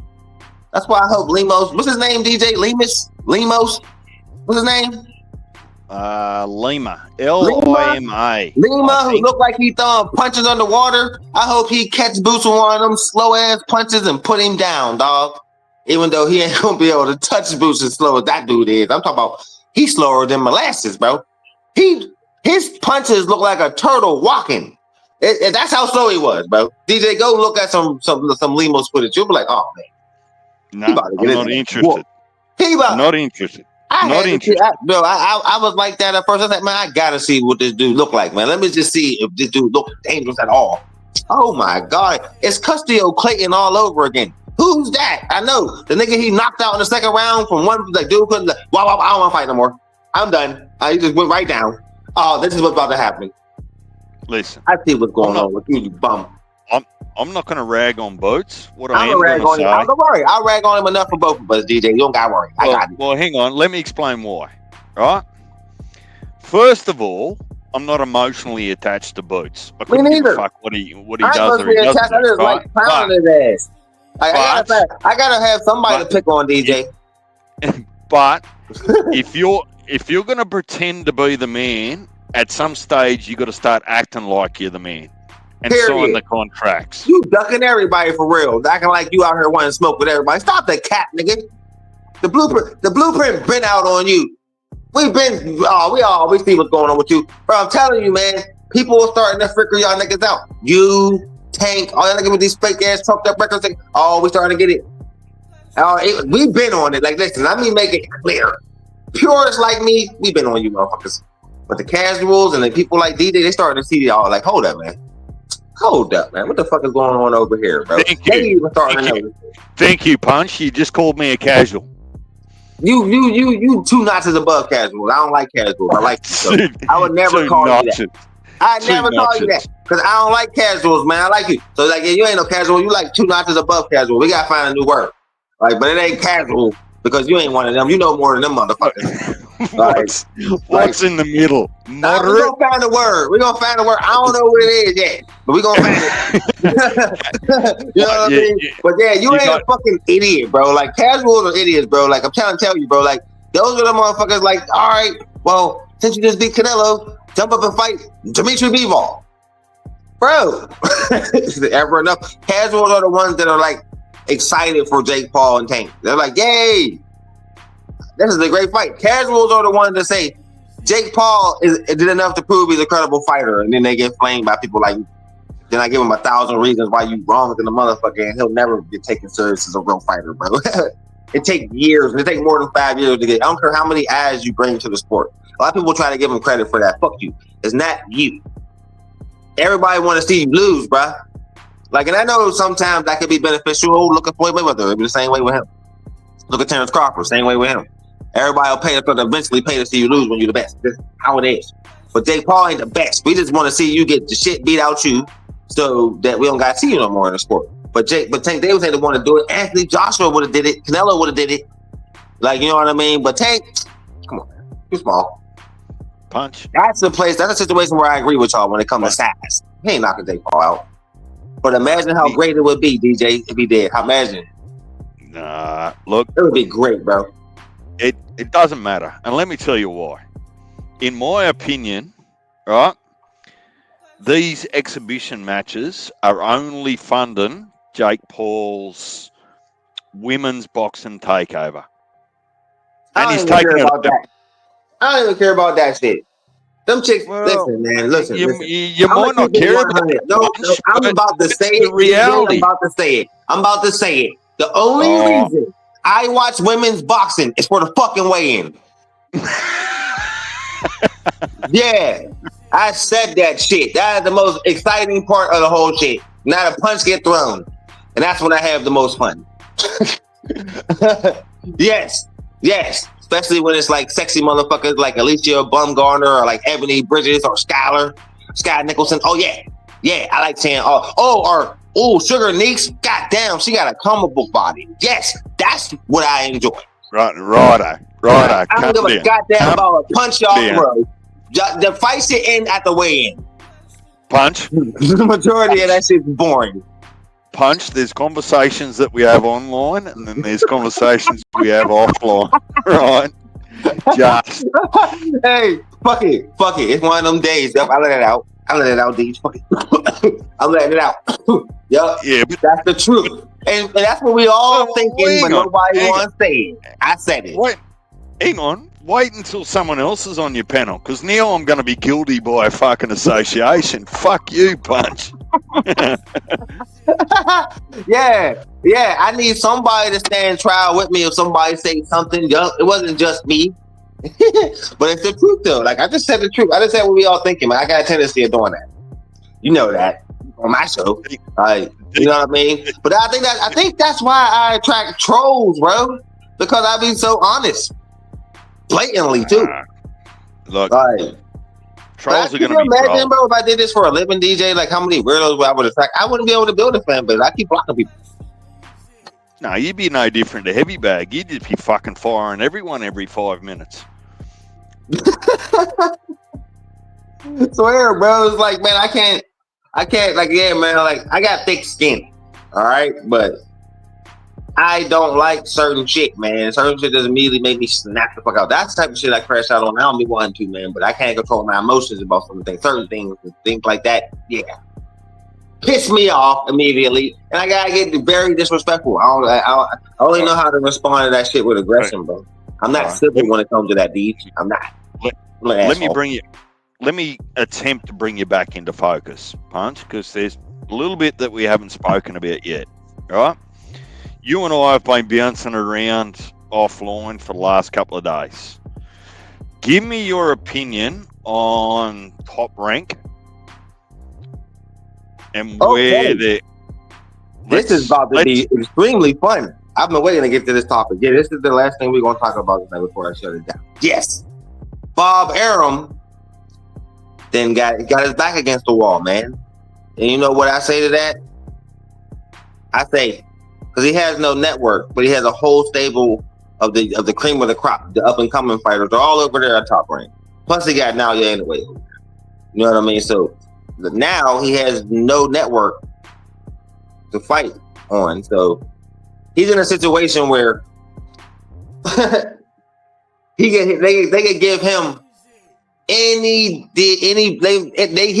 That's why I hope Lemos. What's his name, DJ? Lemos? What's his name? Lima. Lima. Lima, who looked like he throwing punches underwater. I hope he catch Boots with one of them slow ass punches and put him down, dog. Even though he ain't gonna be able to touch Boots as slow as that dude is. I'm talking about he's slower than molasses, bro. His punches look like a turtle walking. That's how slow he was, bro. DJ, go look at some Limo's footage. You'll be like, oh man. No, I'm not interested. Not interested. Not interested. I was like that at first. I was like, man, I gotta see what this dude look like, man. Let me just see if this dude look dangerous at all. Oh my God, it's Custio Clayton all over again. Who's that? I know the nigga he knocked out in the second round from one like dude couldn't. Wow, I don't want to fight no more. I'm done. He just went right down. Oh, this is what's about to happen. Listen, I see what's going on with you bum. I'm not going to rag on Boots. What I'm I am going to say... Don't worry. I'll rag on him enough for both of us, DJ. You don't got to worry. I got it. Well, hang on. Let me explain why. Right? First of all, I'm not emotionally attached to Boots. I couldn't give a fuck what he does or he doesn't. I just like pounding his ass. I got to have somebody to pick on, DJ. But if you're going to pretend to be the man, at some stage you got to start acting like you're the man. And sign the contracts. You ducking everybody for real. Acting like you out here wanting to smoke with everybody. Stop the cap, nigga. The blueprint been out on you. We see what's going on with you. Bro, I'm telling you, man, people are starting to figure y'all niggas out. You, Tank, all y'all niggas with these fake ass trucked up records. We starting to get it. We've been on it. Like, listen, let me make it clear. Purists like me, we've been on you motherfuckers. But the casuals and the people like DJ, they starting to see y'all like, hold up, man. Hold up, man. What the fuck is going on over here, bro? Thank you, Punch. You just called me a casual. You 2 notches above casual. I don't like casual. I like you. I would never call you that. I never call you that because I don't like casuals, man. I like you. So like, you ain't no casual. You like 2 notches above casual. We gotta find a new word. Like, but it ain't casual because you ain't one of them. You know more than them motherfuckers. What's in the middle? Moderate? We're gonna find a word. I don't know what it is yet, but we're gonna find it. You know what I mean? But yeah, you ain't a fucking idiot, bro. Like, casuals are idiots, bro. Like, I'm trying to tell you, bro. Like, those are the motherfuckers. Like, all right, well, since you just beat Canelo, jump up and fight Dimitri Bivol, bro. Is it ever enough? Casuals are the ones that are like excited for Jake Paul and Tank. They're like, yay. This is a great fight. Casuals are the ones that say Jake Paul did enough to prove he's a credible fighter, and then they get flamed by people like, then I give him 1,000 reasons why you wrong than the motherfucker, and he'll never get taken serious as a real fighter, bro. It takes years. It takes more than 5 years to get. I don't care how many eyes you bring to the sport. A lot of people try to give him credit for that. Fuck you. It's not you. Everybody want to see you lose, bro. Like, and I know sometimes that could be beneficial. Oh, look at Floyd Mayweather. It'll be the same way with him. Look at Terrence Crawford. Same way with him. Everybody will pay to eventually pay to see you lose when you're the best. That's how it is. But Jake Paul ain't the best. We just want to see you get the shit beat out you so that we don't got to see you no more in the sport. But Tank Davis ain't the one to do it. Anthony Joshua would have did it. Canelo would have did it. Like, you know what I mean? But Tank, come on, man. Too small. Punch. That's the place. That's a situation where I agree with y'all when it comes to size. He ain't knocking Jake Paul out. But imagine how great it would be, DJ, if he did. Imagine. Nah, look. It would be great, bro. It doesn't matter. And let me tell you why. In my opinion, right, these exhibition matches are only funding Jake Paul's women's boxing takeover. And he's taking it. I don't even care about that shit. Them chicks, listen, man, listen. You might not care about it. No, I'm about to say it. Reality. I'm about to say it. The only reason I watch women's boxing is for the fucking weigh-in. Yeah, I said that shit. That is the most exciting part of the whole shit. Not a punch get thrown. And that's when I have the most fun. Yes. Especially when it's like sexy motherfuckers like Alicia Bumgarner or like Ebony Bridges or Sky Nicholson. Oh, yeah, I like saying, Sugar Neeks. Goddamn, she got a comic book body. Yes, that's what I enjoy. Right. I don't give a goddamn about a punch y'all throw. The fight should end at the weigh-in. Punch. The majority of that shit's boring. Punch. There's conversations that we have online, and then there's conversations we have offline. Right. Just Hey, fuck it. It's one of them days. Yep, I let it out. D. Fuck it. I'm letting it out. Yep, yeah, but that's the truth. And that's what we all thinking, but hang on, nobody hang on. wants to say it. I said it. Wait, hang on. Wait until someone else is on your panel, because now I'm going to be guilty by a fucking association. Fuck you, Punch. Yeah. I need somebody to stand trial with me if somebody say something. It wasn't just me. But it's the truth though. Like I just said the truth. I just said what we all thinking, man. I got a tendency of doing that. You know that on my show. Like, you know what I mean? But I think that's why I attract trolls, bro. Because I be so honest. Blatantly too. Look, like, trolls are going to to be imagine, trolls. bro, if I did this for a living, DJ, like how many weirdos I would attract? I wouldn't be able to build a fan base. I keep blocking people. No, you'd be no different to Heavy Bag. You'd just be fucking firing everyone every 5 minutes. Swear, bro. It's like, man, I can't, like, yeah, man, like, I got thick skin, all right? But I don't like certain shit, man. Certain shit doesn't immediately make me snap the fuck out. That's the type of shit I crash out on. I don't be wanting to, man, but I can't control my emotions about some things. Certain things like that, yeah. Piss me off immediately, and I gotta get very disrespectful. I only know how to respond to that shit with aggression, bro. I'm not civil when it comes to that, dude. I'm not. Let me attempt to bring you back into focus, Punch, because there's a little bit that we haven't spoken about yet. All right, you and I have been bouncing around offline for the last couple of days. Give me your opinion on Top Rank and where they. This is about to be extremely fun. I've been waiting to get to this topic. Yeah, this is the last thing we're going to talk about tonight before I shut it down. Yes. Bob Arum then got his back against the wall, man. And you know what I say to that? I say, because he has no network, but he has a whole stable of the cream of the crop, the up and coming fighters. They're all over there at Top Rank. Plus he got Naoya anyway. You know what I mean? So now he has no network to fight on. So he's in a situation where they could give him he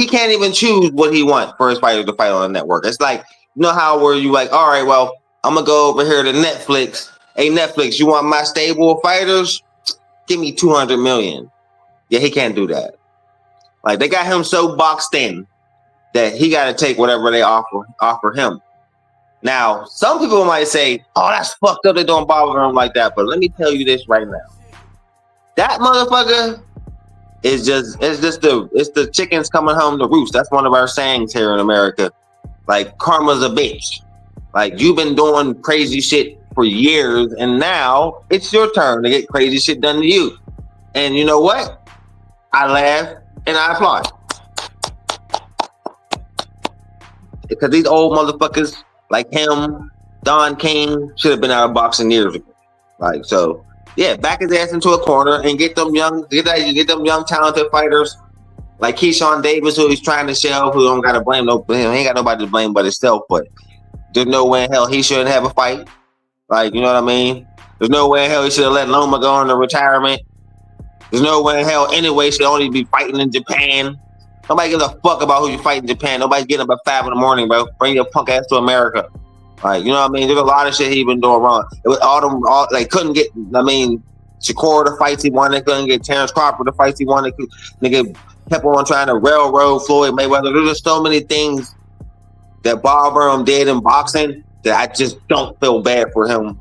can't even choose what he wants for his fighter to fight on the network. It's like, you know how where you like, all right, well, I'm gonna go over here to Netflix. Hey, Netflix, you want my stable of fighters? Give me 200 million. Yeah, he can't do that. Like, they got him so boxed in that he got to take whatever they offer him. Now, some people might say, oh, that's fucked up. They don't bother him like that. But let me tell you this right now. That motherfucker is it's the chickens coming home to roost. That's one of our sayings here in America. Like, karma's a bitch. Like, you've been doing crazy shit for years, and now it's your turn to get crazy shit done to you. And you know what? I laugh and I applaud. Because these old motherfuckers like him, Don King, should have been out of boxing years ago. Like, so yeah, back his ass into a corner and get them young talented fighters like Keyshawn Davis, who he's trying to shelve, who don't gotta blame he ain't got nobody to blame but himself, but there's no way in hell he shouldn't have a fight. Like, you know what I mean? There's no way in hell he should have let Loma go into retirement. There's no way in hell anyway should only be fighting in Japan. Nobody gives a fuck about who you fight in Japan. Nobody's getting up at 5 a.m, bro. Bring your punk ass to America. Like, you know what I mean? There's a lot of shit he been doing wrong. It was they couldn't get, Shakur the fights he wanted, couldn't get Terrence Crawford the fights he wanted. Nigga kept on trying to railroad Floyd Mayweather. There's just so many things that Bob Arum did in boxing that I just don't feel bad for him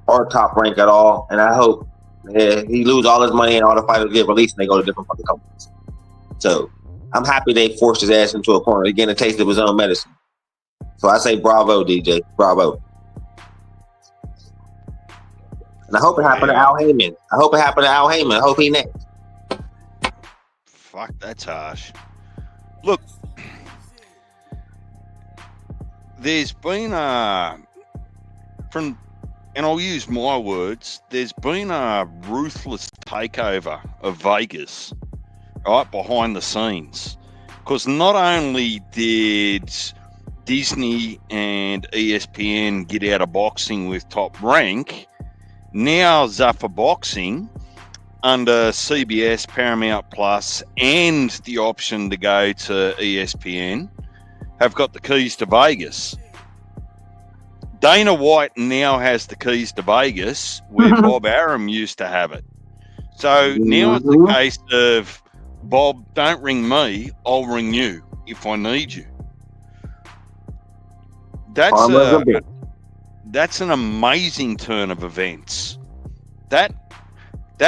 or Top Rank at all. And I hope he lose all his money and all the fighters get released and they go to different fucking companies. So I'm happy they forced his ass into a corner. He getting a taste of his own medicine. So I say bravo, DJ. Bravo. And I hope it happened to Al Heyman. I hope he next. Fuck, that's harsh. Look, there's been and I'll use my words, there's been a ruthless takeover of Vegas, right, behind the scenes. Because not only did Disney and ESPN get out of boxing with Top Rank, now Zuffa Boxing under CBS, Paramount Plus, and the option to go to ESPN have got the keys to Vegas. Dana White now has the keys to Vegas, where Bob Arum used to have it. So now it's the case of, Bob, don't ring me, I'll ring you if I need you. That's an amazing turn of events. That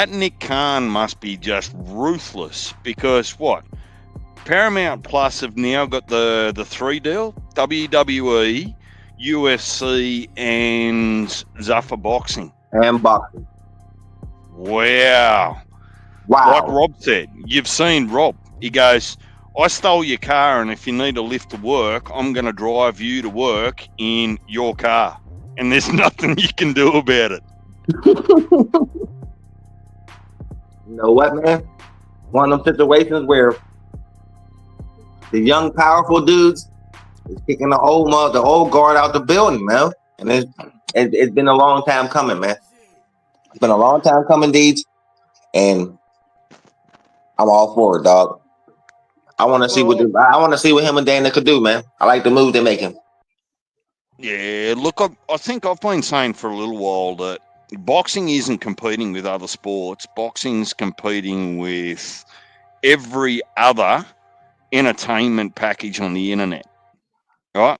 Nick Khan must be just ruthless, because what? Paramount Plus have now got the 3 deal, WWE, UFC, and Zuffa Boxing. And boxing. Wow. Like Rob said, you've seen Rob. He goes, I stole your car, and if you need a lift to work, I'm going to drive you to work in your car. And there's nothing you can do about it. You know what, man? One of them situations where the young, powerful dudes is kicking the old guard out the building, man. And it's been a long time coming, man. It's been a long time coming, Deeds. And I'm all for it, dog. I want to see what him and Dana could do, man. I like the move they're making. Yeah, look, I think I've been saying for a little while that boxing isn't competing with other sports. Boxing's competing with every other entertainment package on the internet, right?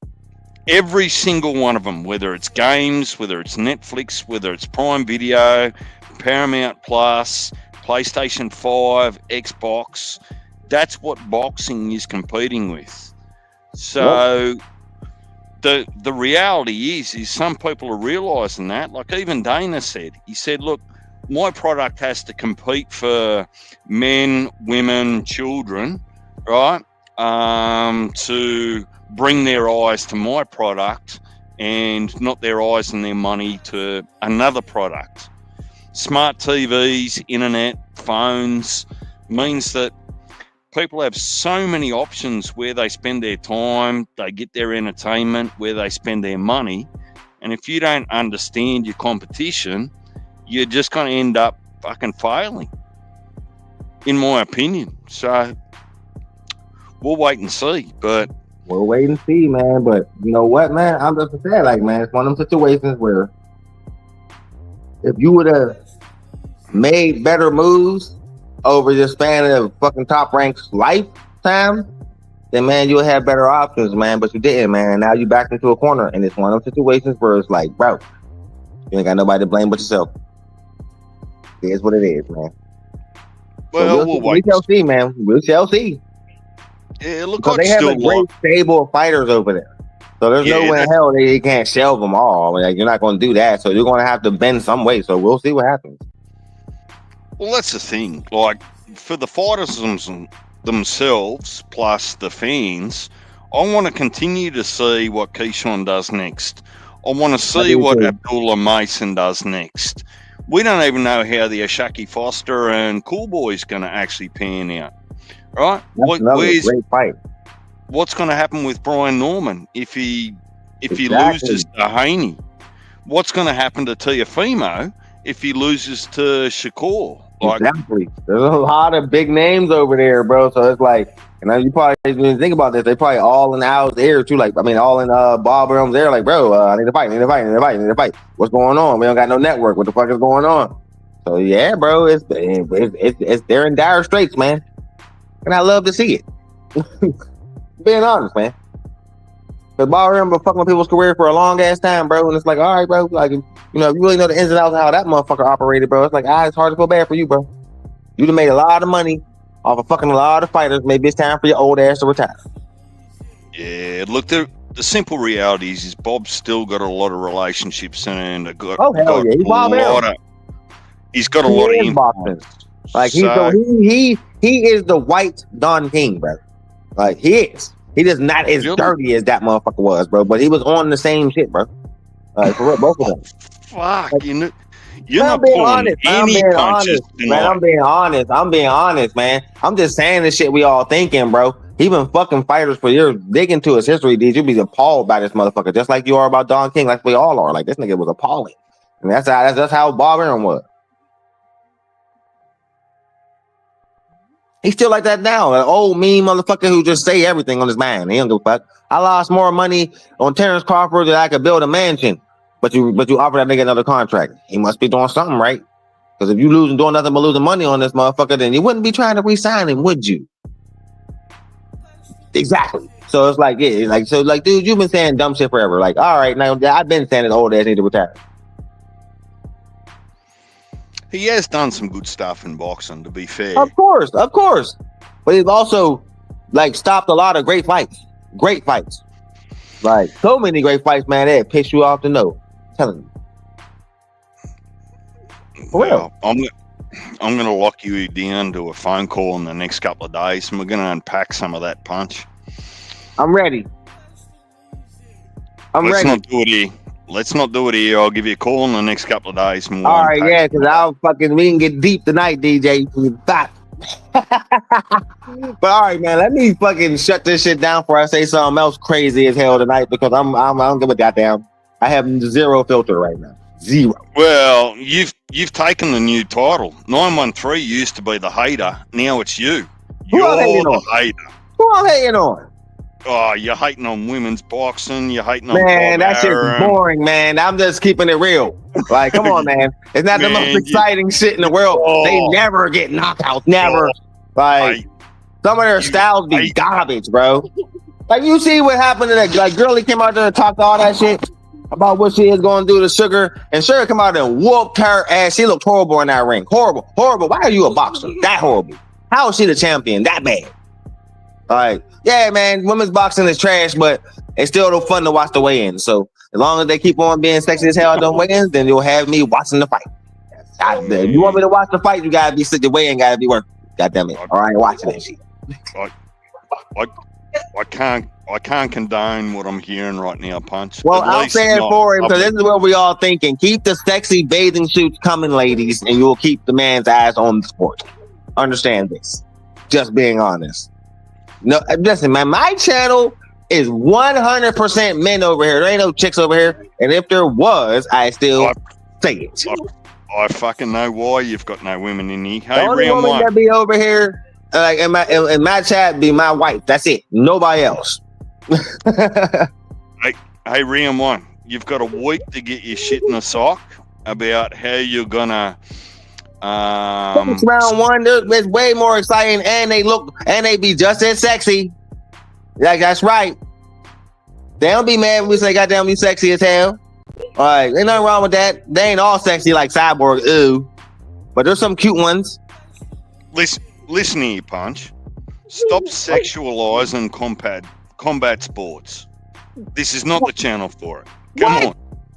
Every single one of them, whether it's games, whether it's Netflix, whether it's Prime Video, Paramount Plus, PlayStation 5, Xbox, that's what boxing is competing with. So the reality is some people are realizing that. Like even Dana said, he said, look, my product has to compete for men, women, children, right? To bring their eyes to my product and not their eyes and their money to another product. Smart TVs, internet, phones means that people have so many options where they spend their time, they get their entertainment, where they spend their money. And if you don't understand your competition, you're just going to end up fucking failing, in my opinion. So we'll wait and see. But we'll wait and see, man. But you know what, man? I'm just saying, like, man, it's one of them situations where if you would have made better moves over the span of fucking Top Rank's lifetime, then, man, you'll have better options, man. But you didn't, man. Now you backed into a corner, and it's one of those situations where it's like, bro, you ain't got nobody to blame but yourself. It is what it is, man. Well, so we shall see, man. We shall see. Yeah, look, they have a great stable of fighters over there. So there's no way in hell they can't shelve them all. Like, you're not going to do that. So you're going to have to bend some way. So we'll see what happens. Well, that's the thing. Like, for the fighters themselves, plus the fans, I want to continue to see what Keyshawn does next. I want to see what Abdullah Mason does next. We don't even know how the Ashaki Foster and Cool Boy's going to actually pan out. Right? That's great fight. What's going to happen with Brian Norman if he loses to Haney? What's going to happen to Teofimo if he loses to Shakur? Exactly. There's a lot of big names over there, bro. So it's like, and you probably didn't think about this. They probably all in Al's ear too. Like, I mean, all in Bob Arum's ear. Like, bro, I need to fight. What's going on? We don't got no network. What the fuck is going on? So yeah, bro, it's they're in dire straits, man. And I love to see it. Being honest, man. Because Bob Arum been fucking with people's career for a long ass time, bro. And it's like, all right, bro. Like, you know, if you really know the ins and outs of how that motherfucker operated, bro, it's like, it's hard to feel bad for you, bro. You done made a lot of money off of fucking a lot of fighters. Maybe it's time for your old ass to retire. Yeah, look, the simple reality is Bob's still got a lot of relationships and he's got Bob Arum. He's got a lot of influence. Like, he is the white Don King, bro. Like, he is. He is not as dirty as that motherfucker was, bro. But he was on the same shit, bro. For real, both of them. Fuck, like, you're not pulling any punches tonight. I'm being honest, man. I'm just saying the shit we all thinking, bro. He been fucking fighters for years. Dig into his history, dude. You'll be appalled by this motherfucker, just like you are about Don King, like we all are. Like, this nigga was appalling. And that's how Bob Arum was. He's still like that now. An old mean motherfucker who just say everything on his mind. He don't give a fuck. I lost more money on Terrence Crawford than I could build a mansion. But you offer that nigga another contract. He must be doing something right. Because if you losing doing nothing but losing money on this motherfucker, then you wouldn't be trying to re-sign him, would you? Exactly. So it's like, yeah, like so, like, dude, you've been saying dumb shit forever. Like, all right, now I've been saying this old ass need to retire. He has done some good stuff in boxing, to be fair. Of course. But he's also like stopped a lot of great fights. Like so many great fights, man. That piss you off to know. I'm telling you. Well, I'm going to lock you down to a phone call in the next couple of days, and we're going to unpack some of that punch. I'm ready. Let's not do it here. I'll give you a call in the next couple of days. And all right, yeah, because we can get deep tonight, DJ. But all right, man, let me fucking shut this shit down before I say something else crazy as hell tonight, because I don't give a goddamn. I have zero filter right now. Zero. Well, you've taken the new title. 913 used to be the hater. Now it's you. You're the hater. Who I'm hating on? Oh, you're hating on women's boxing. You're hating on man. That shit's boring, man. I'm just keeping it real. Like, come on, man. It's not the most exciting shit in the world. They never get knockouts. Never. Like, some of their styles be garbage, bro. Like, you see what happened to that? Like, girlie came out there and talked all that shit about what she is going to do to Sugar, and Sugar come out and whooped her ass. She looked horrible in that ring. Horrible. Why are you a boxer? That horrible. How is she the champion? That bad. Like, yeah, man, women's boxing is trash, but it's still fun to watch the weigh-ins. So as long as they keep on being sexy as hell on the weigh-ins, then you'll have me watching the fight. If you want me to watch the fight, you gotta be sick. The weigh-in gotta be worth. God damn it! All right, watching that shit. I can't condone what I'm hearing right now, Punch. Well, I'm saying for him, because this is what we all thinking. Keep the sexy bathing suits coming, ladies, and you'll keep the man's eyes on the sport. Understand this. Just being honest. No, listen, man, my channel is 100% men over here. There ain't no chicks over here. And if there was, I still say it. I fucking know why you've got no women in here. Hey, the only woman that be over here, like in my chat, be my wife. That's it. Nobody else. Hey, Rian One, you've got a week to get your shit in a sock about how you're gonna. Round one, it's way more exciting, and they be just as sexy. Like, that's right. They don't be mad when we say, "Goddamn, you sexy as hell." All right, ain't nothing wrong with that. They ain't all sexy like Cyborg, ooh, but there's some cute ones. Listen here, Punch. Stop sexualizing combat sports. This is not the channel for it. Come on.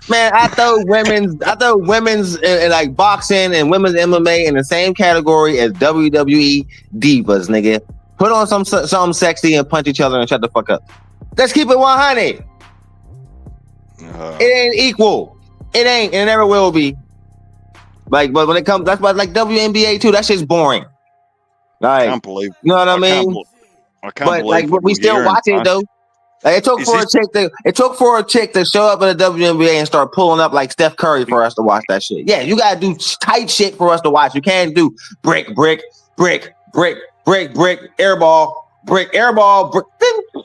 Man, I throw women's like boxing and women's MMA in the same category as WWE divas, nigga. Put on something sexy and punch each other and shut the fuck up. Let's keep it 100. It ain't equal. It ain't, and it never will be. Like, but when it comes, that's why like WNBA too. That shit's boring. Like, I can't believe. You know what I mean? I can't believe. Like, but we still watch it though. Like, it took for a chick to show up at the WNBA and start pulling up like Steph Curry for us to watch that shit. Yeah, you gotta do tight shit for us to watch. You can't do brick, airball, brick. Then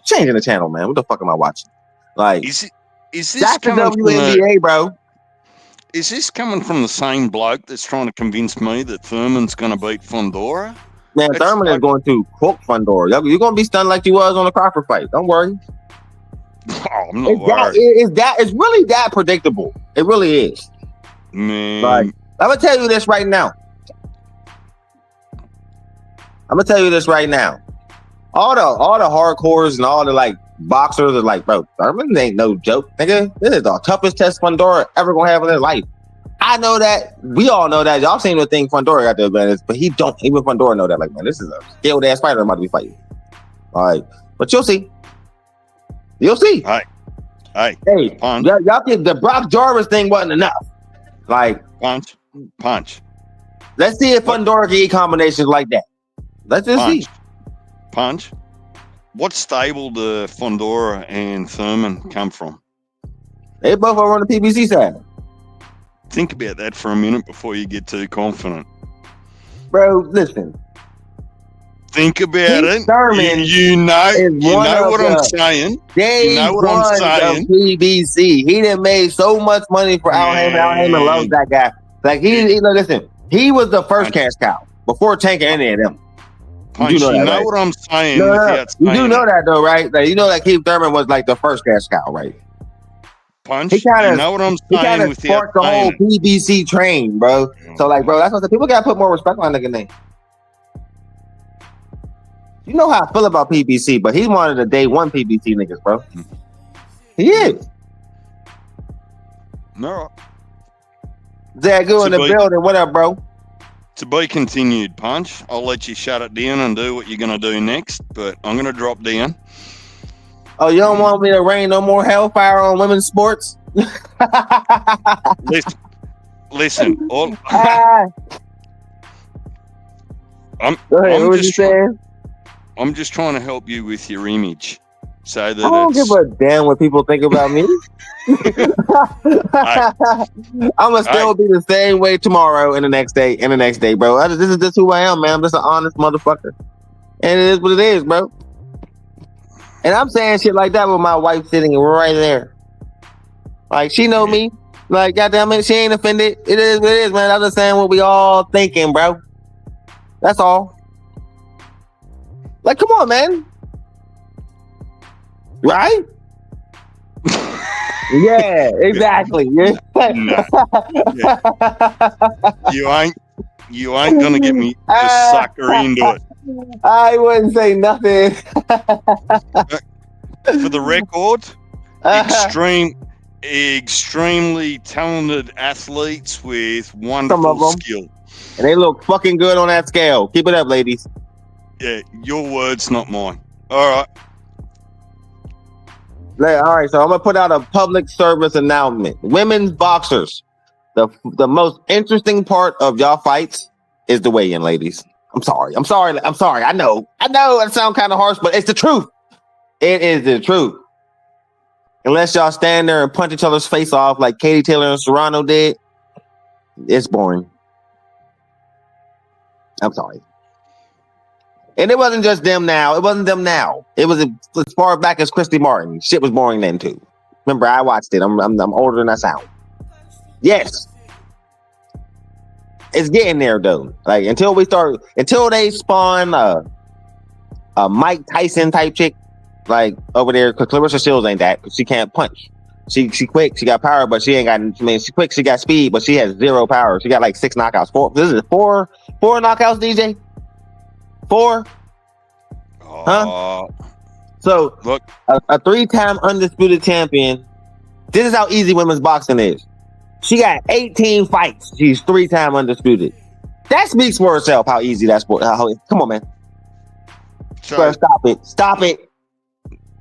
changing the channel, man. What the fuck am I watching? Like, is this that's the coming WNBA, bro? Is this coming from the same bloke that's trying to convince me that Thurman's going to beat Fundora? Man, Thurman is going to cook Fundora. You're going to be stunned like you was on the Crawford fight. Don't worry. Oh, I'm not worried. It's really that predictable. It really is. Man. Like, I'm gonna tell you this right now. All the hardcores and all the like boxers are like, bro, Thurman ain't no joke, nigga. This is the toughest test Fundora ever gonna have in his life. I know that. We all know that. Y'all seen the thing Fundora got the advantage, but he don't. Even Fundora know that. Like, man, this is a skilled ass fighter I'm about to be fighting. All right, but you'll see. You'll see. Hey, Punch. Y'all think the Brock Jarvis thing wasn't enough. Like, punch. Let's see if Fundora can eat combinations like that. Let's just see. Punch. What stable do Fundora and Thurman come from? They both are on the PBC side. Think about that for a minute before you get too confident. Bro, listen. think about Keith it. Thurman You one know of what I'm the saying. day You know what I'm ones saying. of PBC. He done made so much money for Al Heyman. Al Heyman loves Man, that guy. Like listen, he was the first cash cow before Tank and any of them. You do Punch, know you that, know right? what I'm saying No. without You do saying know it. that though, right? Like, you know that Keith Thurman was like the first cash cow, right? Punch, He kind you of know what I'm saying without sparked the saying whole it. PBC train, bro. So like, bro, that's what the people gotta put more respect on that nigga name. You know how I feel about PBC, but he's one of the day one PBC niggas, bro. He is. No. Zagu in the building. What up, bro? To be continued, Punch. I'll let you shut it down and do what you're going to do next, but I'm going to drop down. Oh, you don't want me to rain no more hellfire on women's sports? Listen. Go ahead. What was you saying? I'm just trying to help you with your image, so that I don't give a damn what people think about me. I'm gonna still be the same way tomorrow and the next day and the next day, bro. This is just who I am, man. I'm just an honest motherfucker, and it is what it is, bro. And I'm saying shit like that with my wife sitting right there. Like, she know me. Like, goddamn it, she ain't offended. It is what it is, man. I'm just saying what we all thinking, bro. That's all. Like, come on, man. Right? Yeah, exactly. Yeah. No. Yeah. You ain't gonna get me to sucker into it. I wouldn't say nothing. For the record, extremely talented athletes with wonderful skill. And they look fucking good on that scale. Keep it up, ladies. Yeah, your words, not mine. All right. All right, so I'm gonna put out a public service announcement. Women's boxers, the most interesting part of y'all fights is the weigh-in, ladies. I'm sorry. I know it sounds kind of harsh, but it's the truth. It is the truth. Unless y'all stand there and punch each other's face off like Katie Taylor and Serrano did, it's boring. I'm sorry. And it wasn't just them now. It wasn't them now. It was as far back as Christy Martin. Shit was boring then too. Remember, I watched it. I'm older than I sound. Yes. It's getting there though. Like until they spawn a Mike Tyson type chick, like over there, because Clarissa Shields ain't that. She can't punch. She quick. She got power, but she ain't got. I mean, she quick. She got speed, but she has zero power. She got like 6 knockouts. This is four knockouts, DJ. 4? Huh? So look, a 3-time undisputed champion. This is how easy women's boxing is. She got 18 fights. She's 3-time undisputed. That speaks for itself. How easy that sport. Come on, man. So, stop it.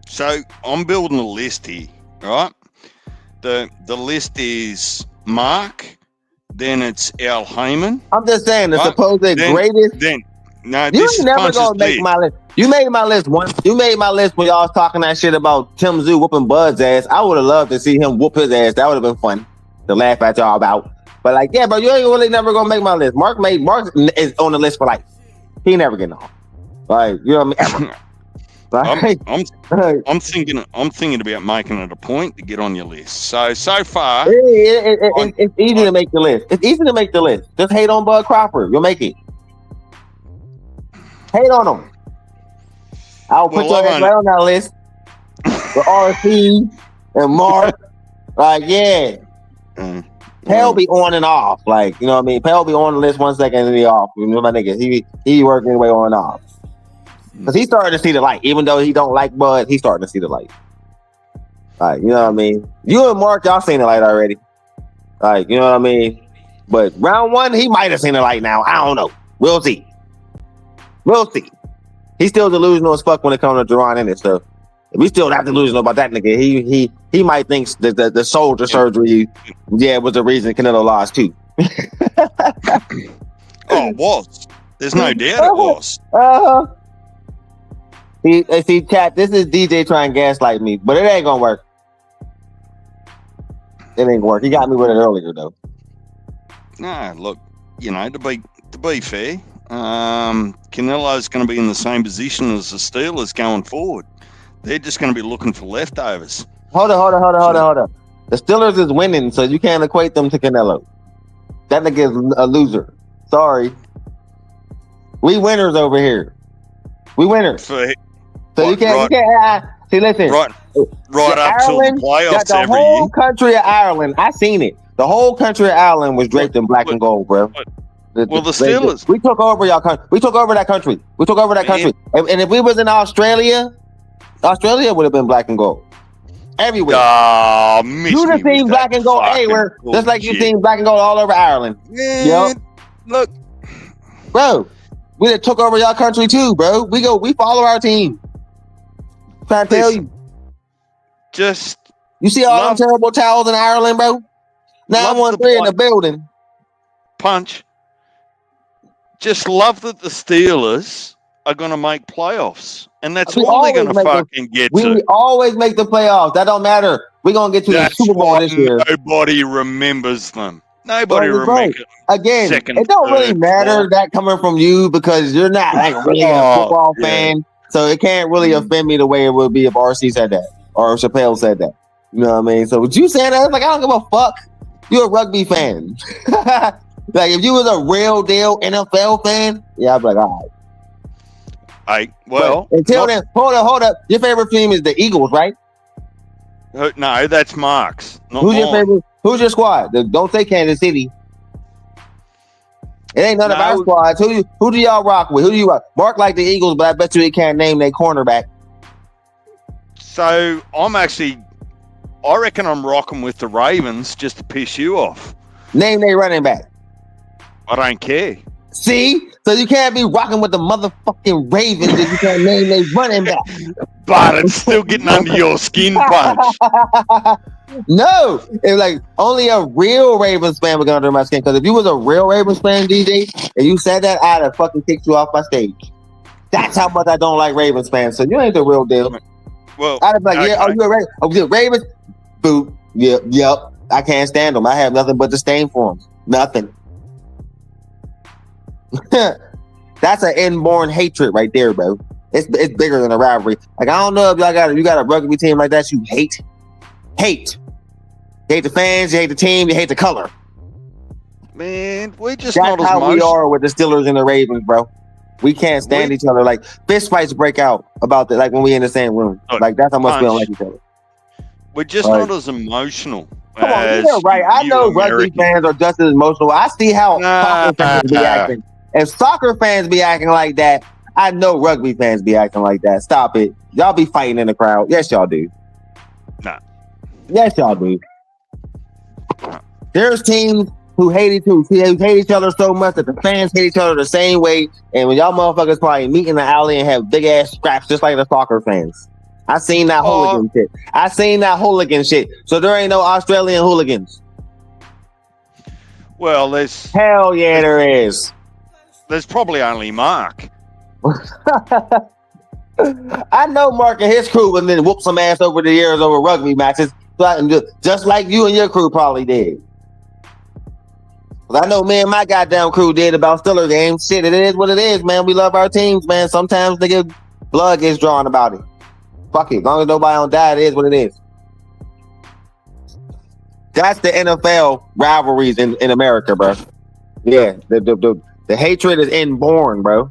So I'm building a list here, right? The list is Mark, then it's Al Heyman. I'm just saying the supposed greatest. No, you never gonna make my list. You made my list once. You made my list when y'all was talking that shit about Tim Tszyu whooping Bud's ass. I would have loved to see him whoop his ass. That would have been fun to laugh at y'all about. But like, yeah, bro, you ain't really never gonna make my list. Mark is on the list for life. He never getting off. Like, you know what I mean? I'm thinking about making it a point to get on your list. So far, it's easy to make the list. It's easy to make the list. Just hate on Bud Crawford. You'll make it. Hate on him. I'll put your ass right on that list. With RC and Mark. Like, yeah. Pale be on and off. Like, you know what I mean? Pale be on the list 1 second and he off. You know my nigga. He working his way on and off. Because he's starting to see the light. Even though he don't like Bud, he's starting to see the light. Like, you know what I mean? You and Mark, y'all seen the light already. Like, you know what I mean? But round 1, he might have seen the light now. I don't know. We'll see. He's still delusional as fuck when it comes to Duran and it stuff. We still not delusional about that nigga. He might think that the soldier surgery, was the reason Canelo lost too. Oh, it was. There's no doubt it was. See, chat, this is DJ trying to gaslight me, but it ain't gonna work. It ain't gonna work. He got me with it earlier though. Nah, look, to be fair, Canelo's going to be in the same position as the Steelers going forward. They're just going to be looking for leftovers. Hold on. The Steelers is winning, so you can't equate them to Canelo. That nigga is a loser. Sorry. We winners over here. We winners. So you can't. See, listen. Right up till the playoffs the every whole year. country of Ireland, I seen it. The whole country of Ireland was draped in black and gold, bro. The Steelers. We took over y'all country. We took over that country. And if we was in Australia would have been black and gold. Everywhere. You just seen black and gold everywhere, just like you seen black and gold all over Ireland. Yep. Look, bro, we done took over y'all country too, bro. We follow our team. Trying to tell you. Just you see all them terrible towels in Ireland, bro? 913 in the building. Punch. Just love that the Steelers are going to make playoffs, and that's all they're going to fucking get to. We always make the playoffs. That don't matter. We're going to get to the Super Bowl this year. Nobody remembers them. Nobody remembers. Again, it don't really matter that coming from you because you're not like really a football fan, so it can't really offend me the way it would be if RC said that or if Chappelle said that. You know what I mean? So what you saying that, it's like, I don't give a fuck. You're a rugby fan. Like, if you was a real deal NFL fan, I'd be like, all right. Well, but until then, hold up. Your favorite team is the Eagles, right? No, that's Mark's. Your favorite? Who's your squad? Don't say Kansas City. It ain't none of our squads. Who do y'all rock with? Who do you rock? Mark like the Eagles, but I bet you he can't name their cornerback. So I reckon I'm rocking with the Ravens just to piss you off. Name their running back. I don't care. See? So you can't be rocking with the motherfucking Ravens if you can't name their running back. But it's still getting under your skin, Punch. No. It's like only a real Ravens fan would get under my skin. Because if you was a real Ravens fan, DJ, and you said that, I'd have fucking kicked you off my stage. That's how much I don't like Ravens fans. So you ain't the real deal. Well, I'd be like, are you a Ravens? Oh, you a Ravens? Boop. Yep. I can't stand them. I have nothing but disdain for them. Nothing. That's an inborn hatred right there, bro. It's bigger than a rivalry. Like, I don't know if you got a rugby team like that you hate. You hate the fans, you hate the team, you hate the color. Man, we just that's not as how we are with the Steelers and the Ravens, bro. We can't stand each other. Like, fist fights break out about that, like when we in the same room. Like, that's how much we don't like each other. We're just not as emotional. Come on, you're right. I know rugby fans are just as emotional. I see how soccer fans be acting. If soccer fans be acting like that, I know rugby fans be acting like that. Stop it. Y'all be fighting in the crowd. Yes, y'all do. Nah. Yes, y'all do. There's teams who hate each other so much that the fans hate each other the same way. And when y'all motherfuckers probably meet in the alley and have big ass scraps just like the soccer fans. I seen that hooligan shit. So there ain't no Australian hooligans. Well, there is. There's probably only Mark. I know Mark and his crew and then whoop some ass over the years over rugby matches, just like you and your crew probably did. I know me and my goddamn crew did about Steelers games. Shit, it is what it is, man. We love our teams, man. Sometimes blood gets drawn about it. Fuck it. As long as nobody don't die, it is what it is. That's the NFL rivalries in America, bro. Yeah, the hatred is inborn, bro.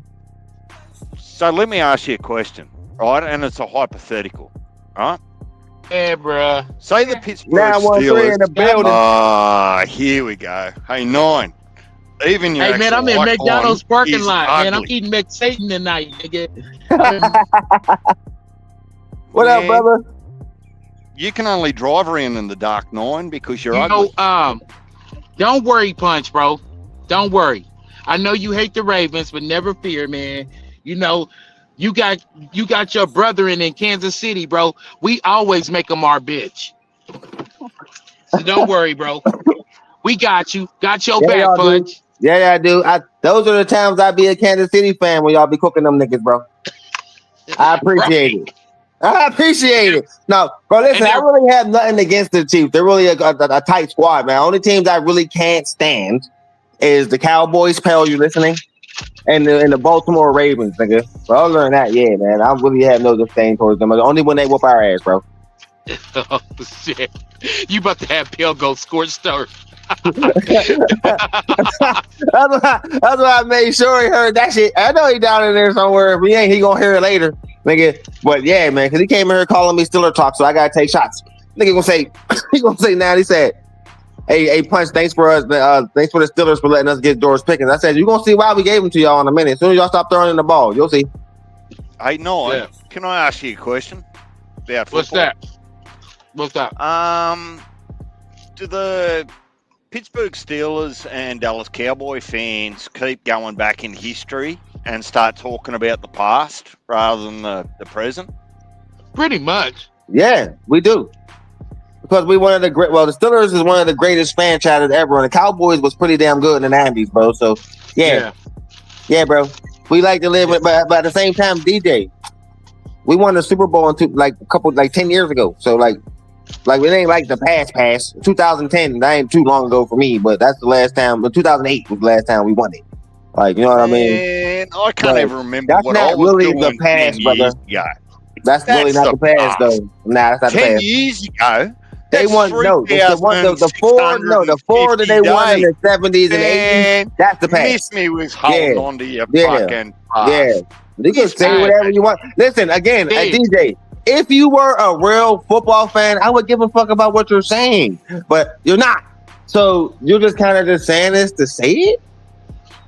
So let me ask you a question, right? And it's a hypothetical, right? Yeah, bro. Say the Pittsburgh 913 Steelers. in the building. Here we go. Hey, 9. Even your Hey, man, I'm in McDonald's parking lot, man. I'm eating McSatan tonight, nigga. What up, brother? You can only drive around in the dark, 9, because you're ugly. Don't worry, Punch, bro. Don't worry. I know you hate the Ravens, but never fear, man. You know, you got your brother in Kansas City, bro. We always make them our bitch. So don't worry, bro. We got you. Got your back, Punch. Yeah, I do. Those are the times I be a Kansas City fan when y'all be cooking them niggas, bro. I appreciate it. I appreciate it. No, bro, listen, I really have nothing against the Chiefs. They're really a tight squad, man. Only teams I really can't stand is the Cowboys. Pal, you listening? and the Baltimore Ravens, nigga. But other than that, yeah, man, I really have no disdain towards them. Only when they whoop our ass, bro. Oh shit! You about to have Pale go scorched earth. That's why I made sure he heard that shit. I know he down in there somewhere. If he ain't, he gonna hear it later, nigga. But yeah, man, because he came in here calling me Steeler talk, so I gotta take shots. Nigga gonna say, he gonna say now. He said, "Hey, Punch, thanks for us. Thanks for the Steelers for letting us get George Pickens." I said, "You gonna see why we gave him to y'all in a minute. As soon as y'all stop throwing in the ball, you'll see." Hey, no, Yeah. can I ask you a question about football? What's that? What's that? Do the Pittsburgh Steelers and Dallas Cowboy fans keep going back in history and start talking about the past rather than the present? Pretty much. Yeah, we do. Because we one of the great. Well, the Steelers is one of the greatest franchises ever, and the Cowboys was pretty damn good in the '90s, bro. So yeah, bro. We like to live, but at the same time, DJ, we won the Super Bowl in 10 years ago. So like it ain't like the past. 2010, that ain't too long ago for me, but that's the last time. But 2008 was the last time we won it. Like, you know what I mean? And I can't even remember that's what not I was really doing the past, 10 brother. years ago. That's really not the past, though. Nah, that's not the 10 past. years ago. They won the four that they won in the 70s and 80s. That's the past. Miss me with holding on to your fucking past. Yeah. You can say whatever you want. Listen, again, DJ, if you were a real football fan, I would give a fuck about what you're saying. But you're not. So you're just kind of just saying this to say it?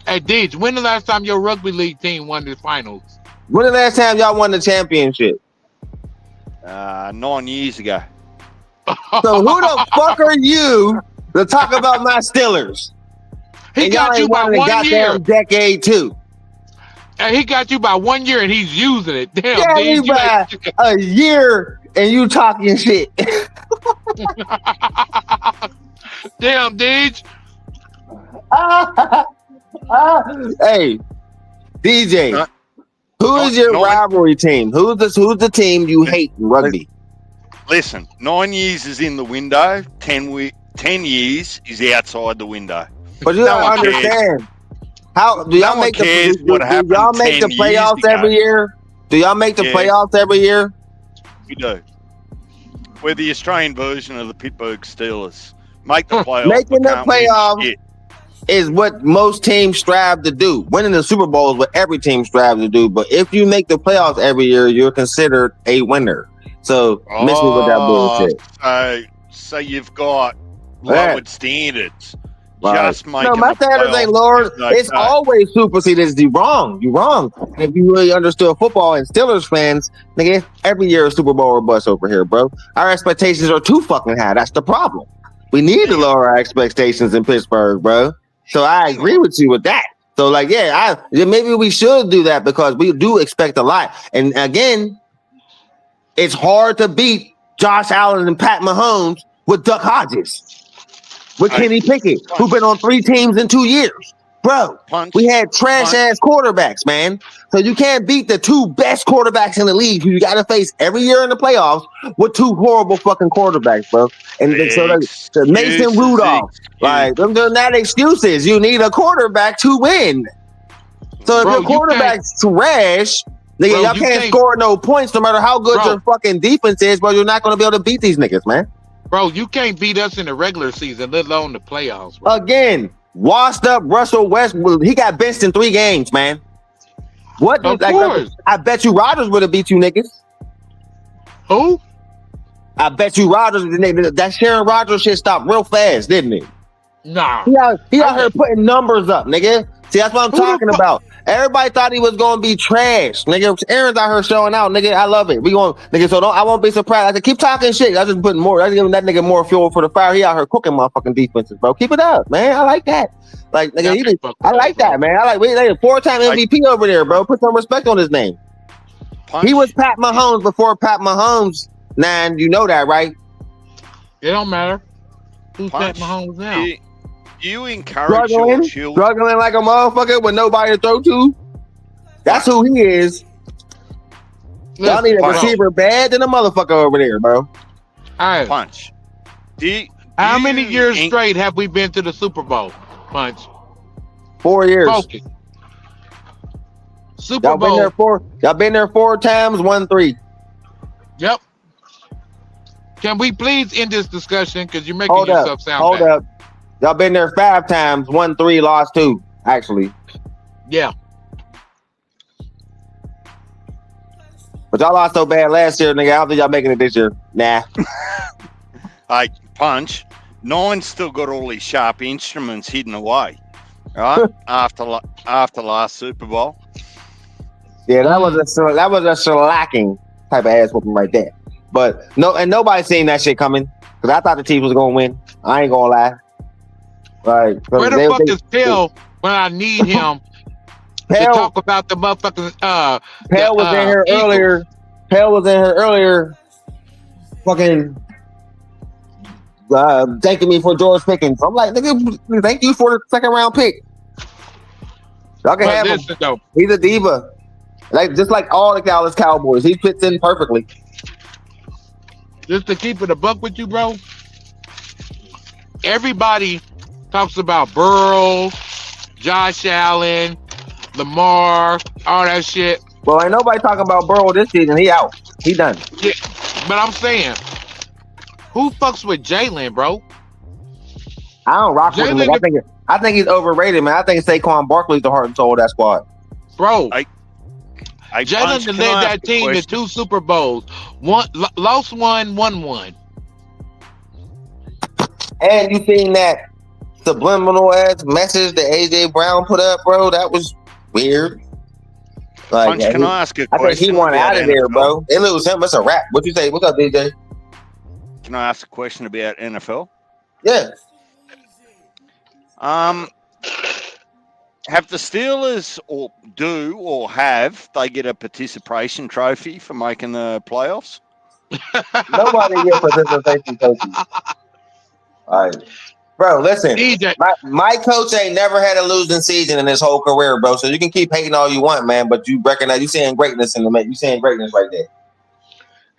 Hey, Deej, when the last time your rugby league team won the finals? When the last time y'all won the championship? 9 years ago. So who the fuck are you to talk about my Steelers? He got you by 1 year. Decade too. And he got you by 1 year, and he's using it. Damn, yeah, he by a year, and you talking shit. Damn, Deej. Hey, DJ, who's your rivalry team? Who's the team you hate in rugby? Listen, 9 years is in the window. 10 years is outside the window. But you don't understand. How do y'all make the playoffs every year? Do y'all make the playoffs every year? We do. We're the Australian version of the Pittsburgh Steelers. Make the playoffs. Making the playoffs is what most teams strive to do. Winning the Super Bowl is what every team strives to do. But if you make the playoffs every year, you're considered a winner. So miss me with that bullshit. So you've got lowered standards. Right. Just no, my standards ain't lowered. It's always superseded. You're wrong. You're wrong. And if you really understood football and Steelers fans, nigga, every year is Super Bowl or bust over here, bro. Our expectations are too fucking high. That's the problem. We need to lower our expectations in Pittsburgh, bro. So I agree with you with that. So like, maybe we should do that because we do expect a lot. And again, it's hard to beat Josh Allen and Pat Mahomes with Duck Hodges. With Kenny Pickett, who've been on 3 teams in 2 years. Bro, we had trash-ass quarterbacks, man. So you can't beat the 2 best quarterbacks in the league who you got to face every year in the playoffs with 2 horrible fucking quarterbacks, bro. And so Mason Rudolph, like, them are not excuses. You need a quarterback to win. So if your quarterback's trash, nigga, y'all can't score no points no matter how good your fucking defense is, bro. You're not going to be able to beat these niggas, man. Bro, you can't beat us in the regular season, let alone the playoffs, bro. Again, washed up Russell Westbrook. He got benched in 3 games, man. What? Of course. I bet you Rodgers would have beat you niggas. Who? I bet you Rodgers. That Sharon Rodgers shit stopped real fast, didn't it? Nah. He out here putting numbers up, nigga. See, that's what I'm talking about. Everybody thought he was gonna be trash, nigga. Aaron's out here showing out, nigga. I love it. We going, nigga. So I won't be surprised. I said, keep talking shit. I just putting more. I giving that nigga more fuel for the fire. He out here cooking motherfucking defenses, bro. Keep it up, man. I like that. Like, nigga, I like that, man. I like. We 4-time MVP over there, bro. Put some respect on his name. He was Pat Mahomes before Pat Mahomes. You know that, right? It don't matter. Who's Pat Mahomes now? You encourage your children. Struggling like a motherfucker with nobody to throw to. That's who he is. Y'all need a receiver bad than a motherfucker over there, bro. Right. Punch. How many years straight have we been to the Super Bowl? Punch. 4 years. Focus. Super Y'all been there Bowl. y'all been there 4 times, won 3. Yep. Can we please end this discussion because you're making Hold yourself up. sound Hold bad. up. Y'all been there 5 times, won 3, lost 2, actually. Yeah. But y'all lost so bad last year, nigga. I don't think y'all making it this year. Nah. Hey, Punch. Nine's still got all his sharp instruments hidden away, right? after last Super Bowl. Yeah, that was a shellacking type of ass whooping right there. But nobody seen that shit coming because I thought the team was gonna win. I ain't gonna lie. Like, Where the fuck is Pell when I need him to talk about the motherfucking Pell was in here Eagles. earlier. Pell was in here earlier. Fucking thanking me for George Pickens. I'm like, nigga, thank you for the 2nd round pick. Y'all can have him. Though, He's a diva. Like just like all the Dallas Cowboys, he fits in perfectly. just to keep it a buck with you, bro. Everybody talks about Burrow, Josh Allen, Lamar, all that shit. Well, ain't nobody talking about Burrow this season. He out. He done. Yeah, but I'm saying, who fucks with Jalen, bro? I don't rock with him. I think he's overrated, man. I think Saquon Barkley's the heart and soul of that squad. Bro, Jalen led that team to 2 Super Bowls. Lost one, won one. And you seen that subliminal ass message that AJ Brown put up, bro? That was weird. Like, Punch, can I ask a question? I think he went out of there, bro. They lose him. It's a wrap. What you say? What's up, DJ? Can I ask a question about NFL? Yeah. Have the Steelers they get a participation trophy for making the playoffs? Nobody gets participation trophy. All right. Bro, listen. DJ. My coach ain't never had a losing season in his whole career, bro. So you can keep hating all you want, man, but you recognize you seeing greatness in the man. You seeing greatness right there.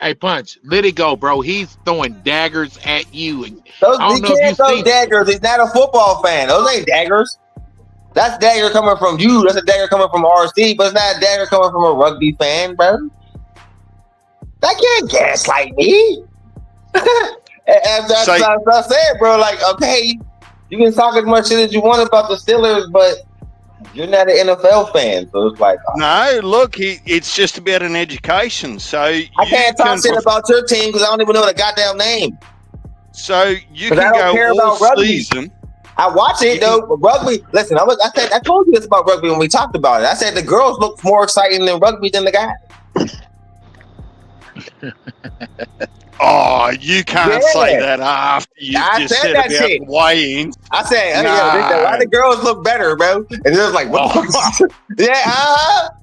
Hey, Punch, let it go, bro. He's throwing daggers at you. He can't throw daggers. He's not a football fan. Those ain't daggers. That's dagger coming from you. That's a dagger coming from RC, but it's not a dagger coming from a rugby fan, bro. That can't gaslight me. That's what I said, bro. Like, okay, you can talk as much shit as you want about the Steelers, but you're not an NFL fan, so it's like no. Look, it's just about an education. So I can't talk shit about your team because I don't even know the goddamn name. So you can go all season. I watch it though. Rugby. Listen, I told you this about rugby when we talked about it. I said the girls look more exciting than rugby than the guys. Oh, you can't say that after you just said that about shit. Weigh-ins. I said, why the girls look better, bro? And it was like, what the fuck?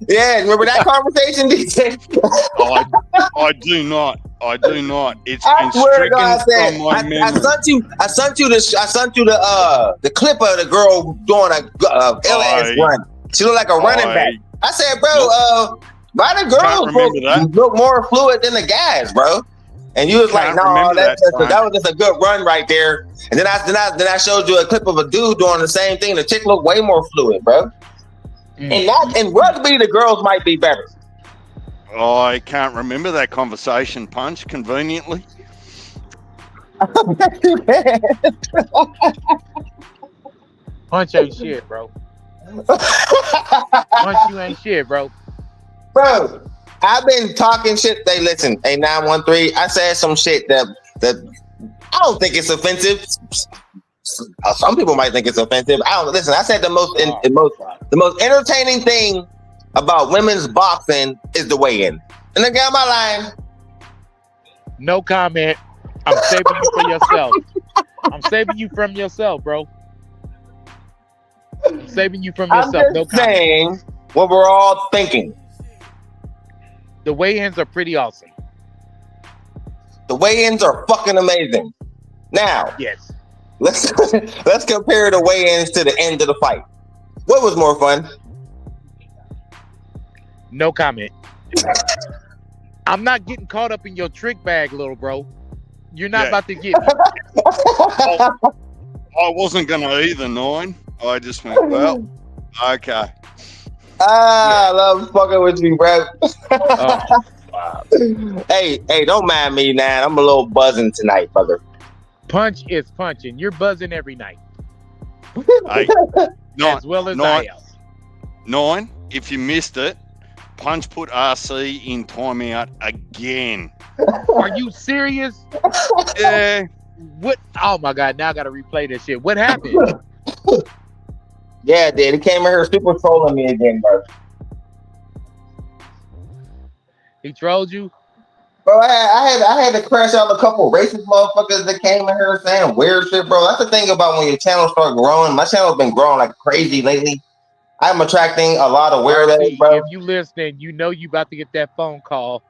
Yeah, remember that conversation, DJ? I do not. It's I been stricken from my memory. I sent you the clip of the girl doing a LS run. She looked like a running back. I said, bro, why the girls look more fluid than the guys, bro? And you was like, no, that was just a good run right there. And then I showed you a clip of a dude doing the same thing. The chick looked way more fluid, bro. And in rugby, the girls might be better. Oh, I can't remember that conversation, Punch, conveniently. Punch ain't shit, bro. Punch, you ain't shit, bro. Bro, I've been talking shit. They listen, a 913. I said some shit that I don't think it's offensive. Some people might think it's offensive. I don't listen. I said the most entertaining thing about women's boxing is the weigh-in. And again, am I lying? No comment. I'm saving you for yourself. I'm saving you from yourself, bro. I'm saving you from yourself. I'm just saying what we're all thinking. The weigh-ins are pretty awesome. The weigh-ins are fucking amazing. Now, yes. Let's compare the weigh-ins to the end of the fight. What was more fun? No comment. I'm not getting caught up in your trick bag, little bro. You're not about to get me. I wasn't going to either, 9. I just went, well, okay. I love fucking with you, bro. Oh, wow. Hey, don't mind me, man. I'm a little buzzing tonight, brother. Punch is punching. You're buzzing every night, Hey, as well as I am. 9. If you missed it, Punch put RC in timeout again. Are you serious? Yeah. What? Oh my God! Now I gotta replay this shit. What happened? Yeah, dude. He came in here super trolling me again, bro. He trolled you? Bro, I had to crash out a couple racist motherfuckers that came in here saying weird shit, bro. That's the thing about when your channel start growing. My channel's been growing like crazy lately. I'm attracting a lot of weirdos, RC, bro. if you listening, you know you about to get that phone call.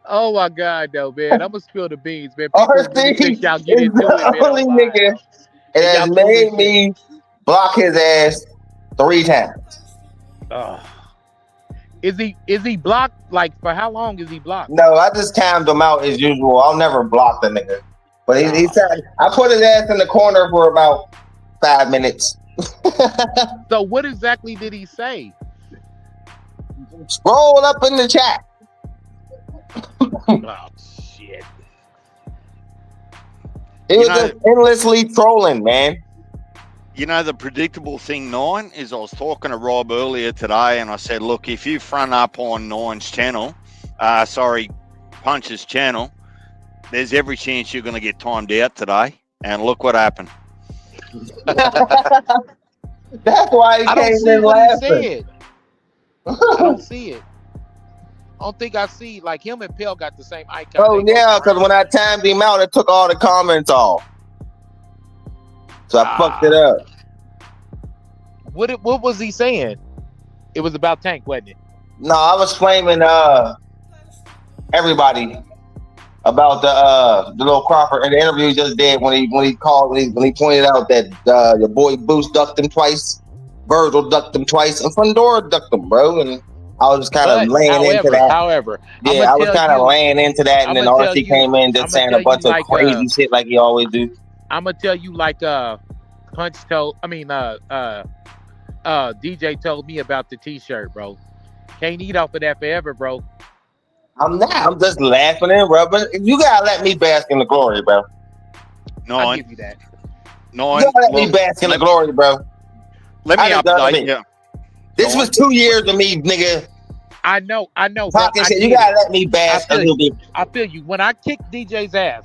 Oh my God, though, man. I'm gonna spill the beans, man. People really RC think y'all is get into it, the man. only Online, nigga bro. that And has y'all prove made this me block his ass 3 times. Is he blocked? Like, for how long is he blocked? No, I just timed him out as usual. I'll never block the nigga. But he said I put his ass in the corner for about 5 minutes. So what exactly did he say? Scroll up in the chat. Oh shit. He was just endlessly trolling, man. You know, the predictable thing, 9, is I was talking to Rob earlier today and I said, look, if you front up on 9's channel, Punch's channel, there's every chance you're going to get timed out today. And look what happened. That's why he I don't came see in what he laughing. said. I don't see it. I don't think I see. Like, him and Pell got the same icon. Oh They yeah, both because when I timed him out, it took all the comments off. So I fucked it up. What was he saying? It was about Tank, wasn't it? No, I was flaming everybody about the little Crawford in the interview he just did when he pointed out that your boy Boost ducked him twice, Virgil ducked him twice, and Fundora ducked him, bro. And I was just kind of laying into that. However, yeah, I was kind of laying into that, and then RC came in just saying a bunch of crazy shit like he always do. I'm gonna tell you like DJ told me about the t-shirt, bro. Can't eat off of that forever, bro. I'm not. I'm just laughing and rubbing. You gotta let me bask in the glory, bro. 9. I'll give you that. 9. You gotta let me bask in the glory, bro. Let me update you. This was 2 years of me, nigga. I know. Talking shit. You gotta let me bask a little bit. I feel you. When I kicked DJ's ass,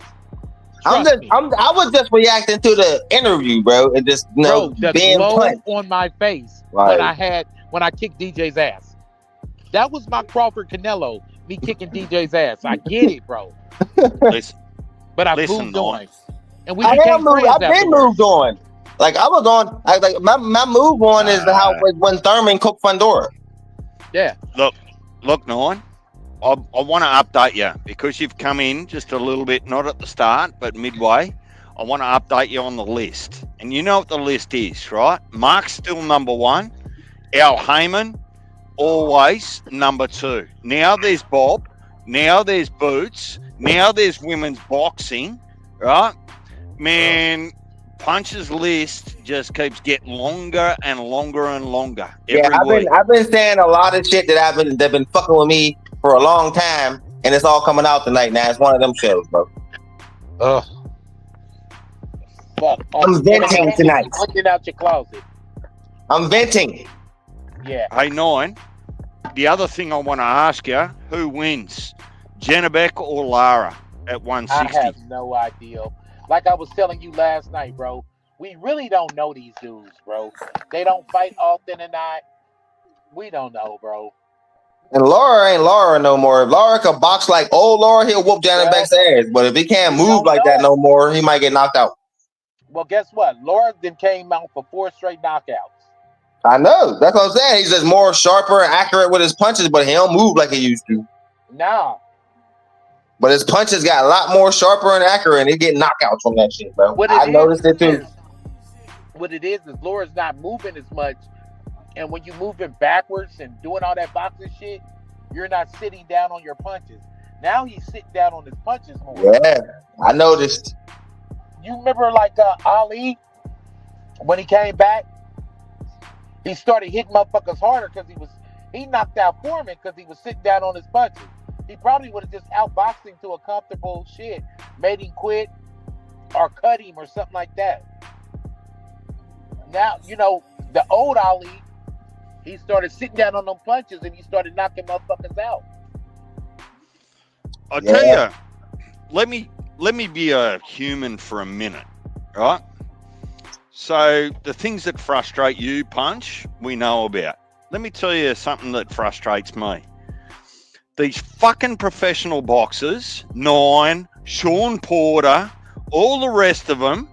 I was just reacting to the interview, bro, and just the being glow punched on my face right. when I kicked DJ's ass. That was my Crawford Canelo, me kicking DJ's ass. I get it, bro. But I moved on. And we became friends I've been moved on. Like I was on. My move on is how when Thurman cooked Fundora. Yeah. Look, 9. I want to update you because you've come in just a little bit, not at the start, but midway. I want to update you on the list. And you know what the list is, right? Mark's still number 1. Al Heyman, always number 2. Now there's Bob. Now there's Boots. Now there's women's boxing, right? Man, Punch's list just keeps getting longer and longer and longer every week. I've been saying a lot of shit that they've been fucking with me for a long time, and it's all coming out tonight. Now it's one of them shows, bro. I'm venting tonight. Looking out your closet. I'm venting. Yeah. Hey, 9. The other thing I want to ask you: who wins, Janibek or Lara at 160? I have no idea. Like I was telling you last night, bro. We really don't know these dudes, bro. They don't fight often or not. We don't know, bro. And Lara ain't Lara no more. If Lara could box like old Lara, he'll whoop Janibek's ass. But if he can't move like that no more, he might get knocked out. Well, guess what? Lara then came out for 4 straight knockouts. I know. That's what I'm saying. He's just more sharper and accurate with his punches, but he don't move like he used to. Nah. But his punches got a lot more sharper and accurate, and he get knockouts from that shit, bro. I noticed it too. What it is Lara's not moving as much. And when you moving backwards and doing all that boxing shit, you're not sitting down on your punches. Now he's sitting down on his punches more. Yeah, I noticed. You remember like Ali When he came back, he started hitting motherfuckers harder because he knocked out Foreman because he was sitting down on his punches. He probably would have just outboxed him to a comfortable shit, made him quit or cut him or something like that. Now, the old Ali, he started sitting down on them punches and he started knocking motherfuckers out. I tell you, let me be a human for a minute, right? So the things that frustrate you, Punch, we know about. Let me tell you something that frustrates me. These fucking professional boxers, Nine, Sean Porter, all the rest of them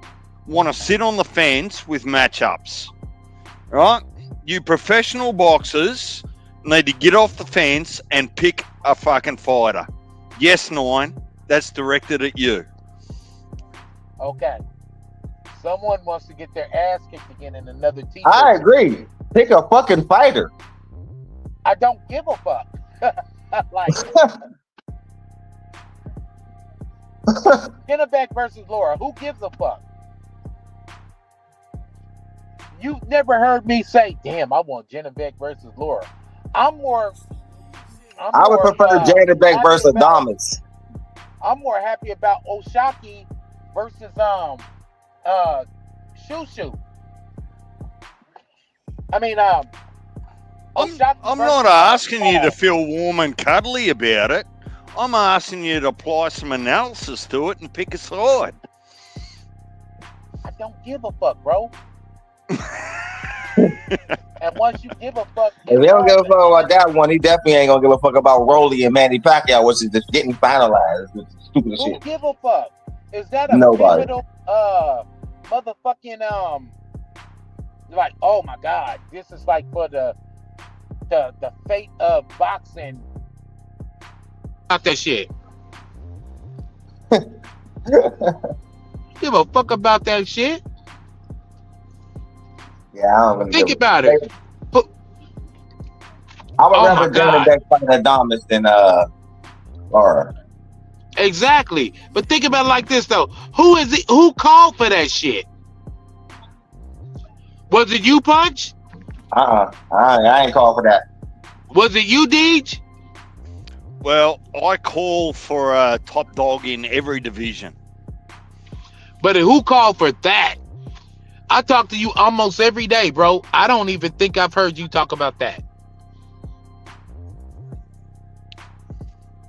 want to sit on the fence with matchups, right? You professional boxers need to get off the fence and pick a fucking fighter. Yes, Nine, that's directed at you. Okay. Someone wants to get their ass kicked again in another t-shirt. I agree. Pick a fucking fighter. I don't give a fuck. Like, Janibek versus Lara. Who gives a fuck? You've never heard me say, damn, I want Janibek versus Lara. I would prefer Janibek versus Adamas. I'm more happy about Oshaki versus Shushu. I mean, Oshaki I'm not asking you to feel warm and cuddly about it. I'm asking you to apply some analysis to it and pick a side. I don't give a fuck, bro. And once you give a fuck, if he don't give a fuck about that one, he definitely ain't gonna give a fuck about Rolly and Manny Pacquiao, which is just getting finalized. It's stupid who shit. give a fuck? Is that a Nobody. pivotal motherfucking like, oh my god, this is like for the fate of boxing? About that shit. Give a fuck about that shit. Yeah, I don't really Think about it. I would Oh my rather God. Janibek fight Adamas than Lara. Exactly. But think about it like this though. Who called for that shit? Was it you, Punch? I ain't called for that. Was it you, Deej? Well, I call for a top dog in every division. But who called for that? I talk to you almost every day, bro. I don't even think I've heard you talk about that.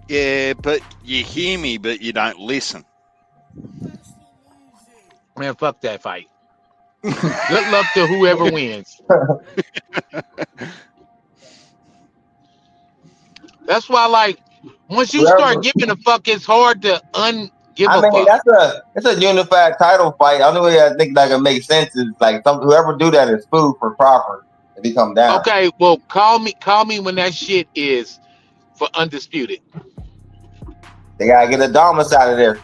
Yeah, but you hear me, but you don't listen. Man, fuck that fight. Good luck to whoever wins. That's why, like, once you start giving a fuck, it's hard to give a fuck. It's a unified title fight. The only way I think that can make sense is like whoever do that is food for Crawford if he come down. Okay, well, call me when that shit is for undisputed. They gotta get Adamas out of there.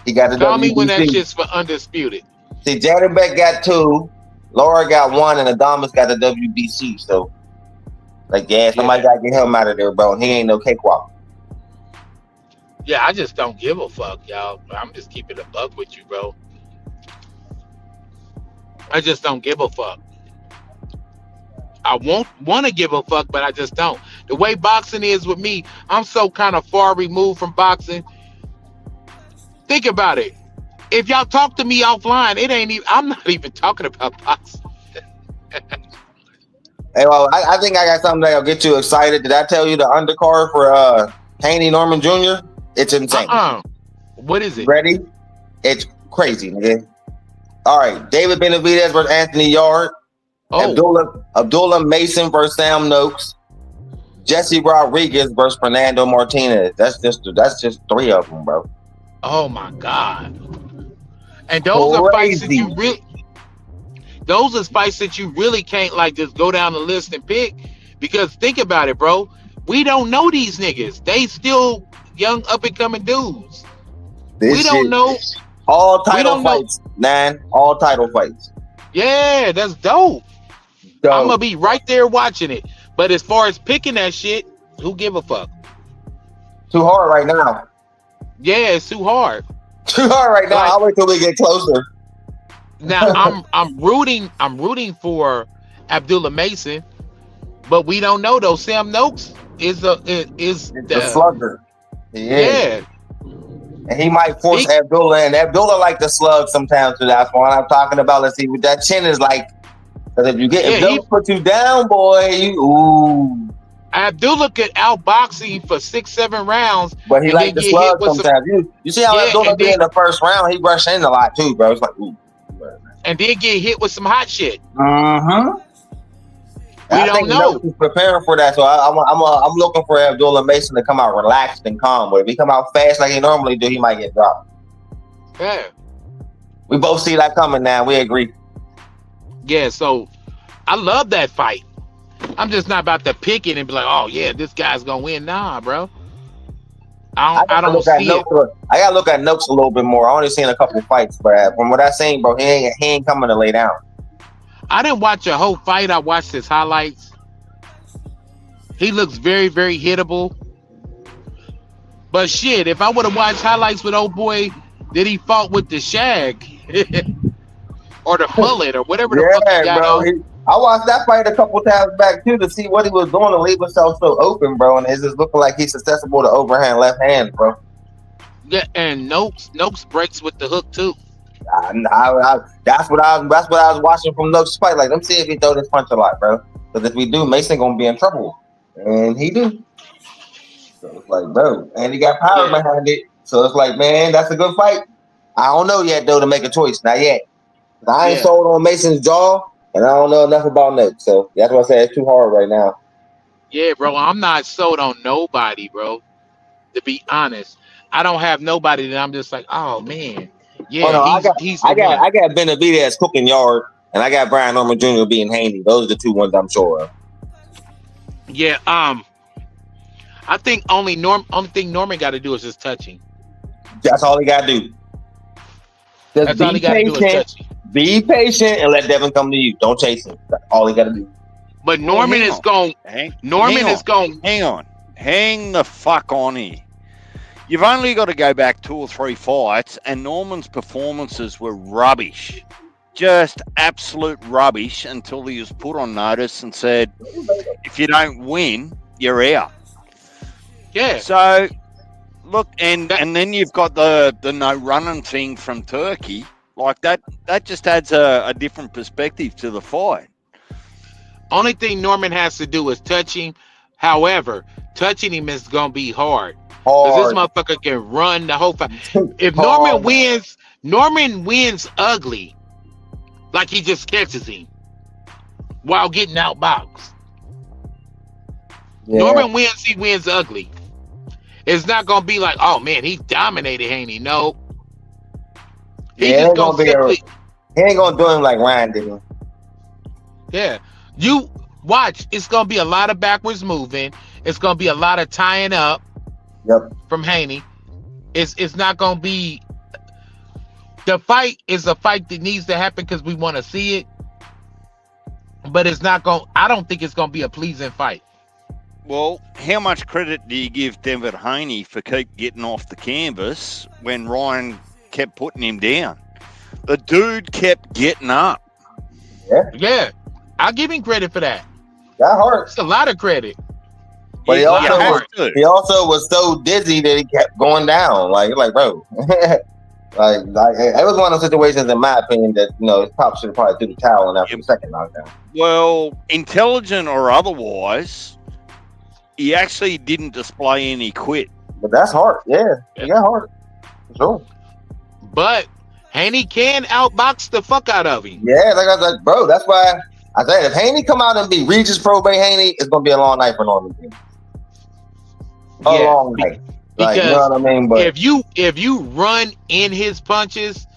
He got the Call WBC. me when that shit's for undisputed. See, Janibek got 2, Lara got 1, and Adamas got the WBC. So, like, somebody gotta get him out of there, bro. And he ain't no cakewalk. Yeah, I just don't give a fuck, y'all. I'm just keeping a buck with you, bro. I just don't give a fuck. I won't want to give a fuck, but I just don't. The way boxing is with me, I'm so kind of far removed from boxing. Think about it. If y'all talk to me offline, it ain't even. I'm not even talking about boxing. Hey, well, I think I got something that'll get you excited. Did I tell you the undercard for Haney Norman Jr.? It's insane. What is it? Ready? It's crazy, nigga. All right, David Benavidez versus Anthony Yard. Abdullah Mason versus Sam Noakes. Jesse Rodriguez versus Fernando Martinez. That's just 3 of them, bro. Oh my God! And those are fights that you really. Those are fights that you really can't like just go down the list and pick, because think about it, bro. We don't know these niggas. They still young up and coming dudes. We don't know. All title fights, man. All title fights. Yeah, that's dope. I'm gonna be right there watching it. But as far as picking that shit, who give a fuck? Too hard right now. Yeah, it's too hard. Too hard right now. I'll wait till we get closer. Now I'm rooting for Abdullah Mason, but we don't know though. Sam Noakes is It's the the slugger. He is. yeah. And he might force He, Abdullah, and Abdullah like to slug sometimes, so that's what I'm talking about. Let's see what that chin is like. Because if he those put you down, boy, ooh. Abdullah could outbox him for 6-7 rounds, But he and like then to get hit slug with some sometimes. You see how yeah, Abdullah and did then in the first round? He rushed in a lot too, bro. It's like, ooh. get hit with some hot shit. Mm-hmm. We I don't think know. Noakes is preparing for that, so I'm looking for Abdullah Mason to come out relaxed and calm. But if he come out fast like he normally do, he might get dropped. Yeah. We both see that coming now. We agree. Yeah, so I love that fight. I'm just not about to pick it and be like, oh yeah, this guy's gonna win. Nah, bro. I don't see it. I gotta look at Noakes a little bit more. I only seen a couple fights, but from what I seen, bro, he ain't coming to lay down. I didn't watch a whole fight. I watched his highlights. He looks very, very hittable. But shit, if I would have watched highlights with old boy that he fought with the shag or the mullet or whatever the fuck he got bro. on. I watched that fight a couple times back too to see what he was doing to leave himself so open, bro. And it's just looking like he's susceptible to overhand left hand, bro. Yeah, and Noakes breaks with the hook too. That's what I was watching from Noakes' fight. Like, let me see if he throw this punch a lot, bro. Because if we do, Mason gonna be in trouble, and he do. So it's like, bro, and he got power behind it. So it's like, man, that's a good fight. I don't know yet though to make a choice, not yet. I ain't sold on Mason's jaw, and I don't know enough about Noakes. So that's why I say it's too hard right now. Yeah, bro, I'm not sold on nobody, bro. To be honest, I don't have nobody that I'm just like, oh man. Yeah, he's the one. I got BENAVIDEZ cooking yard, and I got Brian Norman Jr. being Haney. Those are the two ones I'm sure of. Yeah, I think only thing Norman got to do is just touching. That's all he got to do. That's all he got to do is touching. Be patient and let Devin come to you. Don't chase him. That's all he got to do. But Norman is going. Norman is going. Hang on. Hang the fuck on here. You've only got to go back 2 or 3 fights, and Norman's performances were rubbish. Just absolute rubbish until he was put on notice and said, if you don't win, you're out. Yeah. So, look, and then you've got the no running thing from Turkey. Like that just adds a different perspective to the fight. Only thing Norman has to do is touch him. However, touching him is going to be hard. Because this motherfucker can run the whole fight. If Norman wins ugly, like he just catches him while getting outboxed. Yeah. Norman wins, he wins ugly. It's not going to be like, oh man, he dominated Haney. No. He ain't going to do him like Ryan did him. Yeah. You watch, it's going to be a lot of backwards moving. It's going to be a lot of tying up. Yep. From Haney. It's not going to be. The fight is a fight that needs to happen because we want to see it. But it's not going. I don't think it's going to be a pleasing fight. Well, how much credit do you give Devin Haney for keep getting off the canvas when Ryan kept putting him down? The dude kept getting up. Yeah. I'll give him credit for that. That hurts. It's a lot of credit. But he also was so dizzy that he kept going down. Like bro. like it was one of those situations, in my opinion, that his pop should have probably threw the towel in after the second knockdown. Well, intelligent or otherwise, he actually didn't display any quit. But that's hard. Yeah. Hard. For sure. But Haney can outbox the fuck out of him. Yeah, like I was like, bro, that's why I said if Haney come out and be Regis Probate Haney, it's gonna be a long night for Norman. Long night. Like, you know what I mean? But if you run in his punches,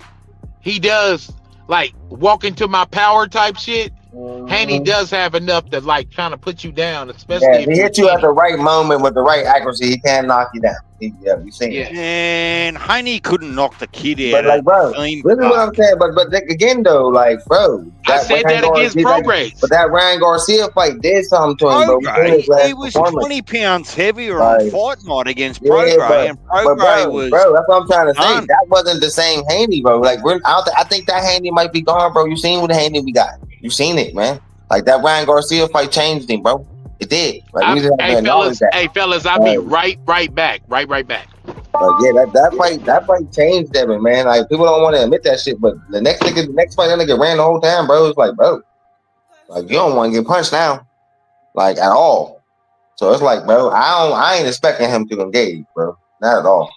he does like walk into my power type shit. Haney Mhm. does have enough to like kind of put you down, Yeah, especially if if he you're hits you at skinny. the right moment with the right accuracy, he can knock you down. Yeah, we've seen Yeah, that. And Haney couldn't knock the kid But out like, at bro, theme this is what I'm park. saying. But again, though, like, bro, I that said Ryan that against Garcia, like, but Prograis. that Ryan Garcia fight did something to him, bro. We seen his Prograis, he last was performance. 20 pounds heavier on Like, fight night against yeah, Prograis, and but Prograis bro, was that's what I'm trying to say. done. That wasn't the same Haney, bro. Like, I think that Haney might be gone, bro. You seen what Haney we got? You seen it, man. Like that Ryan Garcia fight changed him, bro. It did. Like we just have to acknowledge that. Hey fellas, I'll be right back. Right back. But yeah, that fight changed Devin, man. Like people don't want to admit that shit, but the next fight, that nigga ran the whole time, bro. It's like, bro, like you don't want to get punched now, like at all. So it's like, bro, I ain't expecting him to engage, bro. Not at all.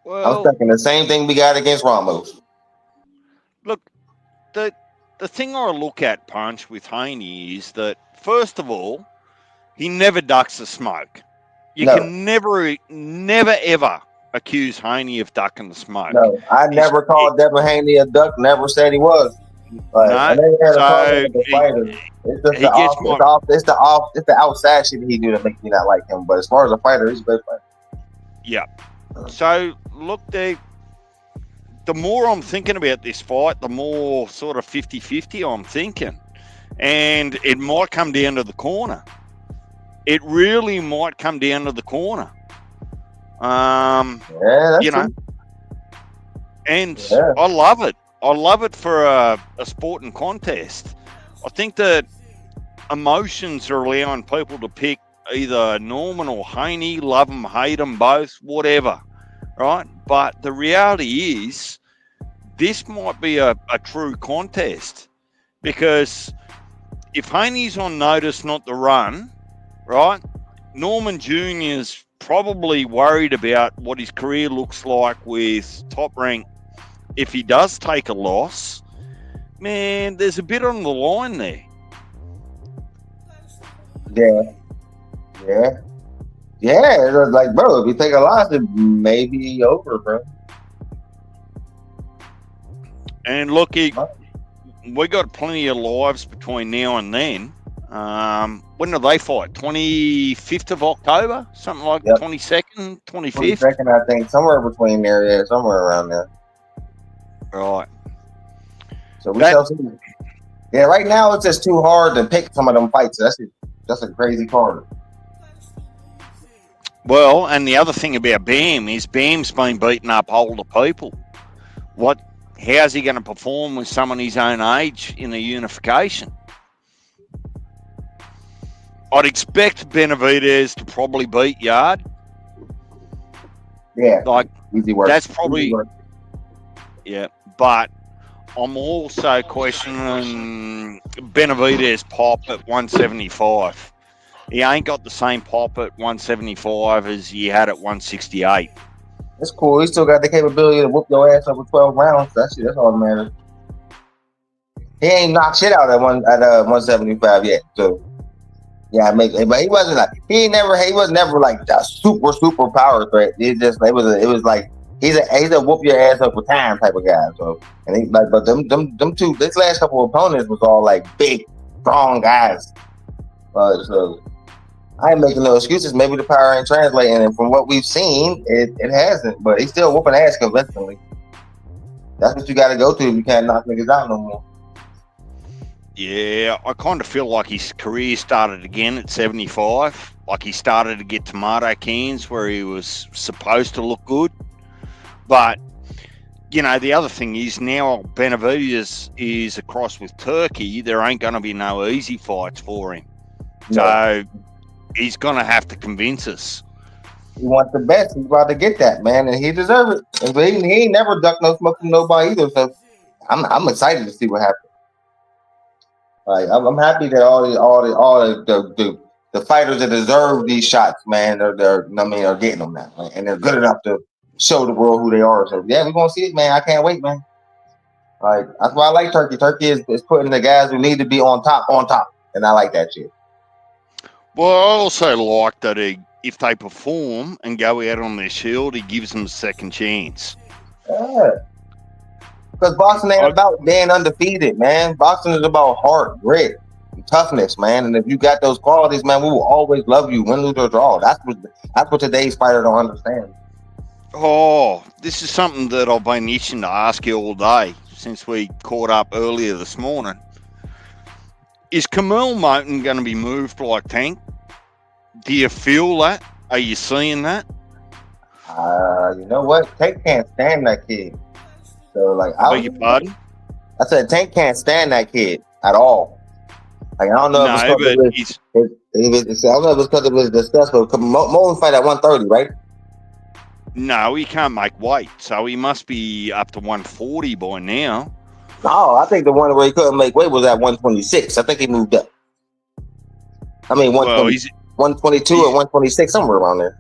I'm Well, expecting the same thing we got against Ramos. look, the thing I look at, Punch, with Haney is that, first of all, he never ducks the smoke. You No, can never, ever accuse Haney of ducking the smoke. no, I He's, never called Devin Haney a duck. Never said he was. Like I no, never had a problem so with the fighter. It's just he gets my it's the outside shit he do to make me not like him. But as far as a fighter, he's a great fighter. yeah. So look, the more I'm thinking about this fight, the more sort of 50-50 I'm thinking, and it might come down to the corner. It really might come down to the corner. Yeah, that's You know, true. and Yeah. I love it. I love it for a sporting contest. I think that emotions are allowing people to pick either Norman or Haney, love them, hate them, both, whatever, right? But the reality is, this might be a true contest, because if Haney's on notice not to run, right, Norman Jr.'s probably worried about what his career looks like with Top Rank. If he does take a loss, man, there's a bit on the line there. Yeah. It was like, bro, if you take a loss, it may be over, bro. And look, we got plenty of lives between now and then. When do they fight? 25th of October? Something like Yep. 22nd, 25th? 22nd, I think, somewhere between there, yeah, somewhere around there. Right. So we shall see. Yeah, right now it's just too hard to pick some of them fights. That's a crazy card. Well, and the other thing about Bam is Bam's been beating up older people. How's he going to perform with someone his own age in a unification? I'd expect Benavidez to probably beat Yard. Yeah, Like, easy work. that's probably, Easy work. yeah, but I'm also questioning Benavidez' pop at 175. He ain't got the same pop at 175 as he had at 168. It's cool. He still got the capability to whoop your ass over 12 rounds. That's all that matters. He ain't knocked shit out at 175 yet. So yeah, but he wasn't like he was never like a super power threat. It was like he's a whoop your ass up with time type of guy. So and he like, but them two, this last couple of opponents was all like big, strong guys. So I ain't making no excuses. Maybe the power ain't translating, and from what we've seen, it hasn't. But he's still whooping ass convincingly. That's what you got to go through if you can't knock niggas out no more. Yeah, I kind of feel like his career started again at 75. Like he started to get tomato cans where he was supposed to look good. But, you know, the other thing is now Benavidez is across with Turkey. There ain't going to be no easy fights for him. No. So he's going to have to convince us. He wants the best. He's about to get that, man, and he deserves it. And he ain't never ducked no smoke from nobody either. So I'm excited to see what happens. Like I'm happy that all the fighters that deserve these shots, man, are getting them now, right? And they're good enough to show the world who they are. So yeah, we're gonna see it, man. I can't wait, man. Like that's why I like Turkey. Turkey is putting the guys who need to be on top, and I like that shit. Well, I also like that if they perform and go out on their shield, he gives them a second chance. Yeah. Because boxing ain't about being undefeated, man. Boxing is about heart, grit, and toughness, man. And if you got those qualities, man, we will always love you, win, lose, or draw. That's what today's fighter don't understand. Oh, this is something that I've been itching to ask you all day since we caught up earlier this morning. Is Camille Moten going to be moved like Tank? Do you feel that? Are you seeing that? You know what? Tank can't stand that kid. So, like, I beg your pardon? I said Tank can't stand that kid at all. Like, I don't know if it's because it was discussed, but Moten fight at 130, right? No, he can't make weight, so he must be up to 140 by now. No, I think the one where he couldn't make weight was at 126. I think he moved up. I mean, 122 or 126, somewhere around there.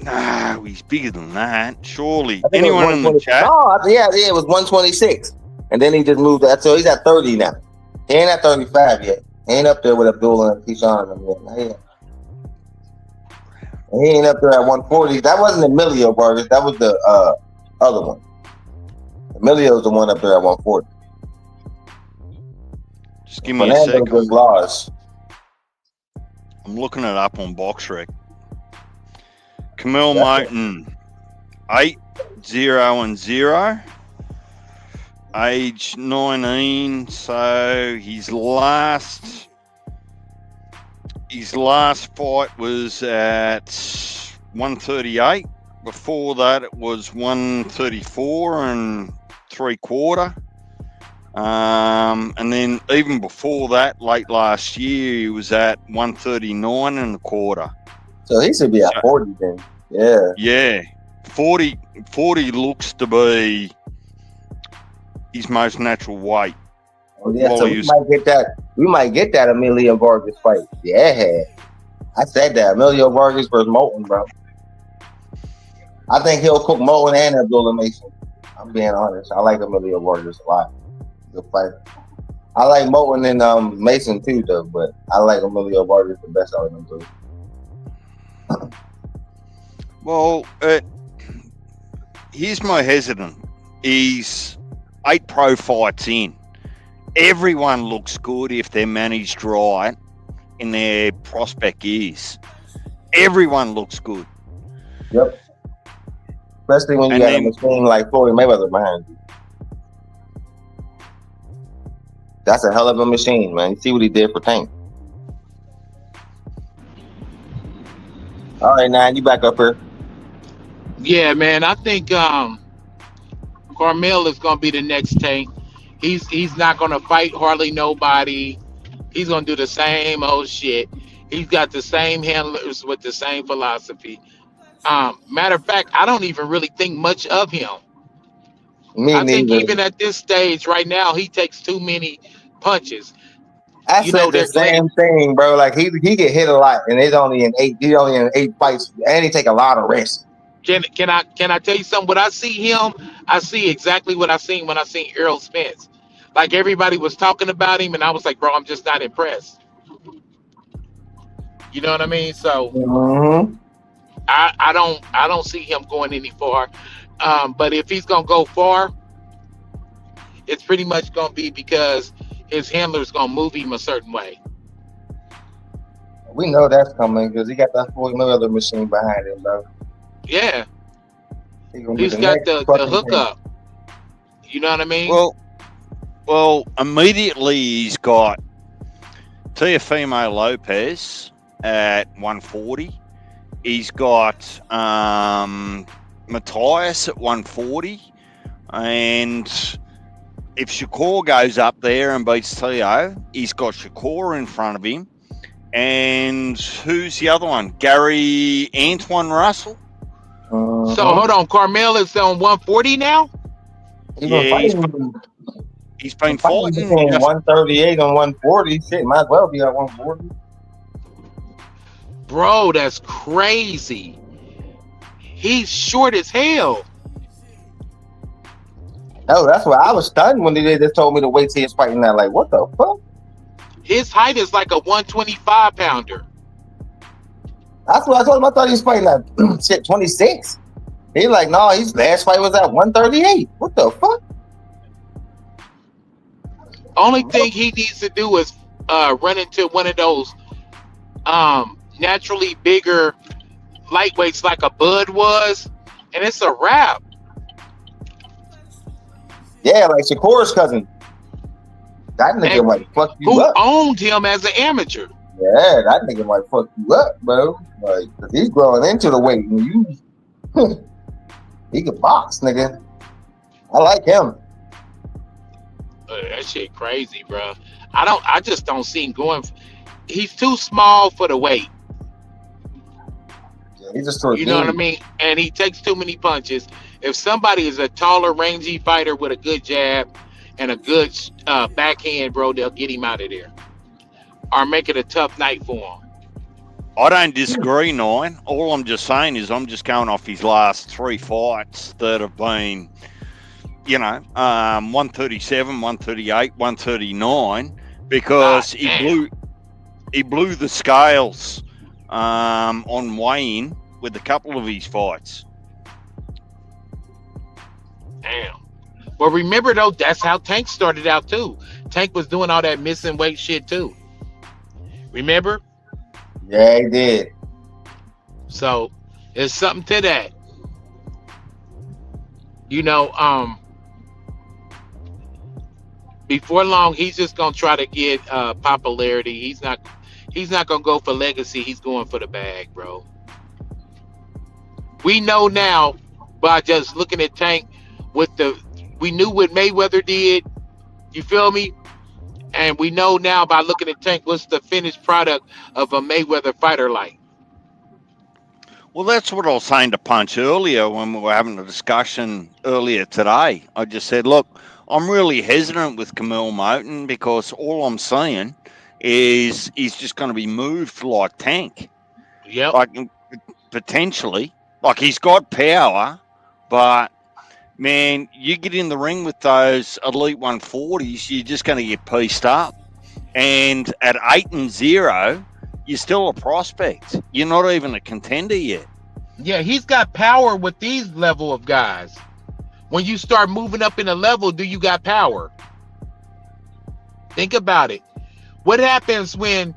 No, he's bigger than that. Surely. Anyone in the chat? No, yeah, it was 126. And then he just moved that. So he's at 30 now. He ain't at 35 yet. He ain't up there with Abdullah and Keyshawn and them yet. He ain't up there at 140. That wasn't Emilio Vargas. That was the other one. Emilio's the one up there at 140. Just give me a second. Laws. I'm looking it up on BoxRec. Camille Moten, 8-0-0, age 19. So his last fight was at 138. Before that, it was 134 and 3/4. And then even before that, late last year, he was at 139 and 1/4. So he should be at 40 then. Yeah. Yeah. 40 looks to be his most natural weight. Oh yeah, so we might get that Emilio Vargas fight. Yeah. I said that. Emilio Vargas versus Moten, bro. I think he'll cook Moten and Abdullah Mason. I'm being honest. I like Emilio Vargas a lot. Good fighter. I like Moten and Mason too, though, but I like Emilio Vargas the best out of them too. Well, here's my hesitant. He's 8 pro fights in. Everyone looks good if they're managed right in their prospect years. Everyone looks good. Yep. Especially when you got a machine like Floyd Mayweather behind you. That's a hell of a machine, man. You see what he did for Tank. All right, now you back up here. Yeah, man. I think Carmel is gonna be the next Tank. He's not gonna fight hardly nobody. He's gonna do the same old shit. He's got the same handlers with the same philosophy. Matter of fact, I don't even really think much of him. I think even at this stage right now, he takes too many punches. I said the same thing, bro. Like he get hit a lot, and he's only in 8 fights, and he take a lot of risks. Can I tell you something? When I see him, I see exactly what I seen when I seen Errol Spence. Like everybody was talking about him, and I was like, bro, I'm just not impressed. You know what I mean? So I don't see him going any far. But if he's gonna go far, it's pretty much gonna be because his handler's gonna move him a certain way. We know that's coming because he got that Floyd Mayweather machine behind him, bro. Yeah, he's got the hookup. You know what I mean? Well, immediately he's got Teofimo Lopez at 140. He's got Matthias at 140, and if Shakur goes up there and beats Teo, he's got Shakur in front of him. And who's the other one? Gary Antoine Russell. So hold on, Carmel is on 140 now. He's been fighting between 138 and 140. Shit, might as well be at 140. Bro, that's crazy. He's short as hell. Oh, that's why I was stunned when they just told me the weights he is fighting that. Like, what the fuck? His height is like a 125 pounder. That's what I told him. I thought he was fighting like shit 26. He's like, no, his last fight was at 138. What the fuck? Only thing he needs to do is run into one of those naturally bigger lightweights like a Bud was, and it's a wrap. Yeah, like Shakur's cousin. That nigga And might fuck you who up. owned him as an amateur? Yeah, that nigga might fuck you up, bro. Like, 'cause he's growing into the weight, and you, he can box, nigga. I like him. That shit crazy, bro. I just don't see him going. He's too small for the weight. Yeah, he's just sort of. You know what I mean? And he takes too many punches. If somebody is a taller, rangy fighter with a good jab and a good backhand, bro, they'll get him out of there or make it a tough night for him. I don't disagree, Nine. All I'm just saying is I'm just going off his last 3 fights that have been, 137, 138, 139, because he blew the scales on weigh-in with a couple of his fights. Damn. Well, remember though, that's how Tank started out too. Tank was doing all that missing weight shit too. Remember? Yeah, he did. So there's something to that. Before long, he's just gonna try to get popularity. He's not gonna go for legacy. He's going for the bag, bro. We know now by just looking at Tank we knew what Mayweather did. You feel me? And we know now by looking at Tank what's the finished product of a Mayweather fighter like. Well, that's what I was saying to Punch earlier when we were having a discussion earlier today. I just said, look, I'm really hesitant with Camille Moten because all I'm seeing is he's just going to be moved like Tank. Yep. Like, potentially. Like, he's got power, but, man, you get in the ring with those elite 140s, you're just going to get pieced up. And at 8-0, you're still a prospect. You're not even a contender yet. Yeah, he's got power with these level of guys. When you start moving up in a level, do you got power? Think about it. What happens when,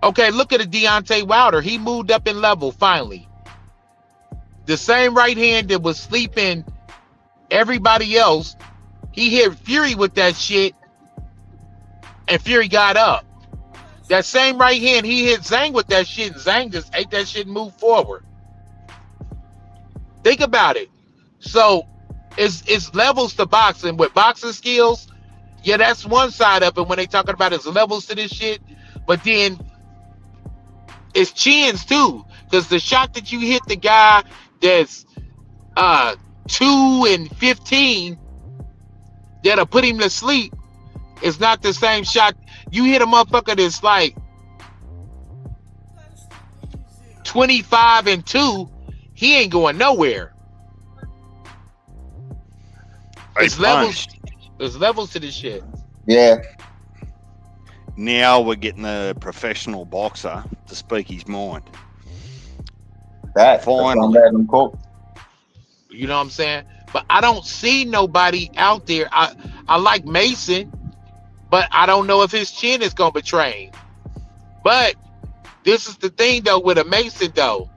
okay, look at a Deontay Wilder. He moved up in level finally. The same right hand that was sleeping everybody else, he hit Fury with that shit, and Fury got up. That same right hand, he hit Zhang with that shit, and Zhang just ate that shit and moved forward. Think about it. So it's levels to boxing. With boxing skills, yeah, that's one side of it when they talking about his levels to this shit. But then it's chins too, because the shot that you hit the guy that's 2 and 15 that'll put him to sleep is not the same shot. You hit a motherfucker that's like 25 and 2, he ain't going nowhere. There's levels to this shit. Yeah. Now we're getting a professional boxer to speak his mind. Finally. You know what I'm saying? But I don't see nobody out there. I like Mason, but I don't know if his chin is gonna betray him. But this is the thing though with a Mason though.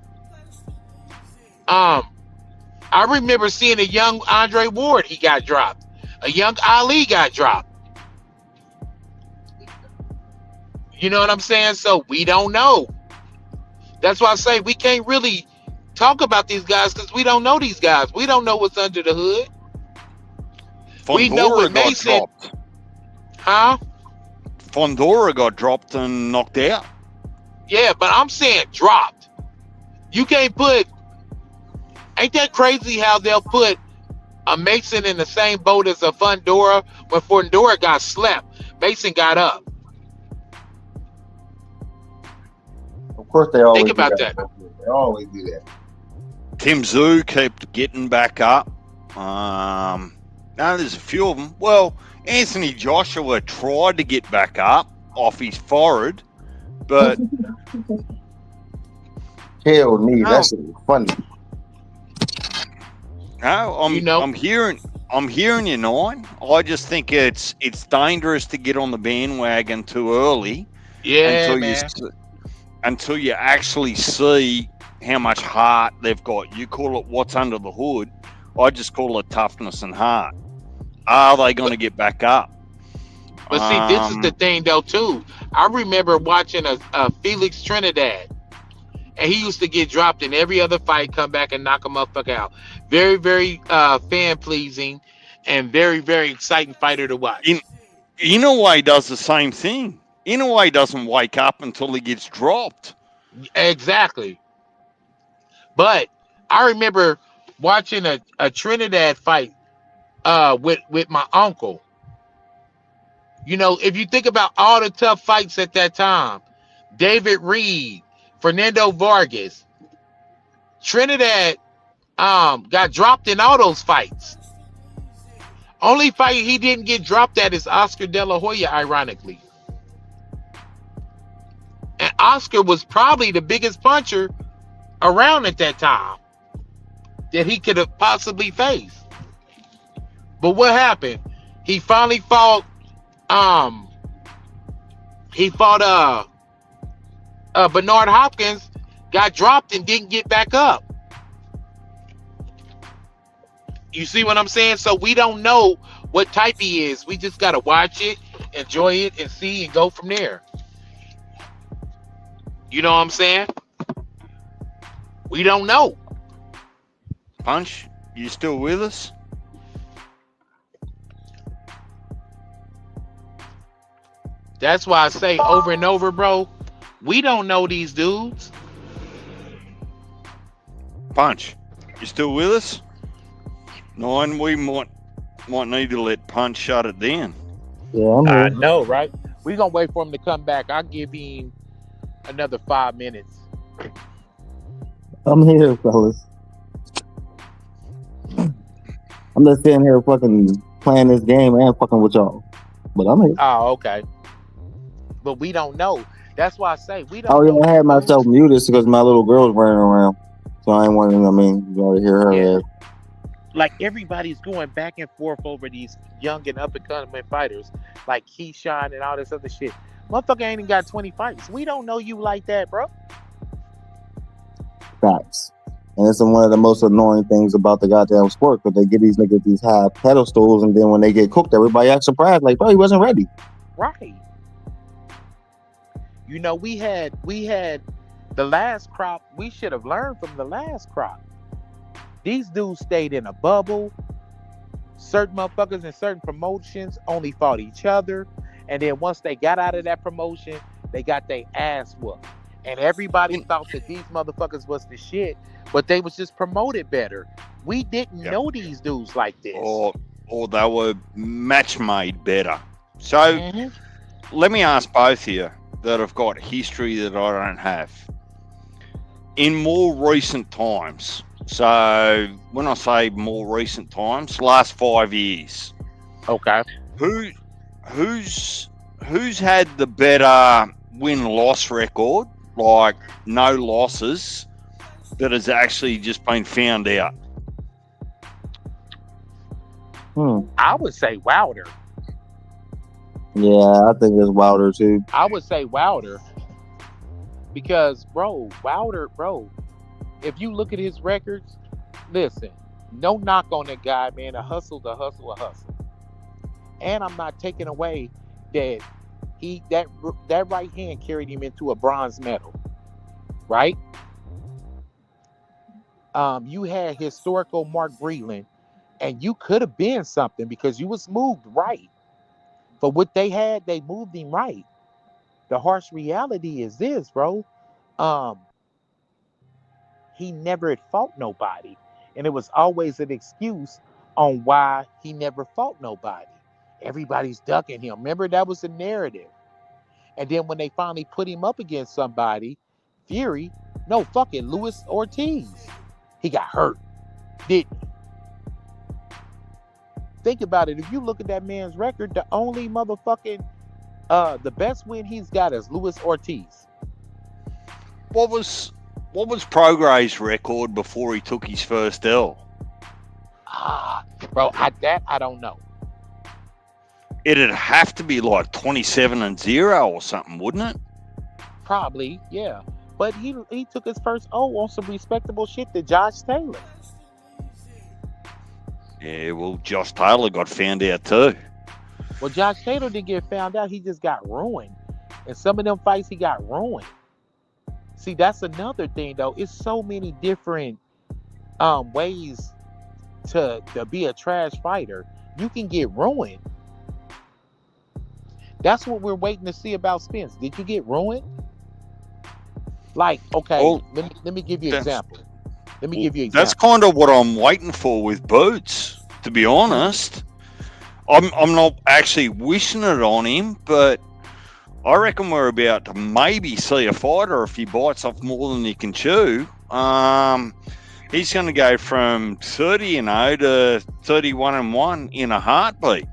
I remember seeing a young Andre Ward, he got dropped. A young Ali got dropped. You know what I'm saying? So we don't know. That's why I say we can't really talk about these guys because we don't know these guys. We don't know what's under the hood. We know what Mason. Dropped. Huh? Fondora got dropped and knocked out. Yeah, but I'm saying dropped. You can't put. Ain't that crazy how they'll put a Mason in the same boat as a Fondora? When Fondora got slept, Mason got up. Of course, they always think about that. They always do that. Tim Tszyu kept getting back up. Now there's a few of them. Well, Anthony Joshua tried to get back up off his forehead, but hell me, that shit was funny. no, I'm hearing I'm hearing you, Nine. I just think it's dangerous to get on the bandwagon too early Yeah, until you man. until you actually see how much heart they've got. You call it what's under the hood. I just call it toughness and heart. Are they going But to get back up? but see, this is the Um, thing though too. I remember watching a Felix Trinidad, and he used to get dropped in every other fight, come back and knock a motherfucker out. Very, very fan pleasing, and very, very exciting fighter to in watch. Inoue does the same thing. Inoue doesn't wake up until he gets dropped. Exactly. But I remember watching a Trinidad fight with my uncle. You know, if you think about all the tough fights at that time, David Reed, Fernando Vargas, Trinidad got dropped in all those fights. Only fight he didn't get dropped at is Oscar De La Hoya, ironically. And Oscar was probably the biggest puncher around at that time that he could have possibly faced. But what happened? He finally fought um he fought Bernard Hopkins, got dropped and didn't get back up. You see what I'm saying? So we don't know what type he is. We just gotta watch it, enjoy it, and see and go from there. You know what I'm saying? We don't know. Punch, you still with us? That's why I say over and over, bro. We don't know these dudes. Punch, you still with us? Nine, we might need to let Punch shut it down. Yeah, I'm I here. know, right? We're gonna wait for him to come back. I'll give him another 5 minutes. I'm here, fellas. I'm just sitting here fucking playing this game and fucking with y'all. But I'm here. Oh, okay. But we don't know. That's why I say we don't Oh know. yeah, I had myself muted because my little girl's running around. So I ain't wanting, I mean, you gotta hear her Yeah. ass. Like everybody's going back and forth over these young and up and coming fighters, like Keyshawn and all this other shit. Motherfucker ain't even got 20 fights. We don't know you like that, bro. Facts. And it's one of the most annoying things about the goddamn sport, because they get these niggas these high pedestals, and then when they get cooked, everybody acts surprised, like, bro, he wasn't ready. Right. You know, we had the last crop. We should have learned from the last crop. These dudes stayed in a bubble. Certain motherfuckers in certain promotions only fought each other. And then once they got out of that promotion, they got their ass whooped. And everybody thought that these motherfuckers was the shit, but they was just promoted better. We didn't know these dudes like this. Or they were match made better. So Mhm. let me ask both of you that have got history that I don't have. In more recent times, so when I say more recent times, last 5 years, Okay. who's had the better win-loss record, like no losses, that has actually just been found out? I would say Wilder. Yeah, I think it's Wilder too. I would say Wilder. Because, bro, Wilder, bro, if you look at his records, listen, no knock on that guy, man. A hustle, a hustle, a hustle. And I'm not taking away that that right hand carried him into a bronze medal, right? You had historical Mark Breland, and you could have been something because you was moved right. For what they had, they moved him right. The harsh reality is this, bro. He never had fought nobody. And it was always an excuse on why he never fought nobody. Everybody's ducking him. Remember, that was the narrative. And then when they finally put him up against somebody, Fury, no, fucking Luis Ortiz, he got hurt, didn't he? Think about it. If you look at that man's record, the only motherfucking the best win he's got is Luis Ortiz. What was Progray's record before he took his first L? bro. I don't know. It'd have to be like 27-0 or something, wouldn't it? Probably, yeah. But he took his first O on some respectable shit to Josh Taylor. Yeah, well, Josh Taylor got found out too. Well, Josh Taylor didn't get found out. He just got ruined. And some of them fights, he got ruined. See, that's another thing, though. It's so many different ways to be a trash fighter. You can get ruined. That's what we're waiting to see about Spence. Did you get ruined? Like, okay, Well, let me give you an example. Let me give you an That's example. kind of what I'm waiting for with Boots, to be honest. I'm not actually wishing it on him, but I reckon we're about to maybe see a fighter if he bites off more than he can chew. He's going to go from 30-0 to 31-1 in a heartbeat.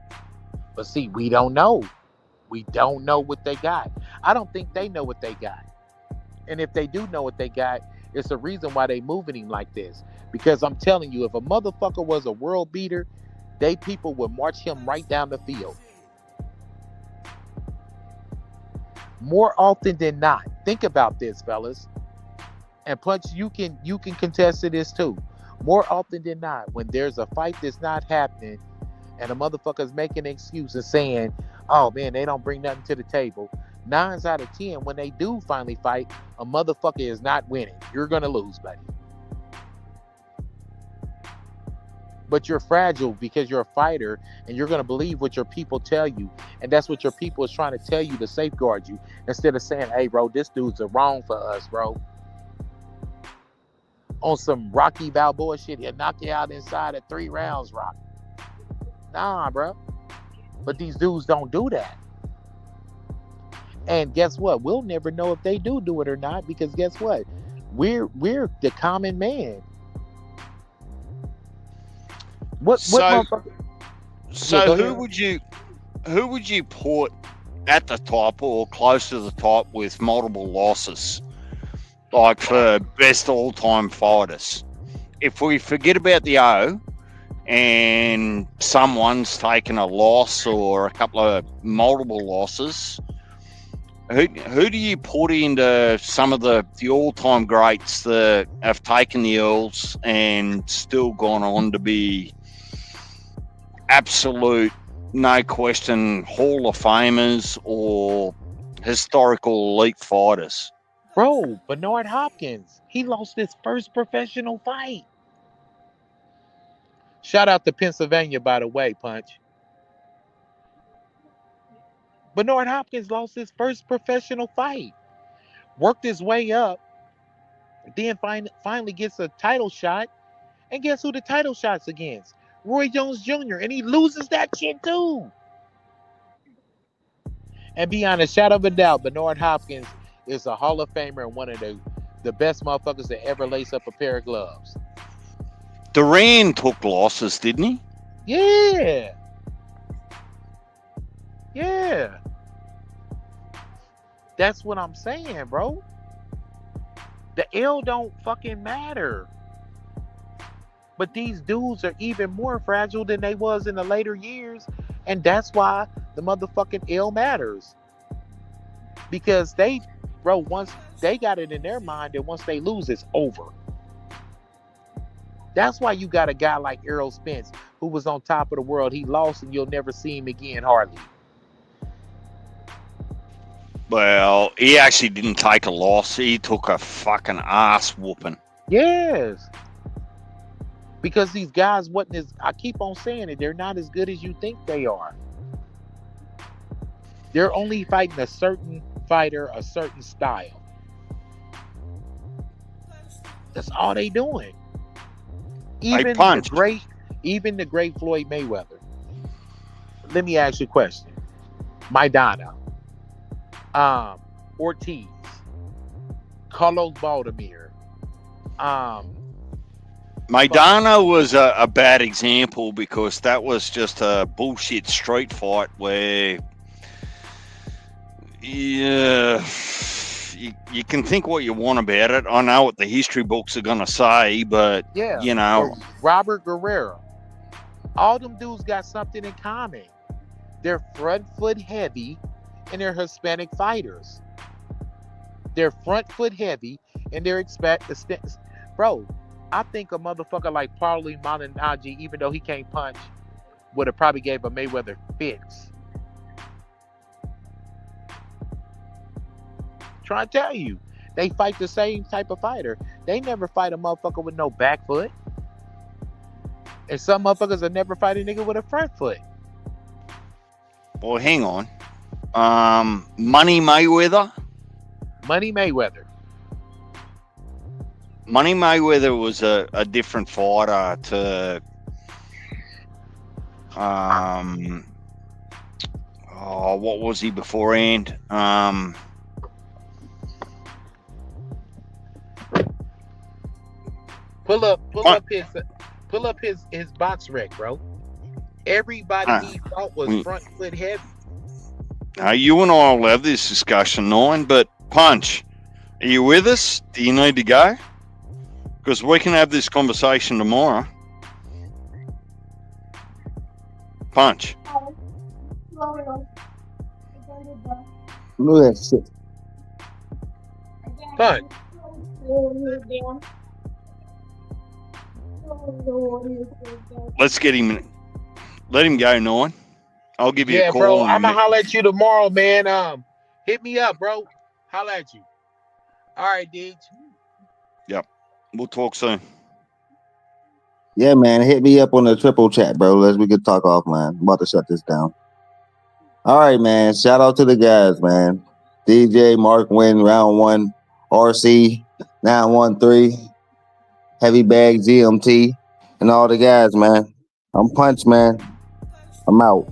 But see, we don't know. We don't know what they got. I don't think they know what they got. And if they do know what they got, it's a reason why they moving him like this. Because I'm telling you, if a motherfucker was a world beater, they people would march him right down the field. More often than not. Think about this, fellas. And Punch, you can contest to this too. More often than not, when there's a fight that's not happening and a motherfucker's making an excuse and saying, oh man, they don't bring nothing to the table. 9 out of 10, when they do finally fight, a motherfucker is not winning. You're gonna lose, buddy. But you're fragile because you're a fighter and you're gonna believe what your people tell you. And that's what your people is trying to tell you to safeguard you. Instead of saying, hey bro, this dude's wrong for us, bro. On some Rocky Balboa shit, he'll knock you out inside of 3 rounds, Rock. Nah, bro. But these dudes don't do that. And guess what? We'll never know if they do it or not, because guess what? We're the common man. So who would you put at the top or close to the top with multiple losses, like for best all-time fighters? If we forget about the O and someone's taken a loss or a couple of multiple losses, who do you put into some of the all-time greats that have taken the L's and still gone on to be absolute, no question, Hall of Famers or historical elite fighters? Bro, Bernard Hopkins, he lost his first professional fight. Shout out to Pennsylvania, by the way, Punch. Bernard Hopkins lost his first professional fight. Worked his way up. Then finally gets a title shot. And guess who the title shot's against? Roy Jones Jr. And he loses that shit too. And beyond a shadow of a doubt, Bernard Hopkins is a Hall of Famer and one of the best motherfuckers that ever lace up a pair of gloves. Duran took losses, didn't he? Yeah. Yeah. That's what I'm saying, bro. The L don't fucking matter. But these dudes are even more fragile than they was in the later years. And that's why the motherfucking L matters. Because once they got it in their mind that once they lose, it's over. That's why you got a guy like Errol Spence, who was on top of the world. He lost and you'll never see him again, hardly. Well, he actually didn't take a loss. He took a fucking ass whooping. Yes. Because these guys wasn't as, I keep on saying it, they're not as good as you think they are. They're only fighting a certain fighter, a certain style. That's all they doing. Even the great Floyd Mayweather. Let me ask you a question. Maidana, Ortiz, Carlos Baldomir. Maidana was a bad example because that was just a bullshit street fight where you can think what you want about it. I know what the history books are going to say, but, yeah, you know. Robert Guerrero. All them dudes got something in common. They're front foot heavy and they're Hispanic fighters. They're front foot heavy and they're bro. I think a motherfucker like Paulie Malignaggi, even though he can't punch, would have probably gave a Mayweather fix. Trying to tell you, they fight the same type of fighter. They never fight a motherfucker with no back foot. And some motherfuckers will never fight a nigga with a front foot. Well, hang on. Money Mayweather. Money Mayweather. Money Mayweather was a different fighter to what was he beforehand? Pull up his box rec, bro. Everybody he fought was front foot heavy. You and I will have this discussion, Nine, but Punch, are you with us? Do you need to go? Because we can have this conversation tomorrow. Punch. Look at that shit. Punch. Let's get him. Let him go, Nine. I'll give you a call. Bro. I'm gonna holler at you tomorrow, man. Hit me up, bro. Holler at you. All right, Deej. Yep. We'll talk soon. Yeah, man. Hit me up on the triple chat, bro. We can talk offline. I'm about to shut this down. All right, man. Shout out to the guys, man. DJ, Mark Win, round 1, RC, 913, Heavy Bag, GMT, and all the guys, man. I'm Punch, man. I'm out.